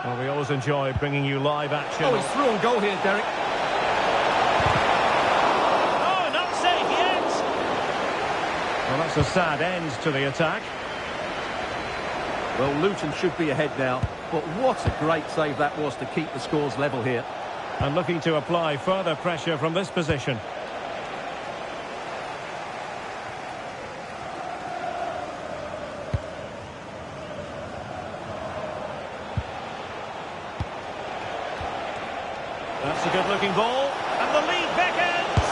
S1: Well, we always enjoy bringing you live action.
S4: Oh, he's through on goal here, Derek.
S1: Oh, not safe yet. Well, that's a sad end to the attack.
S4: Well, Luton should be ahead now, but what a great save that was to keep the scores level here.
S1: And looking to apply further pressure from this position. That's a good-looking ball, and the lead beckons.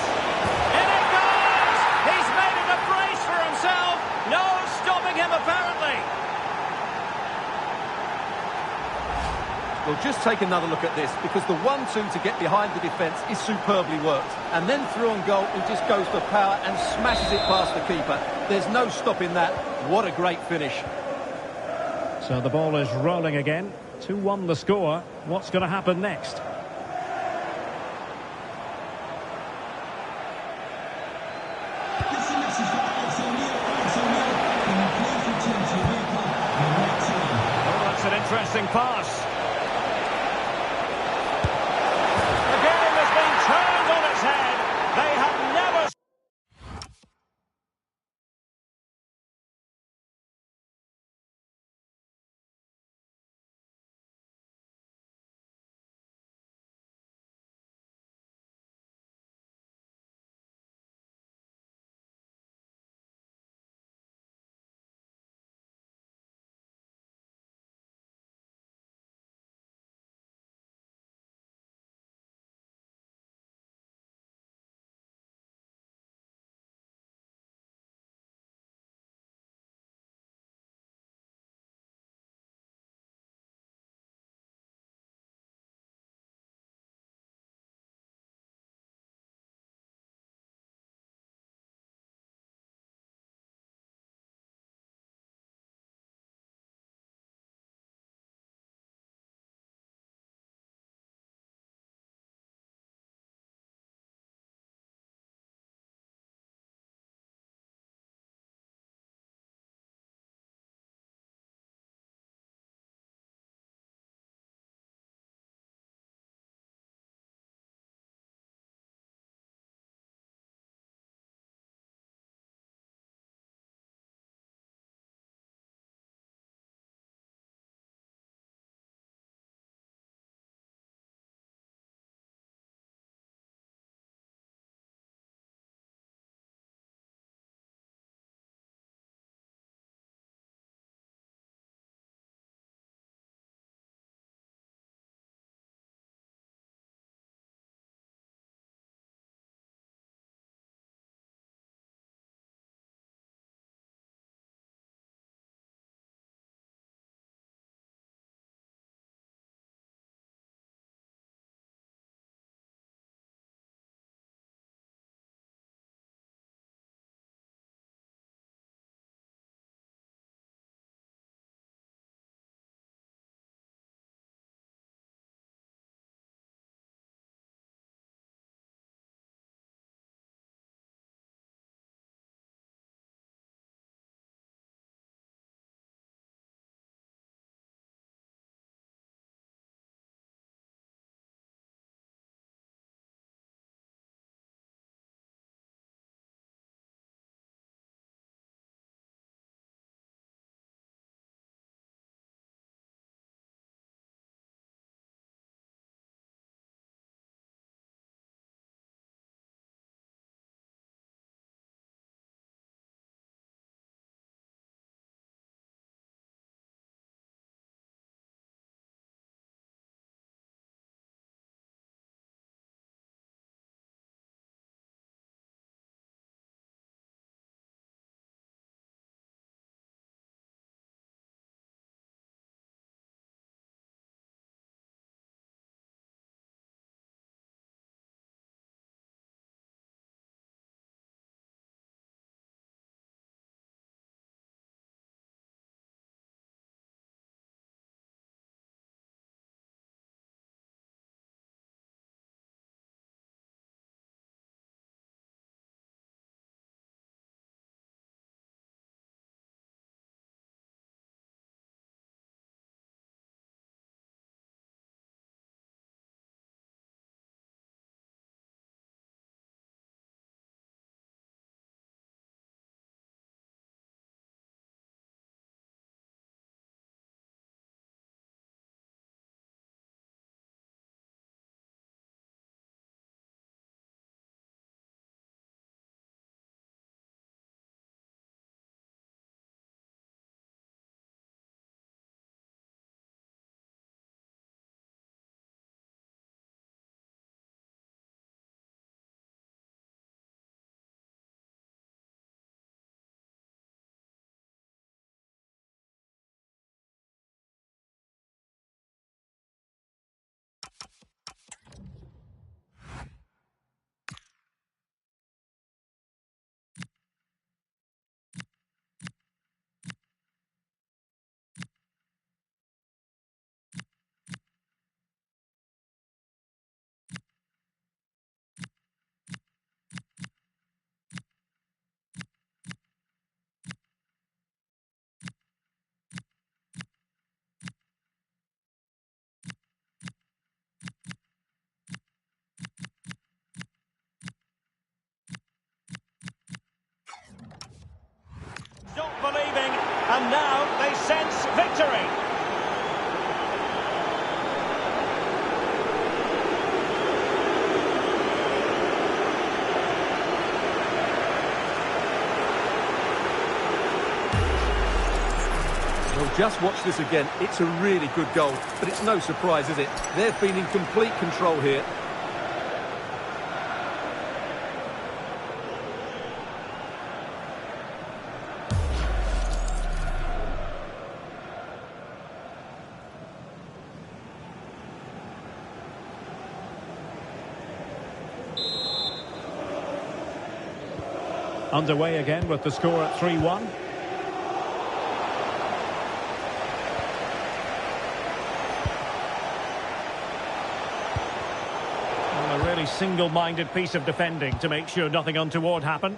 S1: In it goes! He's made it a brace for himself. No stopping him, apparently.
S4: Well, just take another look at this, because the 1-2 to get behind the defence is superbly worked. And then through on goal, he just goes for power and smashes it past the keeper. There's no stopping that. What a great finish.
S1: So the ball is rolling again. 2-1 the score. What's going to happen next?
S6: It's a message for Alex O'Neill. Alex O'Neill can please return to Europa in the right time.
S1: Oh, that's an interesting pass.
S4: just watch this again. It's a really good goal, but it's no surprise, is it? They've been in complete control here.
S1: Underway again with the score at 3-1. Well, a really single-minded piece of defending to make sure nothing untoward happened.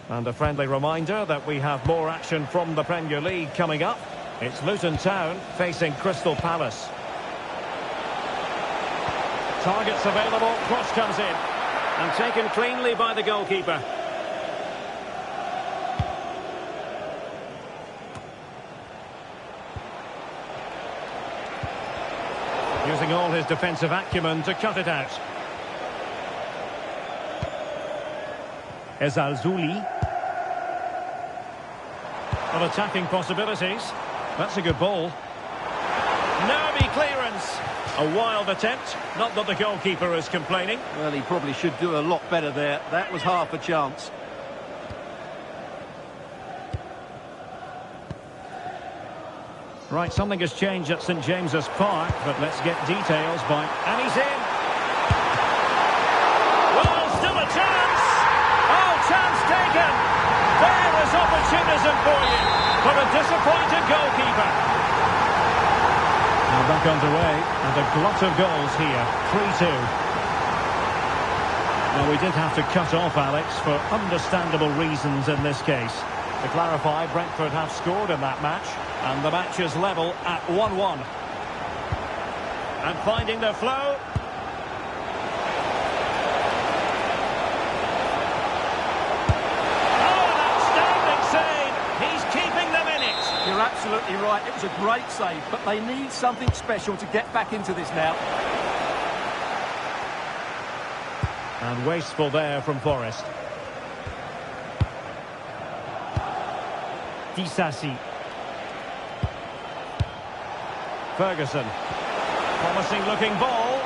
S1: And a friendly reminder that we have more action from the Premier League coming up. It's Luton Town facing Crystal Palace. Targets available, cross comes in. And taken cleanly by the goalkeeper. Using all his defensive acumen to cut it out. Ezalzouli. Well, attacking possibilities. That's a good ball. Nervy clearance. A wild attempt. Not that the goalkeeper is complaining.
S4: Well, he probably should do a lot better there. That was half a chance.
S1: Right, something has changed at St James's Park, but let's get details by... And he's in! Well, still a chance! Oh, chance taken! There is opportunism for you, for a disappointed goalkeeper. Now back underway, and a glut of goals here, 3-2. Now we did have to cut off Alex for understandable reasons in this case. To clarify, Brentford have scored in that match, and the match is level at 1-1. And finding their flow.
S4: You're absolutely right. It was a great save, but they need something special to get back into this now.
S1: And wasteful there from Forest. Disasi. Ferguson. Promising looking ball.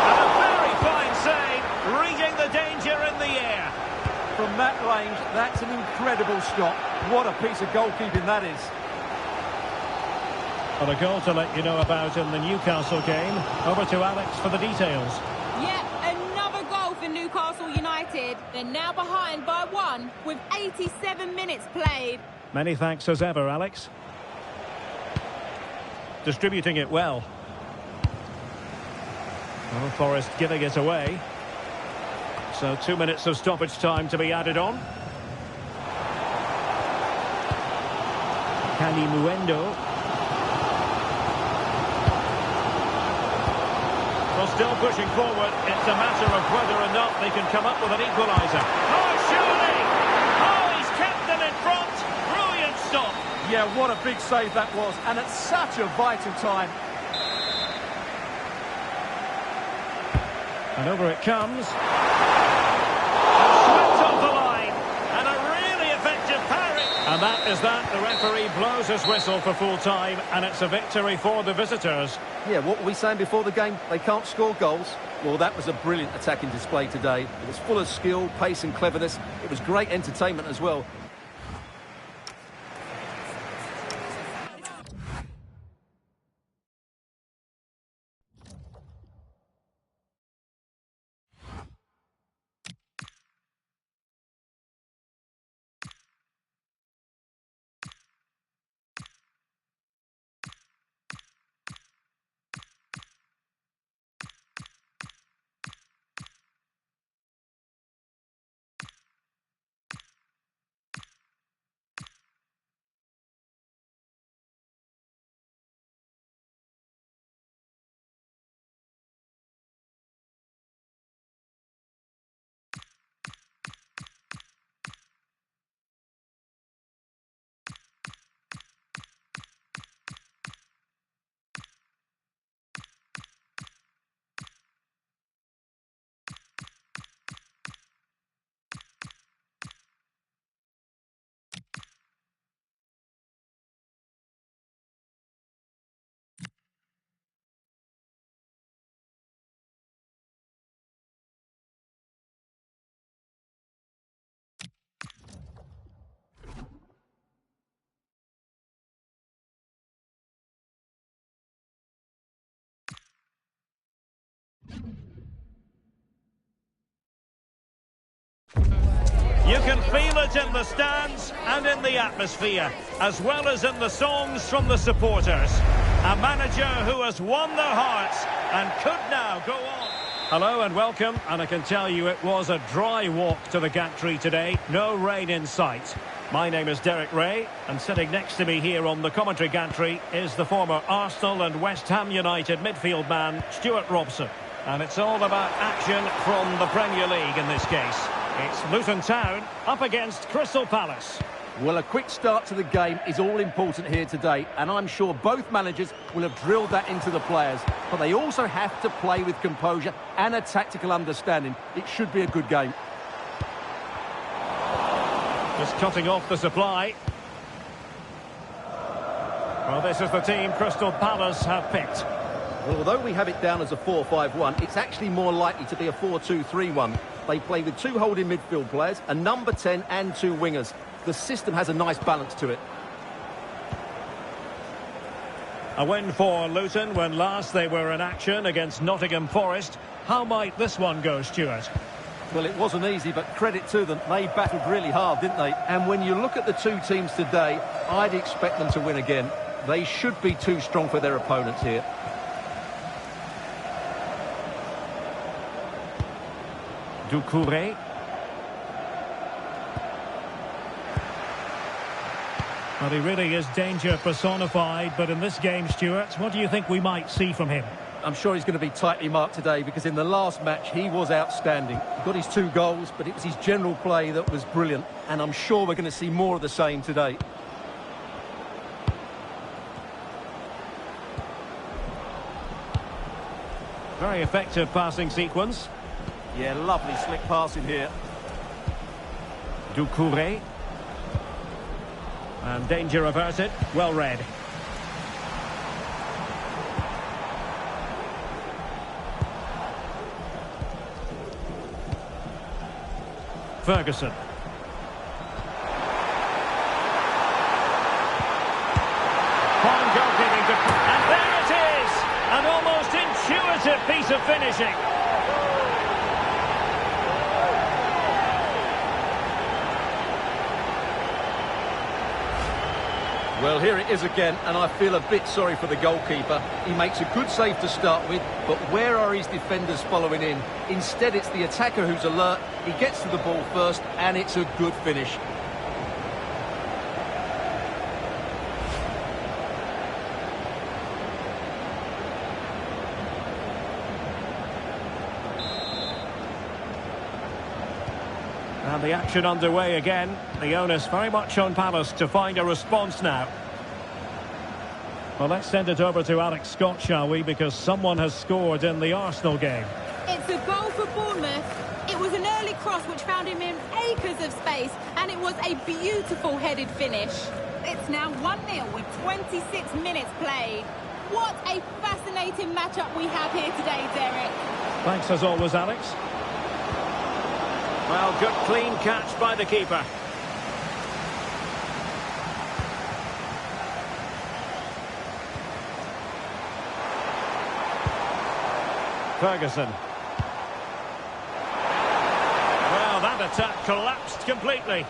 S1: And a very fine save, reading the danger in the air.
S4: From that range, that's an incredible shot. What a piece of goalkeeping that is.
S1: Well, a goal to let you know about in the Newcastle game. Over to Alex for the details.
S5: Yeah, another goal for Newcastle United. They're now behind by 1 with 87 minutes played.
S1: Many thanks as ever, Alex. Distributing it well. Well, Forest giving it away. So 2 minutes of stoppage time to be added on. Kalimuendo. Well, still pushing forward. It's a matter of whether or not they can come up with an equaliser. Oh, surely! Oh, he's kept them in front. Brilliant stop.
S4: Yeah, what a big save that was. And at such a vital time.
S1: And over it comes. Swept off the line. And a really effective parry. And that is that. The referee blows his whistle for full time. And it's a victory for the visitors.
S4: Yeah, what were we saying before the game? They can't score goals. Well, that was a brilliant attacking display today. It was full of skill, pace and cleverness. It was great entertainment as well.
S1: feel it in the stands and in the atmosphere, as well as in the songs from the supporters. A manager who has won their hearts and could now go on. Hello and welcome, and I can tell you it was a dry walk to the gantry today. No rain in sight. My name is Derek Ray, and sitting next to me here on the commentary gantry is the former Arsenal and West Ham United midfield man, Stuart Robson. And it's all about action from the Premier League in this case. It's Luton Town up against Crystal Palace.
S4: Well, a quick start to the game is all important here today, and I'm sure both managers will have drilled that into the players. But they also have to play with composure and a tactical understanding. It should be a good game.
S1: Just cutting off the supply. Well, this is the team Crystal Palace have picked.
S4: Well, although we have it down as a 4-5-1, it's actually more likely to be a 4-2-3-1. They play with two holding midfield players, a number 10 and two wingers. The system has a nice balance to it.
S1: A win for Luton when last they were in action against Nottingham Forest. How might this one go, Stuart?
S4: Well, it wasn't easy, but credit to them. They battled really hard, didn't they? And when you look at the two teams today, I'd expect them to win again. They should be too strong for their opponents here.
S1: Doucouré. Well, he really is danger personified, but in this game, Stuart, what do you think we might see from him?
S4: I'm sure he's going to be tightly marked today because in the last match, he was outstanding. He got his 2 goals, but it was his general play that was brilliant. And I'm sure we're going to see more of the same today.
S1: Very effective passing sequence.
S4: Yeah, lovely slick passing here.
S1: Doucouré. And danger averted. Well read. Ferguson. Fine goalkeeping. And there it is! An almost intuitive piece of finishing.
S4: Well, here it is again, and I feel a bit sorry for the goalkeeper. He makes a good save to start with, but where are his defenders following in? Instead, it's the attacker who's alert. He gets to the ball first, and it's a good finish.
S1: And the action underway again. The onus very much on Palace to find a response now. Well, let's send it over to Alex Scott, shall we? Because someone has scored in the Arsenal game.
S5: It's a goal for Bournemouth. It was an early cross which found him in acres of space, and it was a beautiful headed finish. It's now 1-0 with 26 minutes played. What a fascinating matchup we have here today, Derek.
S1: Thanks as always, Alex. Well, good clean catch by the keeper. Ferguson. Well, that attack collapsed completely.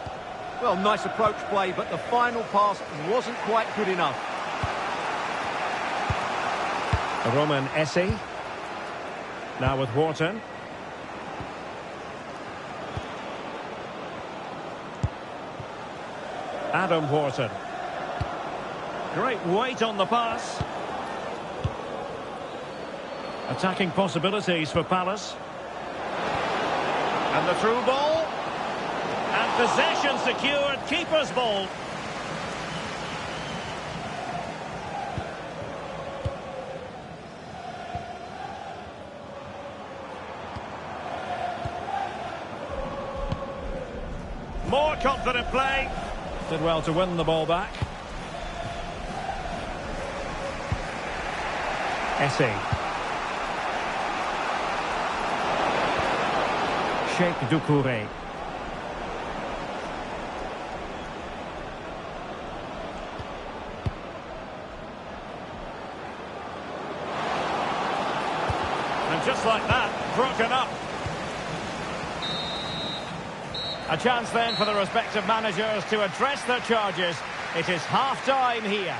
S4: Well, nice approach play, but the final pass wasn't quite good enough.
S1: Roman Esse. Now with Wharton. Adam Wharton. Great weight on the pass. Attacking possibilities for Palace. And the through ball. And possession secured. Keeper's ball. More confident play. Did well to win the ball back. Esse. Sheikh Doucouré. And just like that, broken up. A chance then for the respective managers to address their charges. It is half-time here.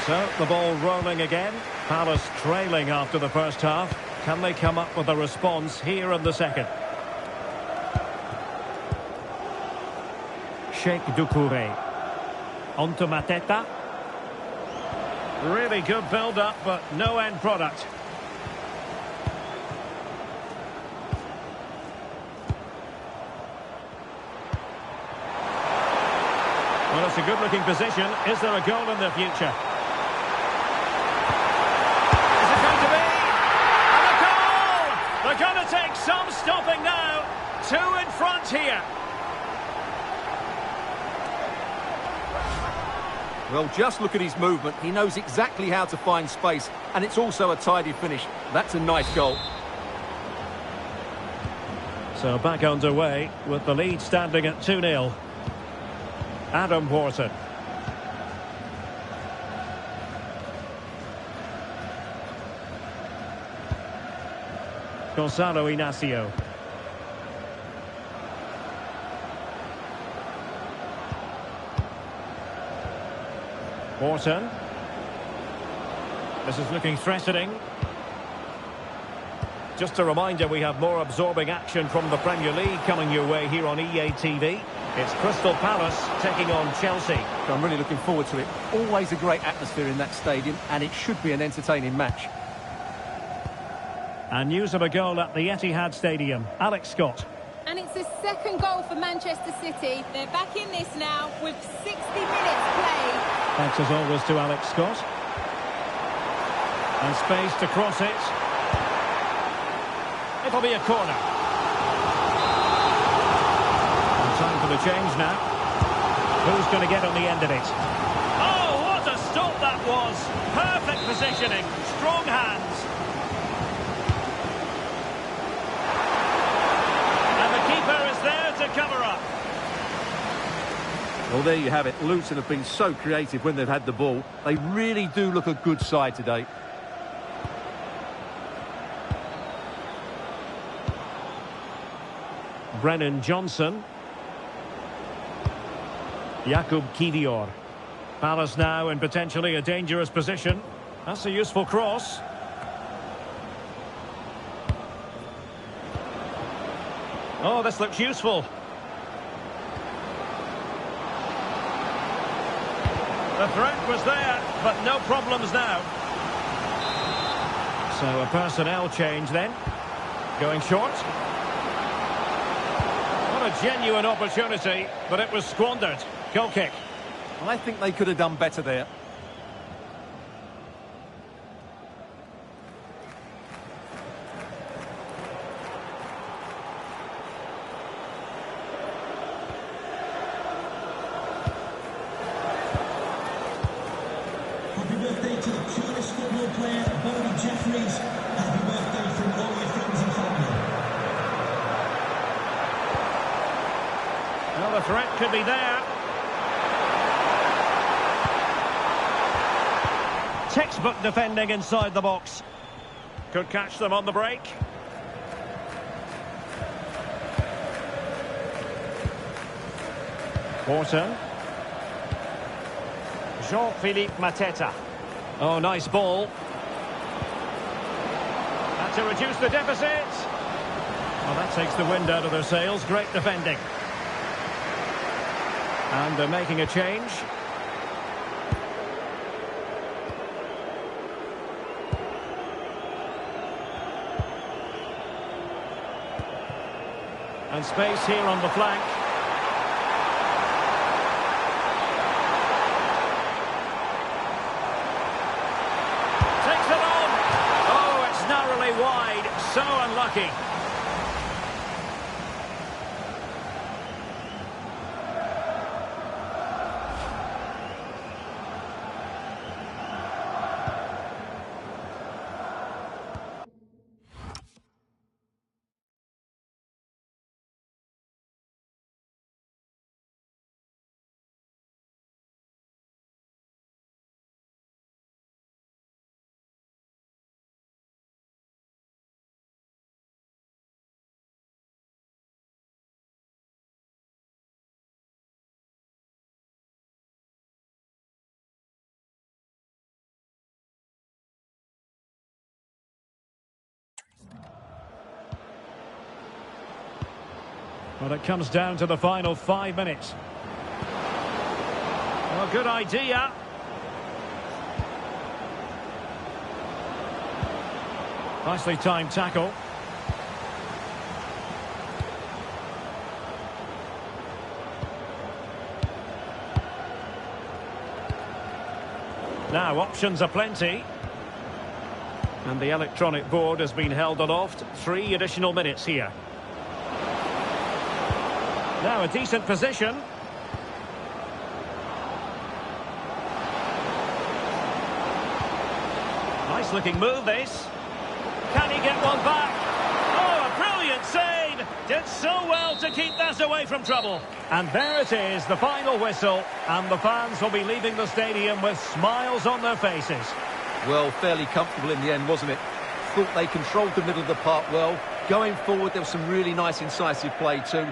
S1: So, the ball rolling again. Palace trailing after the first half. Can they come up with a response here in the second? Sheikh Doucouré. On to Mateta. Really good build-up, but no end product. Well, it's a good-looking position. Is there a goal in the future? Is it going to be? And a goal! They're going to take some stopping now. 2 in front here.
S4: Well, just look at his movement. He knows exactly how to find space, and it's also a tidy finish. That's a nice goal.
S1: So back underway with the lead standing at 2-0. Adam Wharton. Gonzalo Inacio. Wharton. This is looking threatening. Just a reminder, we have more absorbing action from the Premier League coming your way here on EA TV. It's Crystal Palace taking on Chelsea.
S4: I'm really looking forward to it. Always a great atmosphere in that stadium, and it should be an entertaining match.
S1: And news of a goal at the Etihad Stadium. Alex Scott.
S5: And it's the second goal for Manchester City. They're back in this now with 60 minutes played.
S1: Thanks as always to Alex Scott. And space to cross it. It'll be a corner. And time for the change now. Who's going to get on the end of it? Oh, what a stop that was! Perfect positioning, strong hands. And the keeper is there to cover up.
S4: Well, there you have it. Luton have been so creative when they've had the ball. They really do look a good side today.
S1: Brennan Johnson. Jakub Kivior. Palace now in potentially a dangerous position. That's a useful cross. Oh, this looks useful. The threat was there, but no problems now. So a personnel change then. Going short. What a genuine opportunity, but it was squandered. Goal kick.
S4: I think they could have done better there.
S6: Happy birthday to the purest football player, Bodie Jeffries. Happy birthday from all your friends and family.
S1: Well, the threat could be there. Textbook defending inside the box. Could catch them on the break. Wharton. Jean-Philippe Mateta. Oh, nice ball. And to reduce the deficit. Well, that takes the wind out of their sails. Great defending. And they're making a change. And space here on the flank. Takes it on. Oh, it's narrowly wide. So unlucky. Well, it comes down to the final 5 minutes. Well, good idea. Nicely timed tackle. Now, options are plenty. And the electronic board has been held aloft. 3 additional minutes here. Now, a decent position. Nice looking move, this. Can he get one back? Oh, a brilliant save! Did so well to keep that away from trouble. And there it is, the final whistle. And the fans will be leaving the stadium with smiles on their faces.
S4: Well, fairly comfortable in the end, wasn't it? Thought they controlled the middle of the park well. Going forward, there was some really nice incisive play too.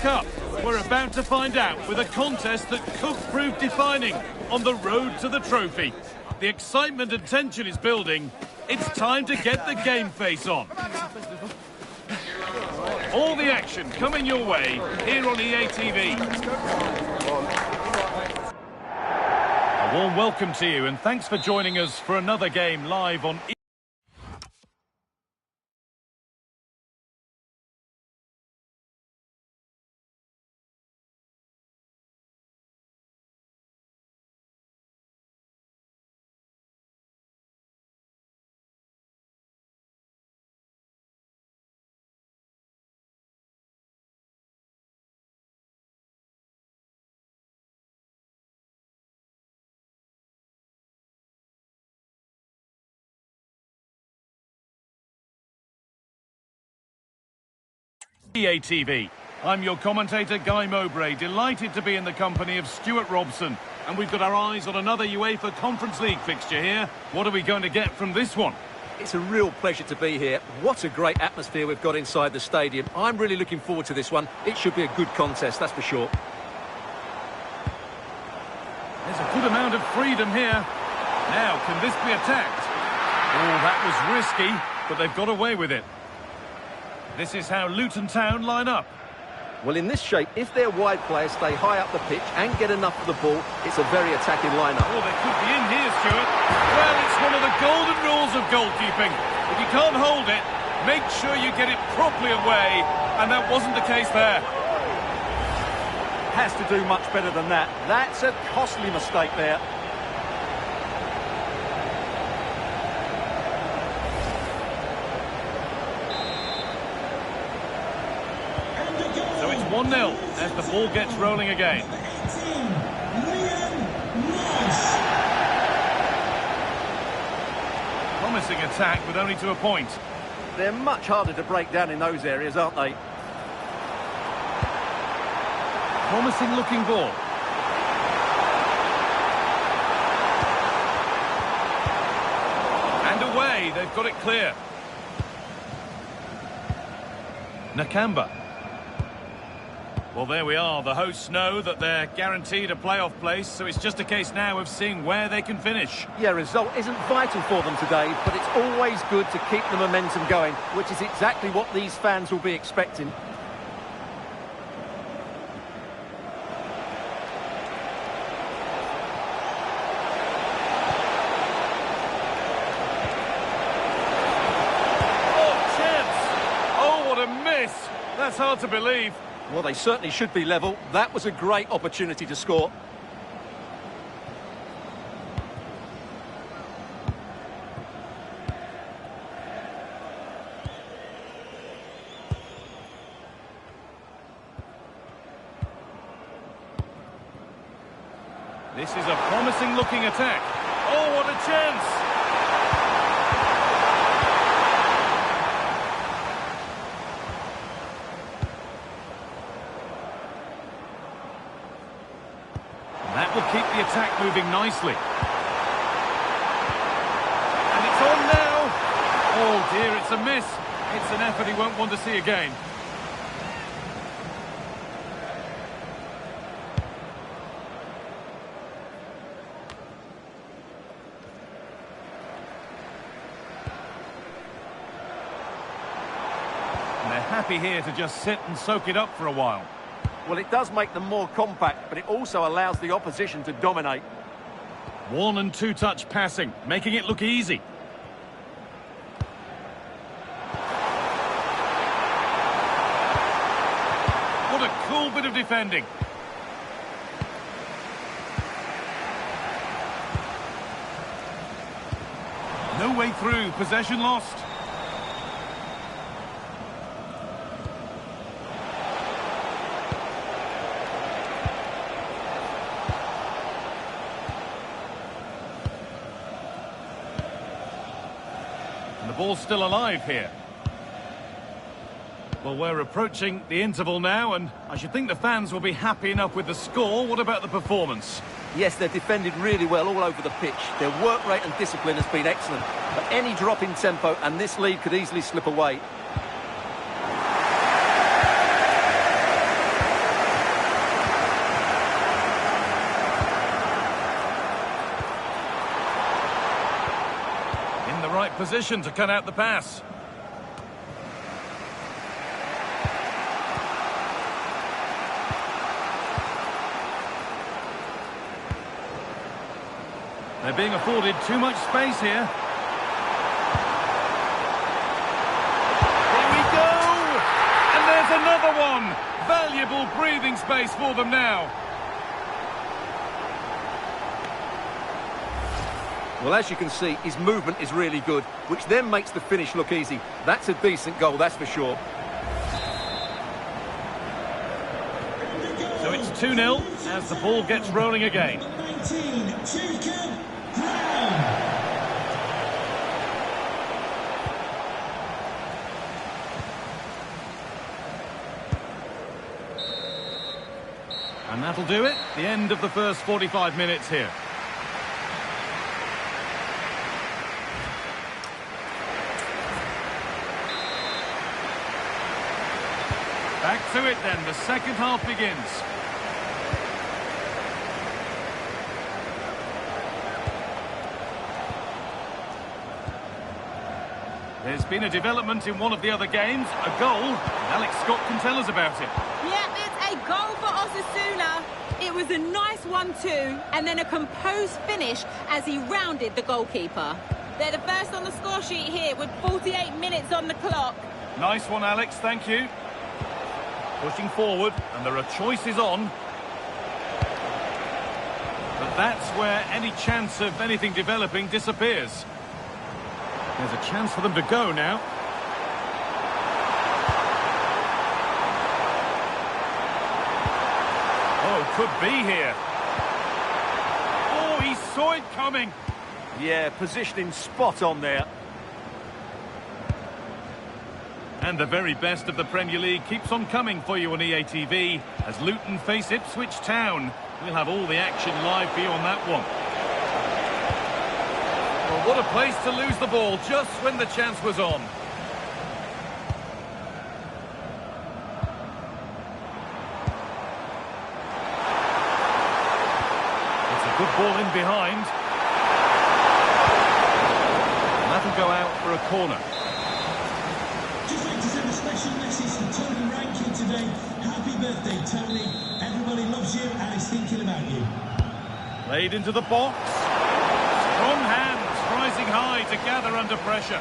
S3: Cup. We're about to find out with a contest that could prove defining on the road to the trophy. The excitement and tension is building. It's time to get the game face on. All the action coming your way here on EA TV. A warm welcome to you and thanks for joining us for another game live on EA TV. I'm your commentator, Guy Mowbray, delighted to be in the company of Stuart Robson. And we've got our eyes on another UEFA Conference League fixture here. What are we going to get from this one?
S4: It's a real pleasure to be here. What a great atmosphere we've got inside the stadium. I'm really looking forward to this one. It should be a good contest, that's for sure.
S3: There's a good amount of freedom here. Now, can this be attacked? Oh, that was risky, but they've got away with it. This is how Luton Town line up.
S4: Well, in this shape, if their wide players stay high up the pitch and get enough of the ball, it's a very attacking lineup.
S3: Oh, they could be in here, Stuart. Well, it's one of the golden rules of goalkeeping. If you can't hold it, make sure you get it properly away, and that wasn't the case there.
S4: Has to do much better than that. That's a costly mistake there.
S3: So it's 1-0 as the ball gets rolling again. Promising attack, but only to a point.
S4: They're much harder to break down in those areas, aren't they?
S3: Promising looking ball. And away, they've got it clear. Nakamba. Well, there we are. The hosts know that they're guaranteed a playoff place, so it's just a case now of seeing where they can finish.
S4: Yeah, result isn't vital for them today, but it's always good to keep the momentum going, which is exactly what these fans will be expecting.
S3: Oh, chance! Oh, what a miss! That's hard to believe.
S4: Well, they certainly should be level. That was a great opportunity to score.
S3: This is a promising looking attack. Oh, what a chance! That will keep the attack moving nicely. And it's on now. Oh dear, it's a miss. It's an effort he won't want to see again. And they're happy here to just sit and soak it up for a while.
S4: Well, it does make them more compact, but it also allows the opposition to dominate.
S3: One and two touch passing, making it look easy. What a cool bit of defending. No way through, possession lost. And the ball's still alive here. Well, we're approaching the interval now, and I should think the fans will be happy enough with the score. What about the performance?
S4: Yes, they've defended really well all over the pitch. Their work rate and discipline has been excellent. But any drop in tempo, and this lead could easily slip away.
S3: right position to cut out the pass. They're being afforded too much space here. Here we go! And there's another one! Valuable breathing space for them now.
S4: Well, as you can see, his movement is really good, which then makes the finish look easy. That's a decent goal, that's for sure.
S3: So it's 2-0 as the ball gets rolling again.
S6: 19, Jacob Brown.
S3: And that'll do it. The end of the first 45 minutes here. Back to it then. The second half begins. There's been a development in one of the other games, a goal, and Alex Scott can tell us about it.
S5: Yeah, it's a goal for Osasuna. It was a nice 1-2 and then a composed finish as he rounded the goalkeeper. They're the first on the score sheet here with 48 minutes on the clock.
S3: Nice one, Alex, thank you. Pushing forward, and there are choices on. But that's where any chance of anything developing disappears. There's a chance for them to go now. Oh, could be here. Oh, he saw it coming.
S4: Yeah, positioning spot on there.
S3: And the very best of the Premier League keeps on coming for you on EA TV as Luton face Ipswich Town. We'll have all the action live for you on that one. Well, what a place to lose the ball just when the chance was on. It's a good ball in behind. And that'll go out for a corner.
S6: Just like to send a special message to Tony Rankin today. Happy birthday, Tony. Everybody loves you and is thinking about you.
S3: Played into the box. Strong hands rising high to gather under pressure.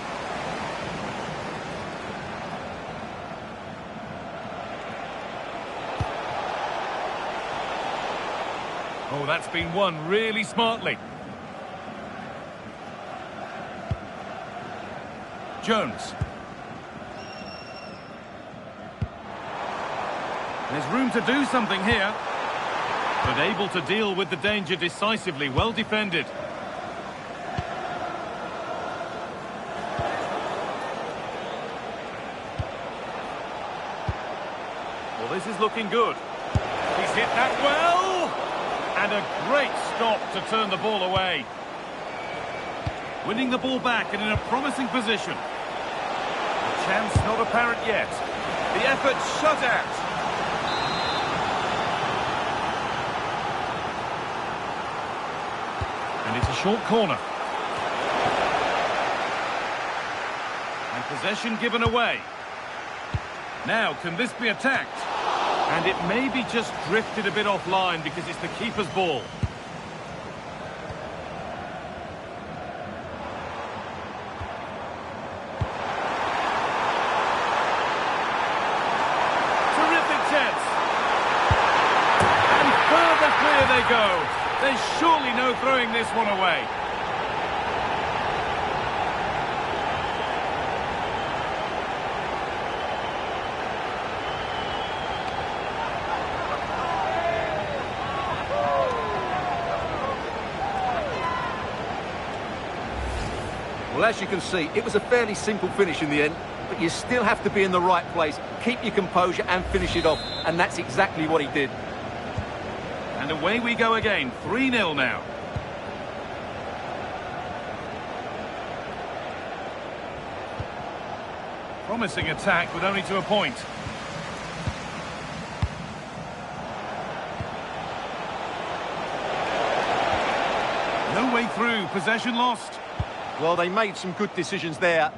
S3: Oh, that's been won really smartly. Jones. There's room to do something here. But able to deal with the danger decisively. Well defended. Well, this is looking good. He's hit that well. And a great stop to turn the ball away. Winning the ball back and in a promising position. The chance not apparent yet. The effort shut out. And it's a short corner. And possession given away. Now, can this be attacked? And it may be just drifted a bit offline because it's the keeper's ball. Terrific chance. And further clear they go. There's surely no throwing this one away.
S4: Well, as you can see, it was a fairly simple finish in the end, but you still have to be in the right place, keep your composure and finish it off, and that's exactly what he did.
S3: And away we go again, 3-0 now. Promising attack, but only to a point. No way through, possession lost.
S4: Well, they made some good decisions there.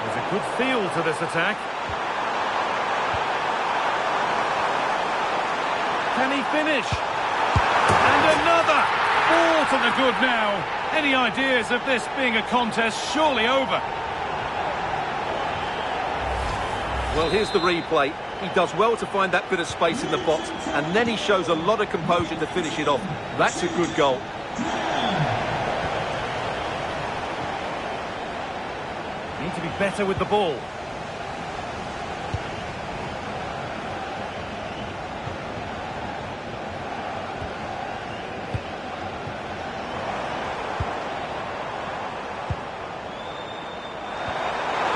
S3: There's a good feel to this attack. Can he finish? And another! 4 to the good now. Any ideas of this being a contest surely over?
S4: Well, here's the replay. He does well to find that bit of space in the box, and then he shows a lot of composure to finish it off. That's a good goal.
S3: Need to be better with the ball.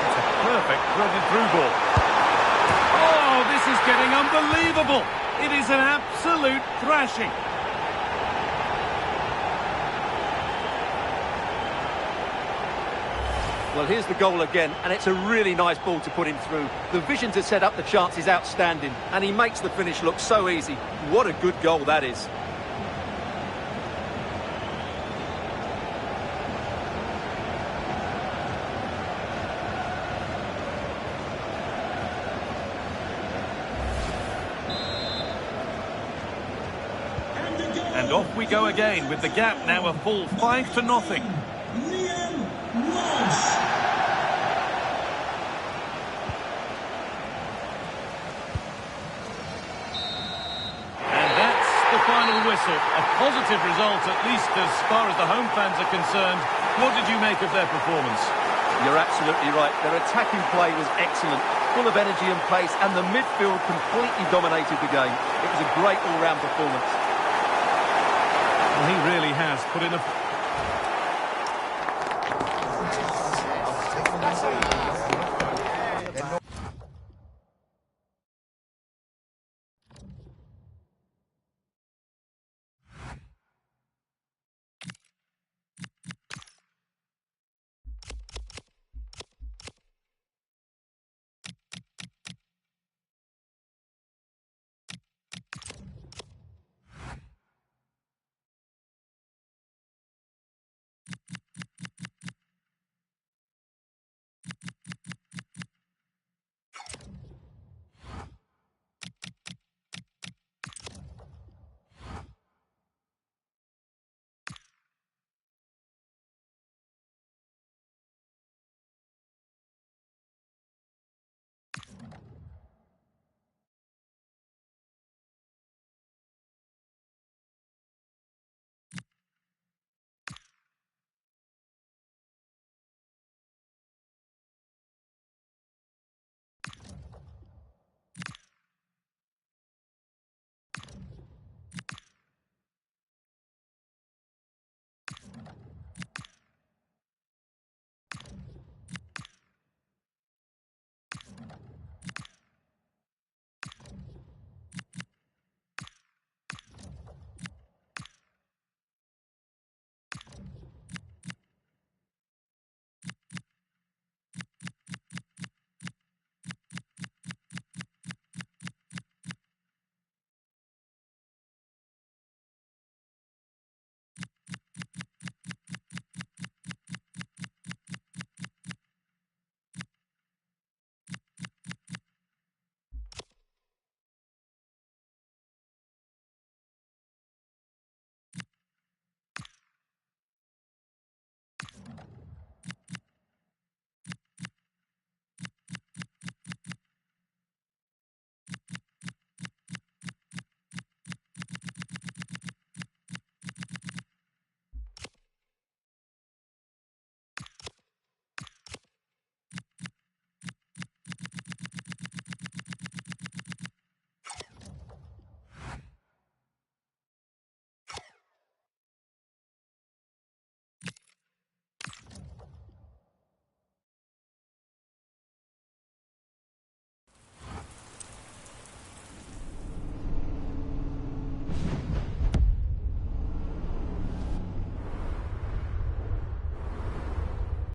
S3: It's a perfect threaded through ball. Oh, this is getting unbelievable. It is an absolute thrashing.
S4: Well, here's the goal again, and it's a really nice ball to put him through. The vision to set up the chance is outstanding, and he makes the finish look so easy. What a good goal that is.
S3: And off we go again, with the gap now a full 5 to nothing.
S6: Liam Walsh.
S3: And that's the final whistle. A positive result, at least as far as the home fans are concerned. What did you make of their performance?
S4: You're absolutely right. Their attacking play was excellent, full of energy and pace, and the midfield completely dominated the game. It was a great all-round performance.
S3: Well, he really has put in a